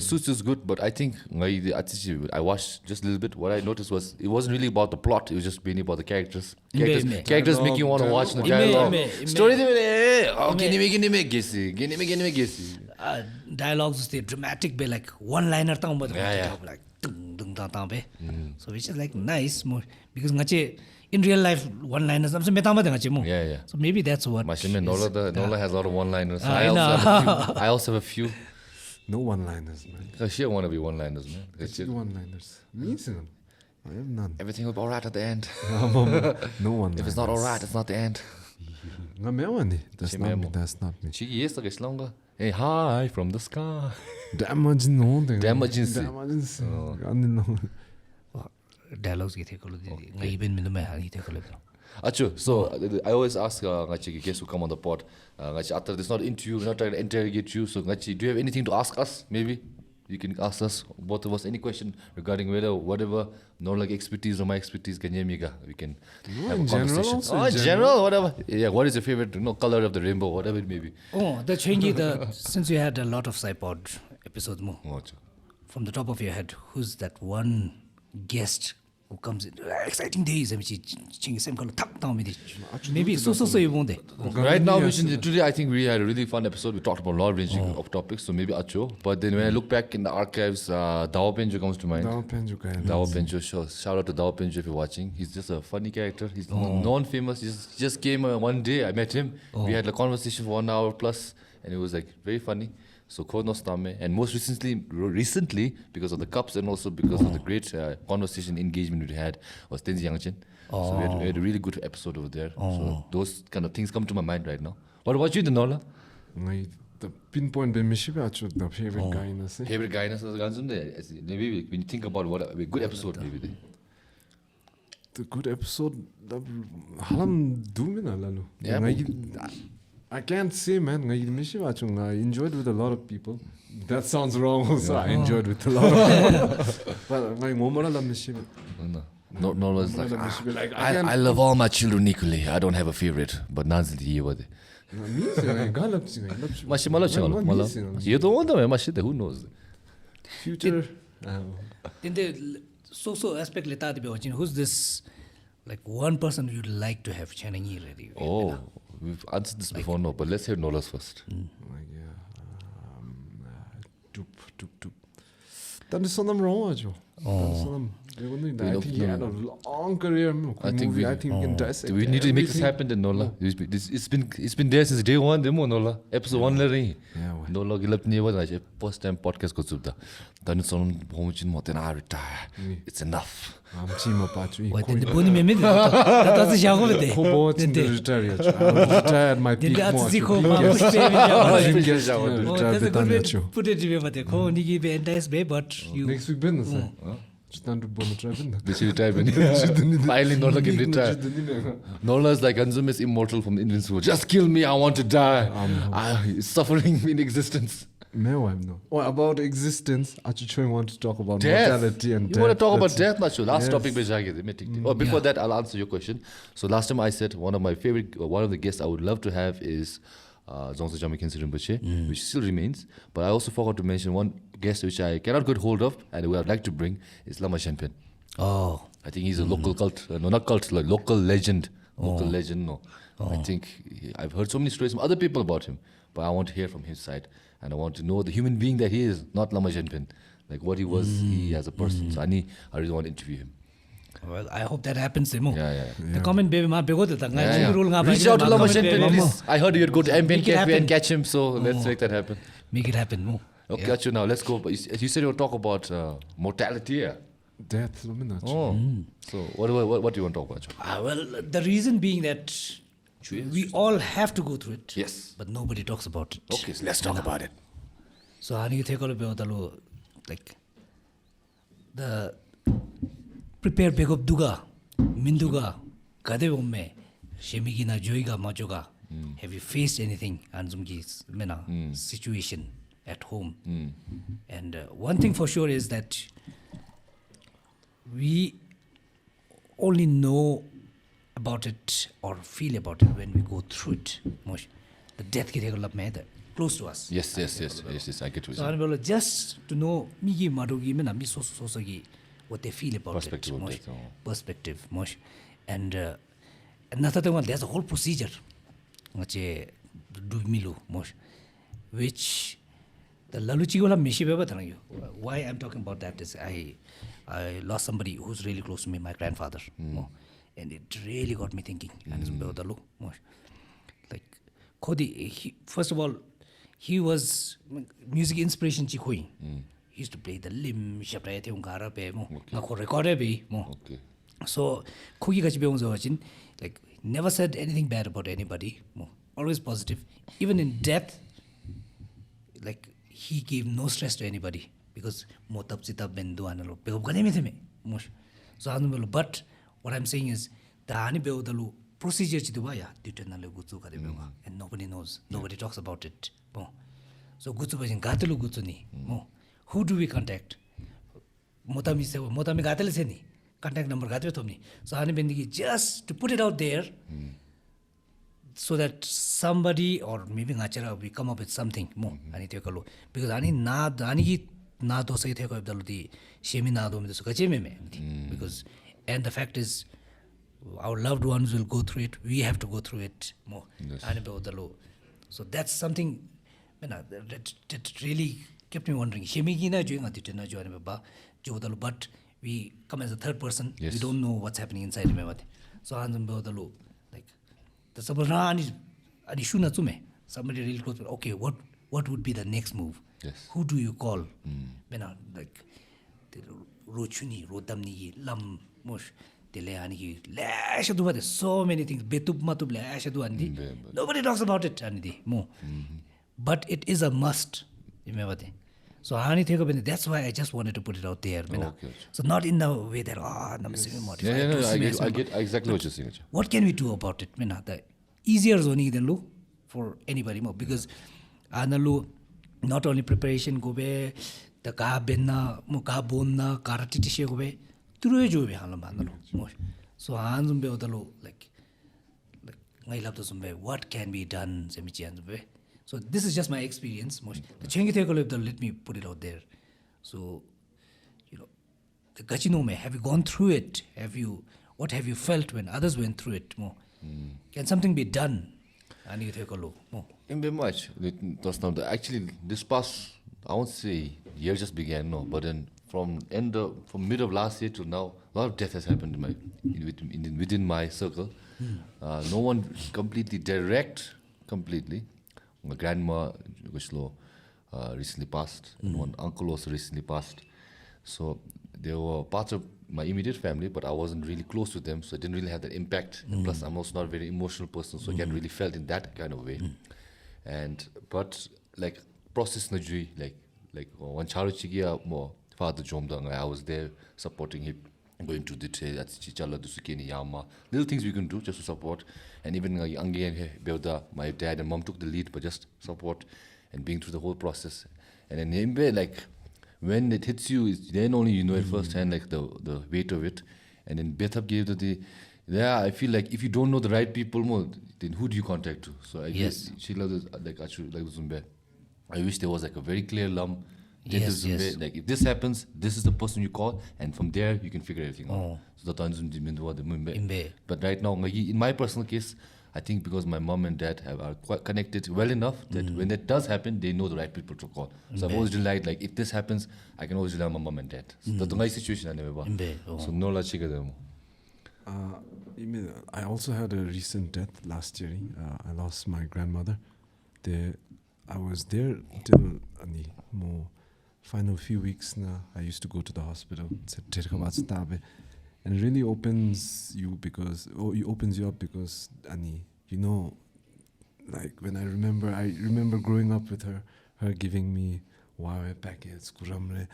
Suits is good, but I think I watched just a little bit. What I noticed was it wasn't really about the plot. It was just mainly about the characters. Characters make you want to watch the dialogue. Story Dialogues the dramatic be like one liner like so which is like nice more because in real life one liners so maybe that's what Nola has a lot of one-liners. I also have a few. No one-liners, man. She don't want to be one-liners, man. One-liners. Me, I have none. Everything will be alright at the end. No one. If it's not alright, it's not the end. That's not me. That's not me. Yes, like it's longer. Hey, hi from the sky. Damage. dialogues Acho, so I always ask guests who come on the pod, after this not interview, we're not trying to interrogate you. So do you have anything to ask us? Maybe you can ask us, both of us, any question regarding whatever, no like expertise or my expertise, we can have a conversation. Also in general, whatever. Yeah, what is your favorite color of the rainbow, whatever it may be. The Choeying, since you had a lot of SHOUTOUT episodes more, from the top of your head, who's that one guest who comes in exciting days? Maybe so you won't. Right now, today I think we had a really fun episode. We talked about a lot of ranging of topics, so maybe Acho. But then when I look back in the archives, Dao Penjo comes to mind. Dao Penjo show. Shout out to Dao Penjo if you're watching. He's just a funny character. He's non-famous. He just came one day. I met him. We had a conversation for 1 hour plus, and it was like very funny. So Kodnostame, and most recently, because of the cups and also because of the great conversation engagement we had, was Wangchen. So we had a really good episode over there. So those kind of things come to my mind right now. What about you, Nola? The pinpoint be the favorite guy in the favorite guy in the maybe when you think about what a good episode, maybe. The good episode, I can't say, man. I enjoyed with a lot of people. That sounds wrong also. I enjoyed with a lot of people. But Nola's like, I love all my children equally. I don't have a favorite. But Nanzi, you were who knows? Future. In the social aspect, who's this like one person you'd like to have Changi ready? Oh. We've answered this before, no, but let's hear Nola's first. That is something wrong, Acho. I think he had a long career. I think we can dissect. We need to make this happen, then Nola. It's been there since day one, demo Nola. Episode 1 learning. Nola gilap ni was like first time podcast ko subda. Then it's on homichin mo then I retire. It's enough. I'm Chima Patri. What did the bunny me? That was a young over there. Who retired my peak put it in the cone, you give a nice babe, but you next week business. Finally, Nola can retire. Nola's like Anzum is immortal from the Indian school. Just kill me, I want to die. Suffering in existence. About existence, Acho Choeying want to talk about death. Mortality and you death. Want to talk about death, Nacho? Last topic. Before that, I'll answer your question. So last time I said one of the guests I would love to have is Zongsa Jamyang, which still remains. But I also forgot to mention one guest which I cannot get hold of and who I'd like to bring is Lama Shenpen. Oh. I think he's a local cult, local legend. Local legend, no. I think I've heard so many stories from other people about him, but I want to hear from his side. And I want to know the human being that he is, not Lama Shenpen. Like what he was, he as a person. So I really want to interview him. Well, I hope that happens, Mo. Yeah. The comment baby ma bego ta reach out to Lama Shenpen, please. I heard you'd go to MPN Cafe and catch him, so let's make that happen. Make it happen, Mo. Okay, Acho, now let's go. You said you'll talk about mortality, yeah? Death. So what do you want to talk about, Acho? Well, the reason being that we all have to go through it. Yes. But nobody talks about it. Okay, so let's talk about it. So how do you take all about like the prepare pick up duga, minduga, kade umme, shemigina joiga majoga. Have you faced anything anzumgi's situation at home? And one thing for sure is that we only know about it or feel about it when we go through it. The death ki love me close to us. Yes, I get what So you're saying. just to know migi marugi mena mi so what they feel about Perspective it. of Mosh. that, oh. Perspective. Mosh. And another thing, there's a whole procedure. Ngache do milu mosh, which the laluchigola mishi beba thangu. Why I'm talking about that is I lost somebody who's really close to me, my grandfather. And it really got me thinking. And it's beodalu mosh. Like Khodi, first of all, he was music inspiration chi khoi. He used to play the lim shapra the ungara pe mo ngakho record be mo. Okay. So Kogi gachi be unzo like never said anything bad about anybody. Mo always positive. Even in death, like he gave no stress to anybody because mo tab sita bendu analo pe gane me theme mo. So anumelo, but what I'm saying is the ani be odalu procedure chi duba ya ditena le gutsu kare be and nobody knows, nobody talks about it. Mo. So gutsu ba jin gatelu gutsu ni mo. Who do we contact? Motami gatele se ni. Contact number gatele thomni. So ani bendigi just to put it out there so that somebody or maybe ngachara we come up with something mo ani te kalu because ani ki na do sai the ko dalu di shemi na do me so kache me because and the fact is our loved ones will go through it, we have to go through it mo ani be dalu. So that's something that really kept me wondering. But we come as a third person. Yes. We don't know what's happening inside him. So like the somebody really close. Okay, what would be the next move? Yes. Who do you call? Like Rochuni, Rodamni, Lam Mush, Teleani, so many things. Betup Matub nobody talks about it, but it is a must. So that's why I just wanted to put it out there. Okay. So not in the way that I get exactly what you're saying. what can we do about it? The easier zone than lo for anybody more because not only preparation go be the ka benna muka bonna karati tishe go be through jo be so hanzum be odalo like ngai lab to sumbe what can be done so this is just my experience. The Chengi let me put it out there. So, the Gachino me, have you gone through it? What have you felt when others went through it? Can something be done? And you take a look. In very much. Actually, this past, I won't say year just began, no, but then from mid of last year to now, a lot of death has happened within my circle. No one completely. My grandma recently passed, and one uncle also recently passed. So they were parts of my immediate family, but I wasn't really close to them, so I didn't really have that impact. And plus, I'm also not a very emotional person, so I can't really felt in that kind of way. But like process na jui, like one charuchigia more father jomdang, I was there supporting him. Going to the that's Chichala Dusukeni Yama. Little things we can do just to support. And even my dad and mom took the lead, but just support and being through the whole process. And then like when it hits you, then only you know it firsthand, like the weight of it. And then Bethab gave I feel like if you don't know the right people more, then who do you contact to? So I guess she loves like Acho, like Zumbe. I wish there was like a very clear lump. Yes. Like if this happens, this is the person you call, and from there you can figure everything out. So but right now, in my personal case, I think because my mom and dad are quite connected well enough that when that does happen, they know the right people to call. So I've always relied, like if this happens, I can always rely on my mom and dad. So that's my situation. I never. So no la chiga demo. I also had a recent death last year. I lost my grandmother. I was there till final few weeks now. I used to go to the hospital. And it really opens you up because like when I remember growing up with her giving me wawe packets, kuramre,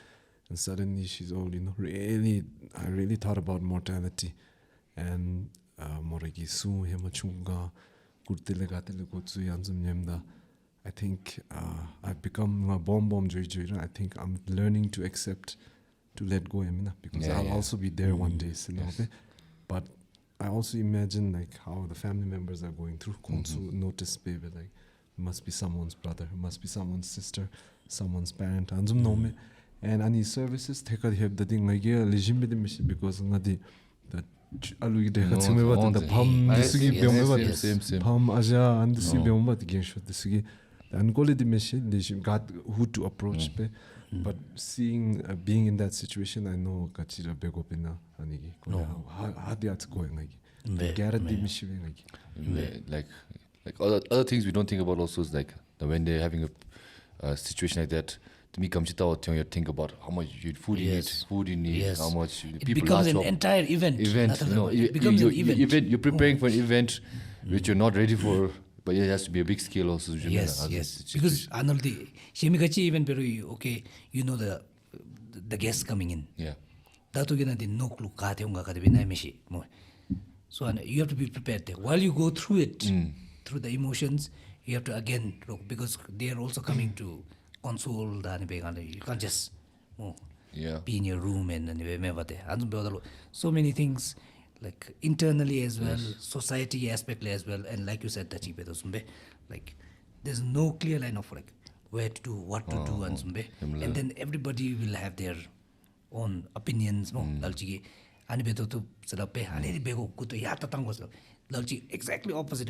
and suddenly she's old, really I really thought about mortality and moregi su hemachunga kurtele gatele kotsu yanzum nyemda. I think I've become a bomb joy. I think I'm learning to accept, to let go, because I'll also be there one day. But I also imagine like how the family members are going through. Notice, baby, like He must be someone's brother. He must be someone's sister, someone's parent. And some nome. And any services take a help the thing like legitimate mission because ngadi the alu de khatsime ba the pham disugi byom ba pham aja and disugi byom ba again shot disugi and gole the mission legim got who to approach be but seeing being in that situation I know kachira bego pina anigi how they are going like guarantee mission like other things we don't think about also is like when they're having a situation like that. To me, you think about how much food you need, how much it people becomes are an entire event. It becomes an event. You're preparing for an event which you're not ready for, but it has to be a big scale also. Yes. Because Anoldi, Shemikachi even very okay. You know the guests coming in. Yeah. That again the no clue kate unga kate binai meshi. So you have to be prepared there. While you go through it, through the emotions, you have to again look because they are also coming to console. You can't just be in your room and so many things like internally as well, society aspect as well, and like you said, like there's no clear line of like where to do, what to do, and then everybody will have their own opinions. Exactly opposite.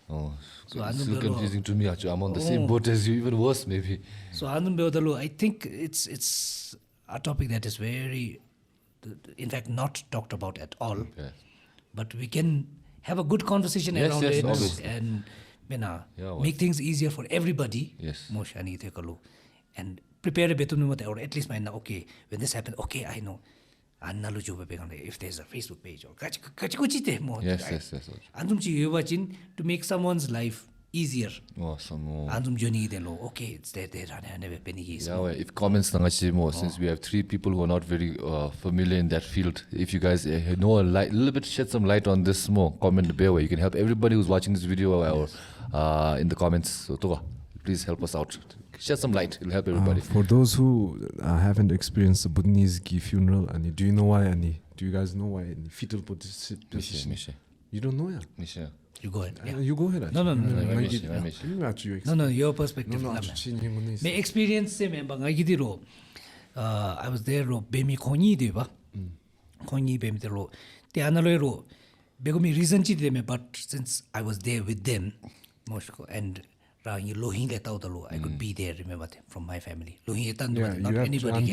So it's still confusing to me. I'm on the same boat as you, even worse maybe. So I think it's a topic that is very, in fact, not talked about at all. Okay. But we can have a good conversation around it obviously. And make things easier for everybody. Yes. And prepare a bit or at least mind okay, when this happens, okay, I know. If there's a Facebook page or yes. to make someone's life easier. Awesome. Okay, it's there. If comments since we have 3 people who are not very familiar in that field, if you guys know a little bit, shed some light on this more, comment below. You can help everybody who's watching this video or in the comments. So please help us out. Shed some light. It'll help everybody. For those who haven't experienced the Bhutanese funeral, do you know why? Do you guys know why? Fetal position. You don't know, yeah? You go ahead. Yeah. You go ahead. No, your perspective. My experience I was there bemi konyi deba. Konyi bemi ro. Te analoi ro. Begomi reason chi deme, but since I was there with them, and I could be there, remember, from my family. Not anybody.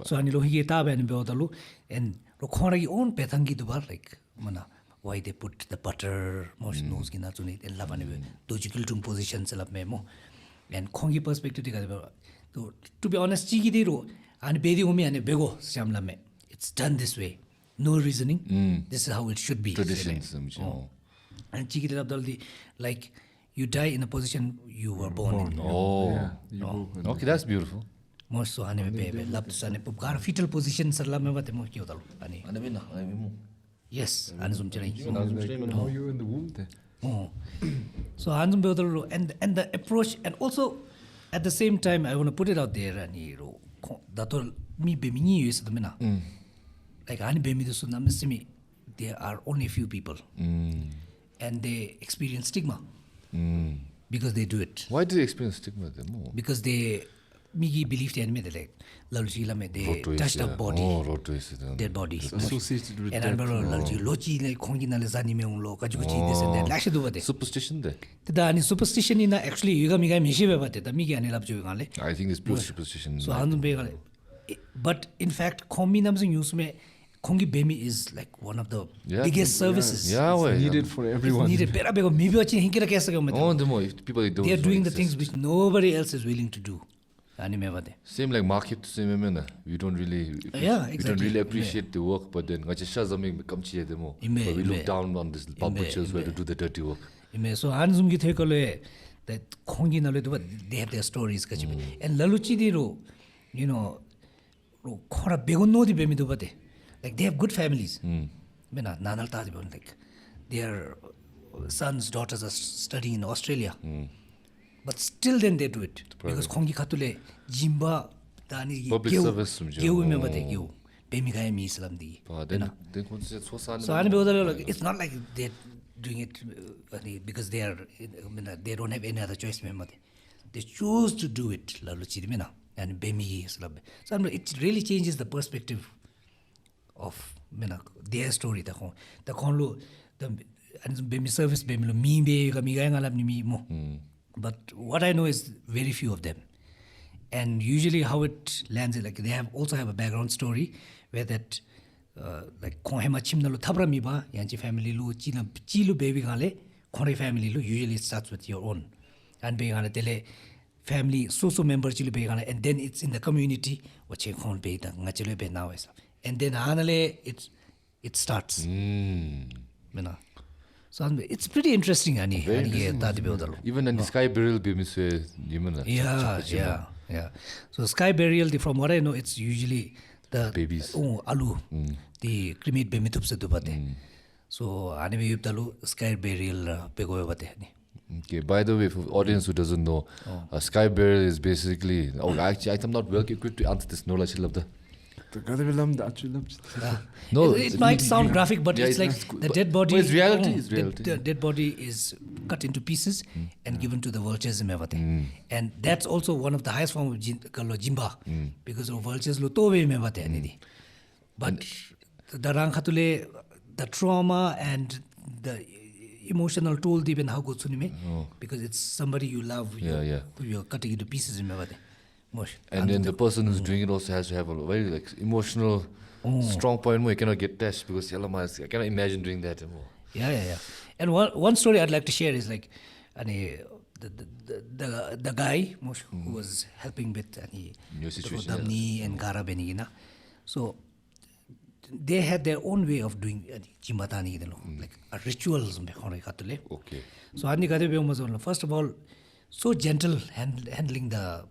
So I and Rokhoragi own petangi dubar like why they put the butter, most nose in that and lavani, logical positions and Kongi perspective. To be honest, Chigidiro and Bedi Umi and Bego Shamlame. It's done this way. No reasoning. This is how it should be. Traditions. And Chigidabdaldi, like, you die in a position you were born in. Okay, that's beautiful. Most so baby, love to son, fetal position, yes, Anzum Tshering. How you in the womb there? So Anzum Beodalo and the approach, and also at the same time, I want to put it out there, and that all me bemini is the mina. Like Ani Bemi the Sunamisimi, there are only a few people, and they experience stigma. Because they do it. Why do they experience stigma then more? Because they believe they touched up body, dead bodies. Associated with and superstition there? The superstition in actually I think it's pure superstition. So but in fact, Kongi Bemi is like one of the biggest services. Needed for everyone. It's needed. They are doing the things which nobody else is willing to do. Same like market, same we don't really we don't really appreciate the work, but then but we look down on these butchers where to do the dirty work. So that Kongi they have their stories. And Laluchi like they have good families. Like their sons, daughters are studying in Australia. But still then they do it. Because Kongi Katule, Jimba, Dani, public service. remember they give. Bemigaya Islam di. So it's not like doing it because they they don't have any other choice. They choose to do it. And so it really changes the perspective of their story. The service but what I know is very few of them. And usually how it lands is like they also have a background story where that like Kohema Chimnalu Tabramiba, Yanchi family lu Chilu baby gale, Kore family lu, usually it starts with your own. And being on a tele family, so member Chilu Begana, and then it's in the community, what you can't pay the Nachele be now. And then Anale it starts. So it's pretty interesting, Ani. Even in the sky burial be Yeah. So sky burial, from what I know, it's usually the babies. Alu, the cremate be mitupse dubate. So anime yuptalu sky burial pegoyabate. Okay, by the way, for audience who doesn't know, sky burial is basically. Actually, I'm not well equipped to answer this knowledge. No, it might sound graphic, but it's like the dead body. It's reality. It's reality. The dead body is cut into pieces and given to the vultures. And that's also one of the highest form of jimba, because the vultures lo tobe mevate. But the ranghatule, the trauma and the emotional toll even how good sunime, because it's somebody you love, who you're cutting into pieces. And then the person who's doing it also has to have a very emotional, strong point where you cannot get touched, because I cannot imagine doing that anymore. Yeah. And one story I'd like to share is like the guy who was helping with your situation, Damni and Gara Benigina. So they had their own way of doing Chimatani, like a rituals. Okay. So first of all, so gentle handling the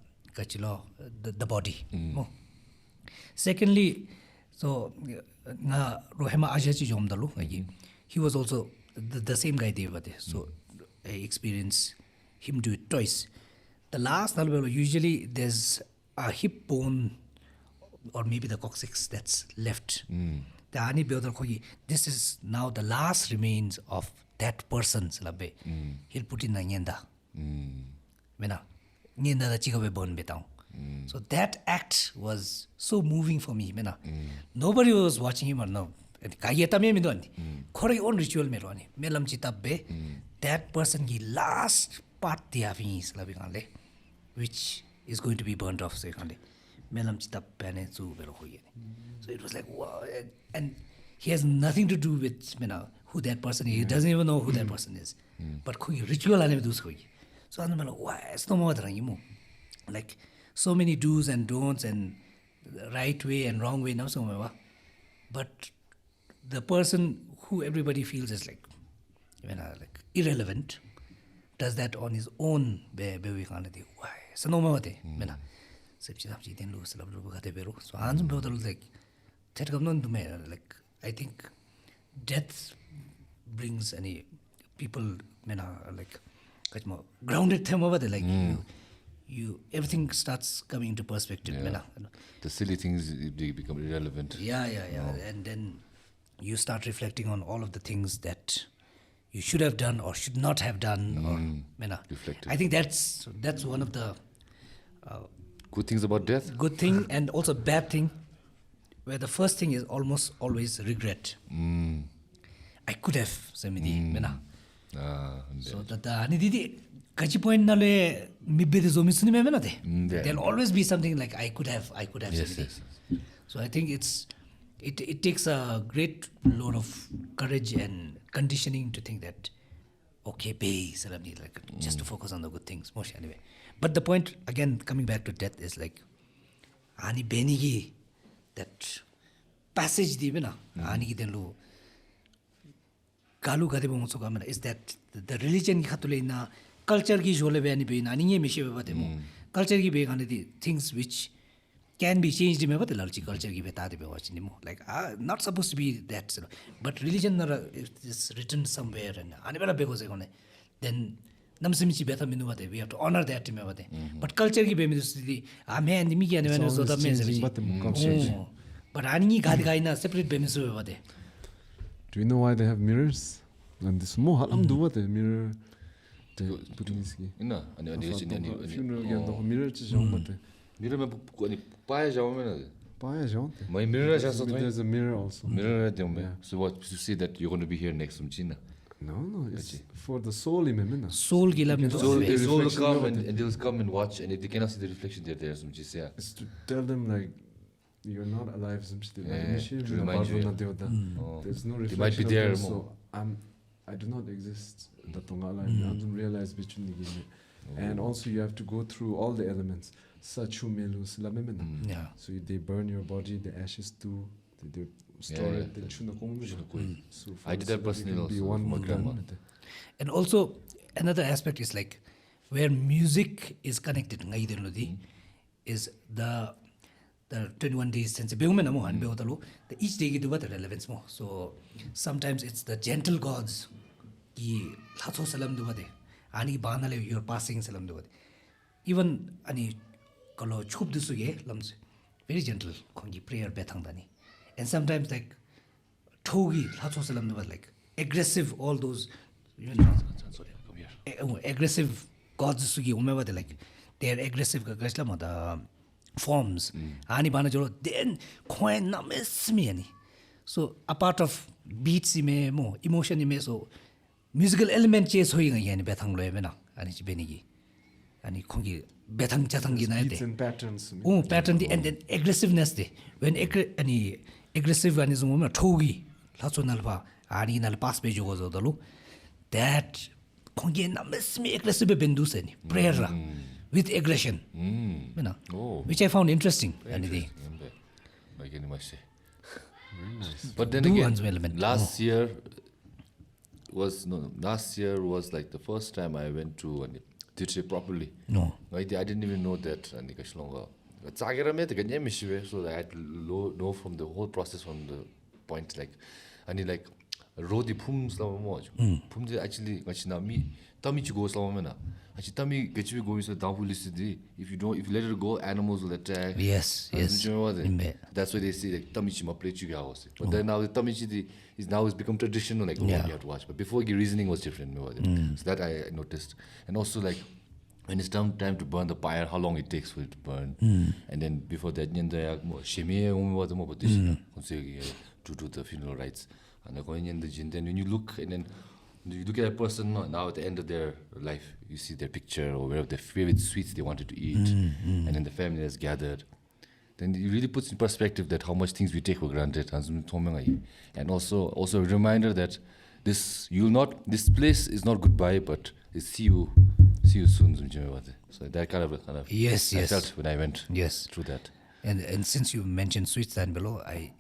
body. Secondly, so Rohema Ajachi Jomdalu, he was also the same guy there. So I experienced him do it twice. The last usually there's a hip bone or maybe the coccyx that's left. The Ani Beodal, this is now the last remains of that person's labe. He'll put in a nyenda. So that act was so moving for me. Nobody was watching him or no. Own ritual that person ki last part which is going to be burnt off. So it was like wow, and he has nothing to do with who that person is. He doesn't even know who that person is. But ritual so I'm like, why? It's no more than like so many do's and don'ts and the right way and wrong way now. But the person who everybody feels is like irrelevant does that on his own. Why? So no more. So I'm like I think death brings any people like grounded them over there, like you everything starts coming into perspective. The silly things they become irrelevant. Yeah. And then you start reflecting on all of the things that you should have done or should not have done. I think that's one of the good things about death. Good thing and also bad thing, where the first thing is almost always regret. I could have so that kachi point nale mibbe de zomi suni me there'll always be something like I could have yes. So I think it takes a great load of courage and conditioning to think that just to focus on the good things anyway. But the point again, coming back to death, is like ani benigi that passage di bena ani denlu Galu Gadebon is that the religion Katulina, culture ki jole be ani be nani mishe culture ki be the things which can be changed in the large culture ki beta be watching like not supposed to be that, but religion is written somewhere and anibara begos then namsimichi beta minu we have to honor that but culture ki be the amen mi ki ani so the but ani gad gaina separate be. Do you know why they have mirrors? And this more halam do what mirror the Bhutanese ki. Inna ani Funeral again the mirror chi jong but mirror me ani pae jaome Paya jong. my mirror just There's a mirror also. mirror so what you see that you're going to be here next from China. No, it's for the soul imemina. Soul gila me So the they will reflection come of and they'll come and watch, and if they cannot see the reflection, they're there. Some just yeah. It's to tell them like you're not alive some still. To remind you. Oh. There's no They reflection. might be of there them, more. so I do not exist. That don't realize between the and also you have to go through all the elements. Sachumelu silamemena. Yeah. So they burn your body, the ashes too. They store it. Then chuna so I did that personally also. Be one for my grandma. And also another aspect is like where music is connected is the 21 days since the each day give the relevance more. So sometimes it's the gentle gods ki Lhazom salam duwade ani banale you're passing salam duwade. Even ani kalo chup dusu ye lams very gentle kongi prayer bethang dani. And sometimes like thogi Lhazom salam duwade like aggressive all those sorry, come here. Aggressive gods sugi umewade like they are aggressive the forms ani bana jolo then coin names me ani. So a part of beats me mo emotion me so musical element chase hoing again bethang lo evena ani benigi ani kongi bethang chatang gi na Beats and patterns. pattern and then aggressiveness de when ani aggressive ani zomo thogi Lhazom nalba ani nal pass pe jogo zodalo that kongi names me aggressive bendus ani prayer with aggression you know which I found interesting ani Like any must say. But then again, last year was like the first time I went to DOMCIIP properly. No. I didn't even know that so I had to know from the whole process from the point like rodi phums la mo phums actually tummy goes la actually tummy get you going so down police if you let it go animals will attack. yes That's why they say like tummy chima play you house. But then now the tummy is now it's become traditional like you have to watch. But before the reasoning was different. So that I noticed. And also like when it's time to burn the pyre, how long it takes for it to burn. And then before that to do the funeral rites. And then when you look at a person now at the end of their life, you see their picture or whatever their favorite sweets they wanted to eat, and then the family has gathered. Then it really puts in perspective that how much things we take for granted, and also a reminder that this place is not goodbye, but it's see you soon. So that kind of yes I felt when I went through that. and since you mentioned sweets down below, I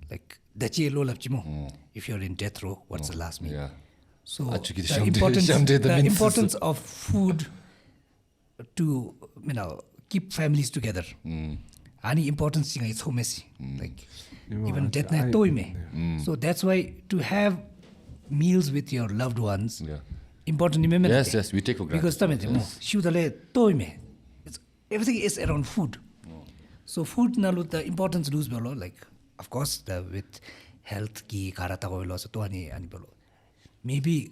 like if you're in death row, what's the last meal? Yeah. So the the importance of food to keep families together. Any importance is so messy. Like even death night toime. So that's why to have meals with your loved ones. Important. Yes, we take for granted. Because everything is around food. So food nalu the importance lose below like of course with health ki karata ko below so to ani below. Maybe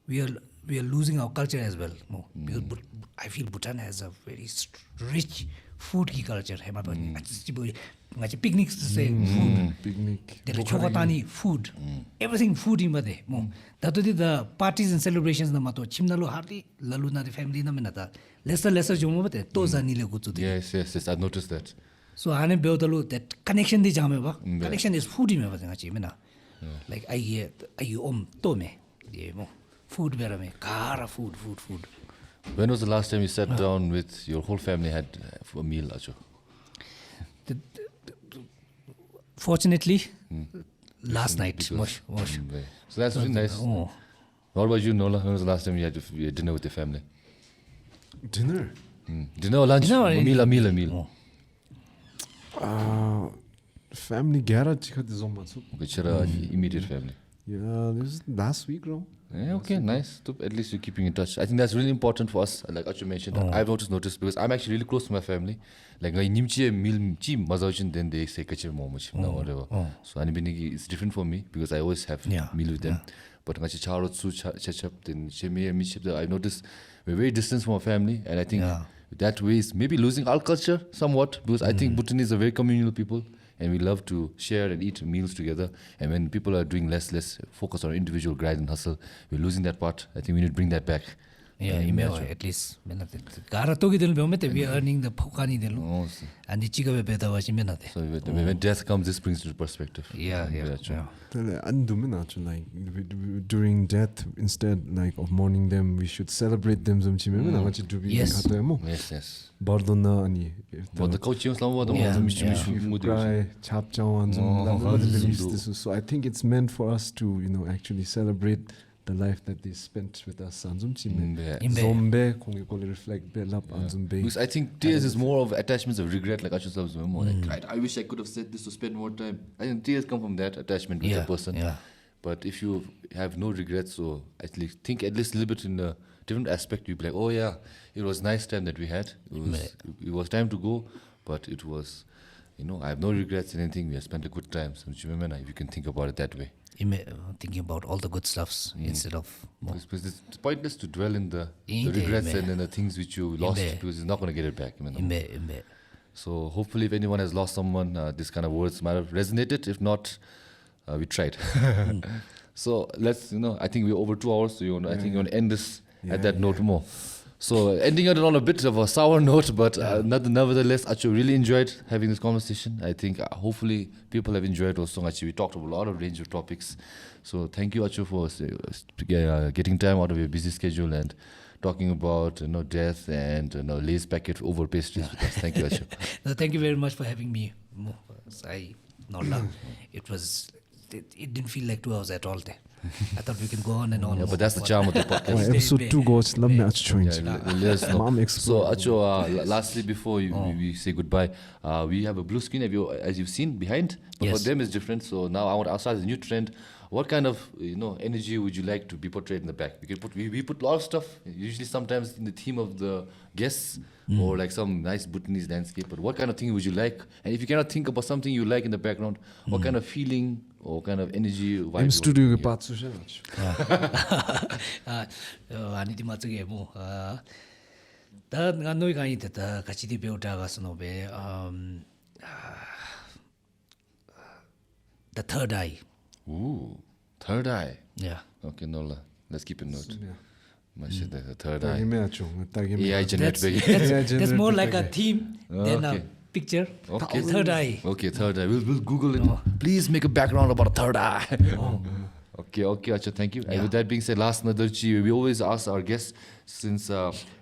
we are losing our culture as well. Because I feel Bhutan has a very rich food culture. Picnics to say food. Picnic. Food. Everything food in Bade. That the parties and celebrations na mato chimnalu hardly laluna the family na menata. Lesser jomo bate toza nile gutu. Yes, I noticed that. So ane beodalu that connection di jame ba. Connection is food in Bade. Like I tome. Food berame. Kara food. When was the last time you sat down with your whole family had a meal, Acho? Fortunately, last night. Mush. So that's really nice. What about you, Nola? When was the last time you had dinner with your family? Dinner? Dinner or lunch? A meal. Family garage chikha de zomma so. Okay, immediate family. Yeah, this was last week, bro. Yeah, okay, nice. At least you're keeping in touch. I think that's really important for us. Like Acho mentioned, I've noticed because I'm actually really close to my family. Like I nimchi meal chi mazauchin then they say kachir momuch whatever. So it's different for me because I always have meal with them. But ngachi charo tsu chachap then cheme miship I noticed we're very distant from our family, and I think that way is maybe losing our culture somewhat because I think Bhutanese are very communal people. And we love to share and eat meals together. And when people are doing less focus on individual grind and hustle, we're losing that part. I think we need to bring that back. Yeah, at least. Gara togi del beomete we are earning the pokani del. And the chiga beta was menate. So when death comes, this brings into perspective. Yeah. Like during death, instead like of mourning them, we should celebrate them. Yes. Yes. Bardona ani. But the coach cry, So I think it's meant for us to, actually celebrate the life that they spent with us. Because I think tears is more of attachments of regret, like Acho says, like, I wish I could have said this to spend more time. I think tears come from that attachment with the person. Yeah. But if you have no regrets, so at least think at least a little bit in a different aspect, you'd be like, oh yeah, it was nice time that we had. It was time to go, but it was, I have no regrets in anything. We have spent a good time. So if you can think about it that way. Thinking about all the good stuffs instead of more. Because it's pointless to dwell in the regrets and then the things which you lost because you're not going to get it back. So hopefully if anyone has lost someone, this kind of words might have resonated. If not, we tried. So let's, I think we're over 2 hours. So I think you want to end this at that note more. So ending it on a bit of a sour note, but nevertheless, Acho really enjoyed having this conversation. I think hopefully people have enjoyed also. Actually, we talked about a lot of range of topics. So thank you, Acho, for getting time out of your busy schedule and talking about death and Lay's packet over pastries with us. Thank you, Acho. No, thank you very much for having me. It didn't feel like 2 hours at all there. I thought we can go on and on. Yeah, but that's the charm of the podcast. Episode 2 goes, let me Choeying. So, Acho, lastly, before we say goodbye, we have a blue screen, as you've seen, behind. But for them, it's different. So now I want to ask a new trend. What kind of energy would you like to be portrayed in the back? We put a lot of stuff, usually sometimes in the theme of the guests or like some nice Bhutanese landscape. But what kind of thing would you like? And if you cannot think about something you like in the background, what kind of feeling or kind of energy vibe? I'm studio part sushi. Ani di matsuge mo. Da nganoi kai ta kachidi beuta ga sonobe. The third eye. Ooh, third eye. Yeah. Okay, Nola. Let's keep a note. Yeah. The third eye. AI That's more like a theme than a picture. Okay. Third eye. Okay, third eye. We'll Google it. Please make a background about a third eye. Okay, Acho, thank you. And with that being said, last Nadarchi, we always ask our guests, since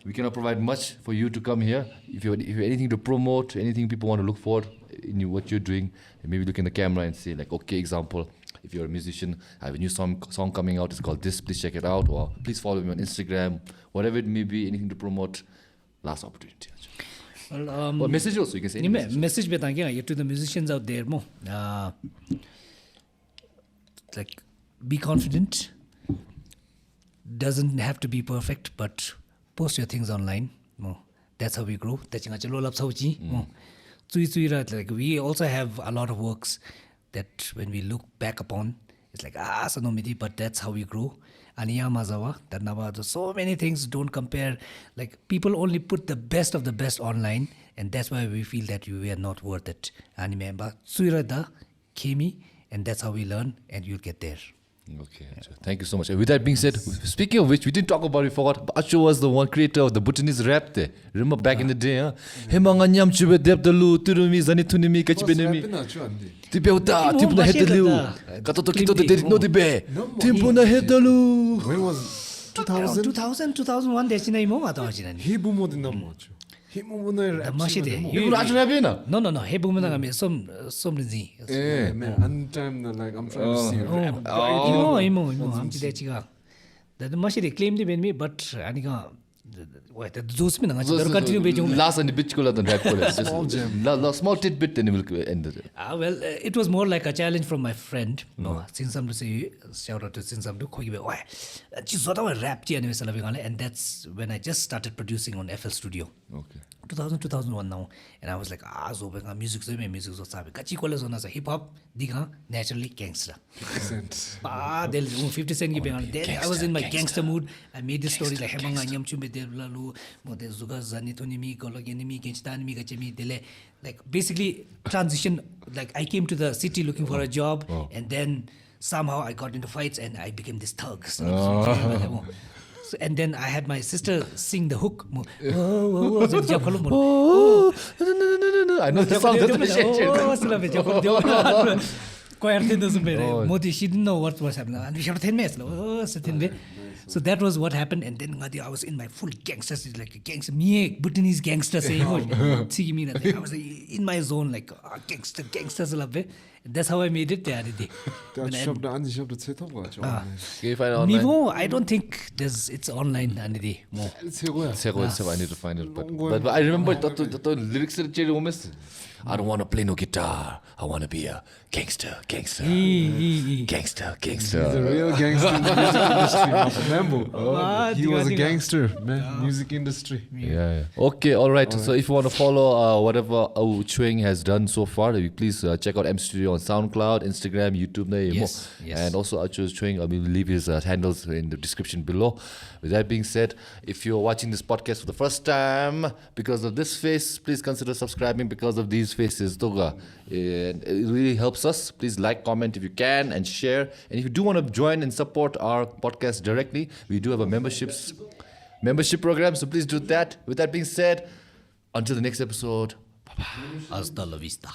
we cannot provide much for you to come here, if you have anything to promote, anything people want to look forward in what you're doing, maybe look in the camera and say like, okay, example, if you're a musician, I have a new song coming out, it's called this, please check it out, or please follow me on Instagram, whatever it may be, anything to promote, last opportunity. Or message also, you can say any message to the musicians out there, like, be confident. Doesn't have to be perfect, but post your things online. That's how we grow. Like we also have a lot of works that when we look back upon, it's like but that's how we grow. So many things don't compare. Like people only put the best of the best online, and that's why we feel that we are not worth it. And that's how we learn, and you'll get there. Okay, thank you so much. And with that being said, speaking of which, we didn't talk about it, we forgot. Acho was the one creator of the Bhutanese rap there. Remember back in the day, huh? Hemanganyam chube depdalu turumi zani tunimi kachibenemi. Tipeuta, tipuna hetalu. Katoto kito de no dibe. Tipuna hetalu. When was 2000? 2001 desina imo mata hajina. Hibu modin namacho. Hibu no rap. You know Acho rap na? No. Hibu na kami some rinzi. Yeah, man. Like I'm trying to see rap. Imo. I'm chiga. That machine claimed to be me, but anika Wait, the juice me na chidar continue bejung. Last and the bitch kola the rap kola. Small gem. Small tidbit then we'll end it. Well, it was more like a challenge from my friend. No, since I'm to say shout out to since I'm to koi be why. Just sort of a rap chi anime sala bigale, and that's when I just started producing on FL Studio. Okay. 2001 now, and I was like, so music so sabe. Kachi kola zona sa hip hop diga naturally gangster. 50 Cent. Del 50 Cent ki bengale. Then I was in my gangster mood. I made this story like hemanga nyam chume devlalu mo de zuga zani thoni mi kologeni mi gangstani mi gachemi dele, like basically transition. Like I came to the city looking for a job, and then somehow I got into fights and I became this thug. So, and then I had my sister sing the hook. I know the song. She didn't know what was happening. And we shot 10 minutes. So that was what happened. And then I was in my full gangster, like a gangster, me, Bhutanese gangster saying, I was in my zone, like gangsters. That's how I made it. I don't think it's online. I need to find it. But I remember the lyrics of the I don't want to play no guitar. I want to be a gangster. Gangster. He's a real gangster in the music industry. Remember? He was a gangster, man. Music industry. Yeah. Okay, all right. So if you want to follow whatever Choeying has done so far, please check out M Studio on SoundCloud, Instagram, YouTube. Yes. And also Acho's Choeying. I will leave his handles in the description below. With that being said, if you're watching this podcast for the first time because of this face, please consider subscribing because of these faces. Toga. It really helps us. Please like, comment if you can, and share. And if you do want to join and support our podcast directly, we do have a membership program, so please do that. With that being said, until the next episode, bye-bye. Hasta la vista.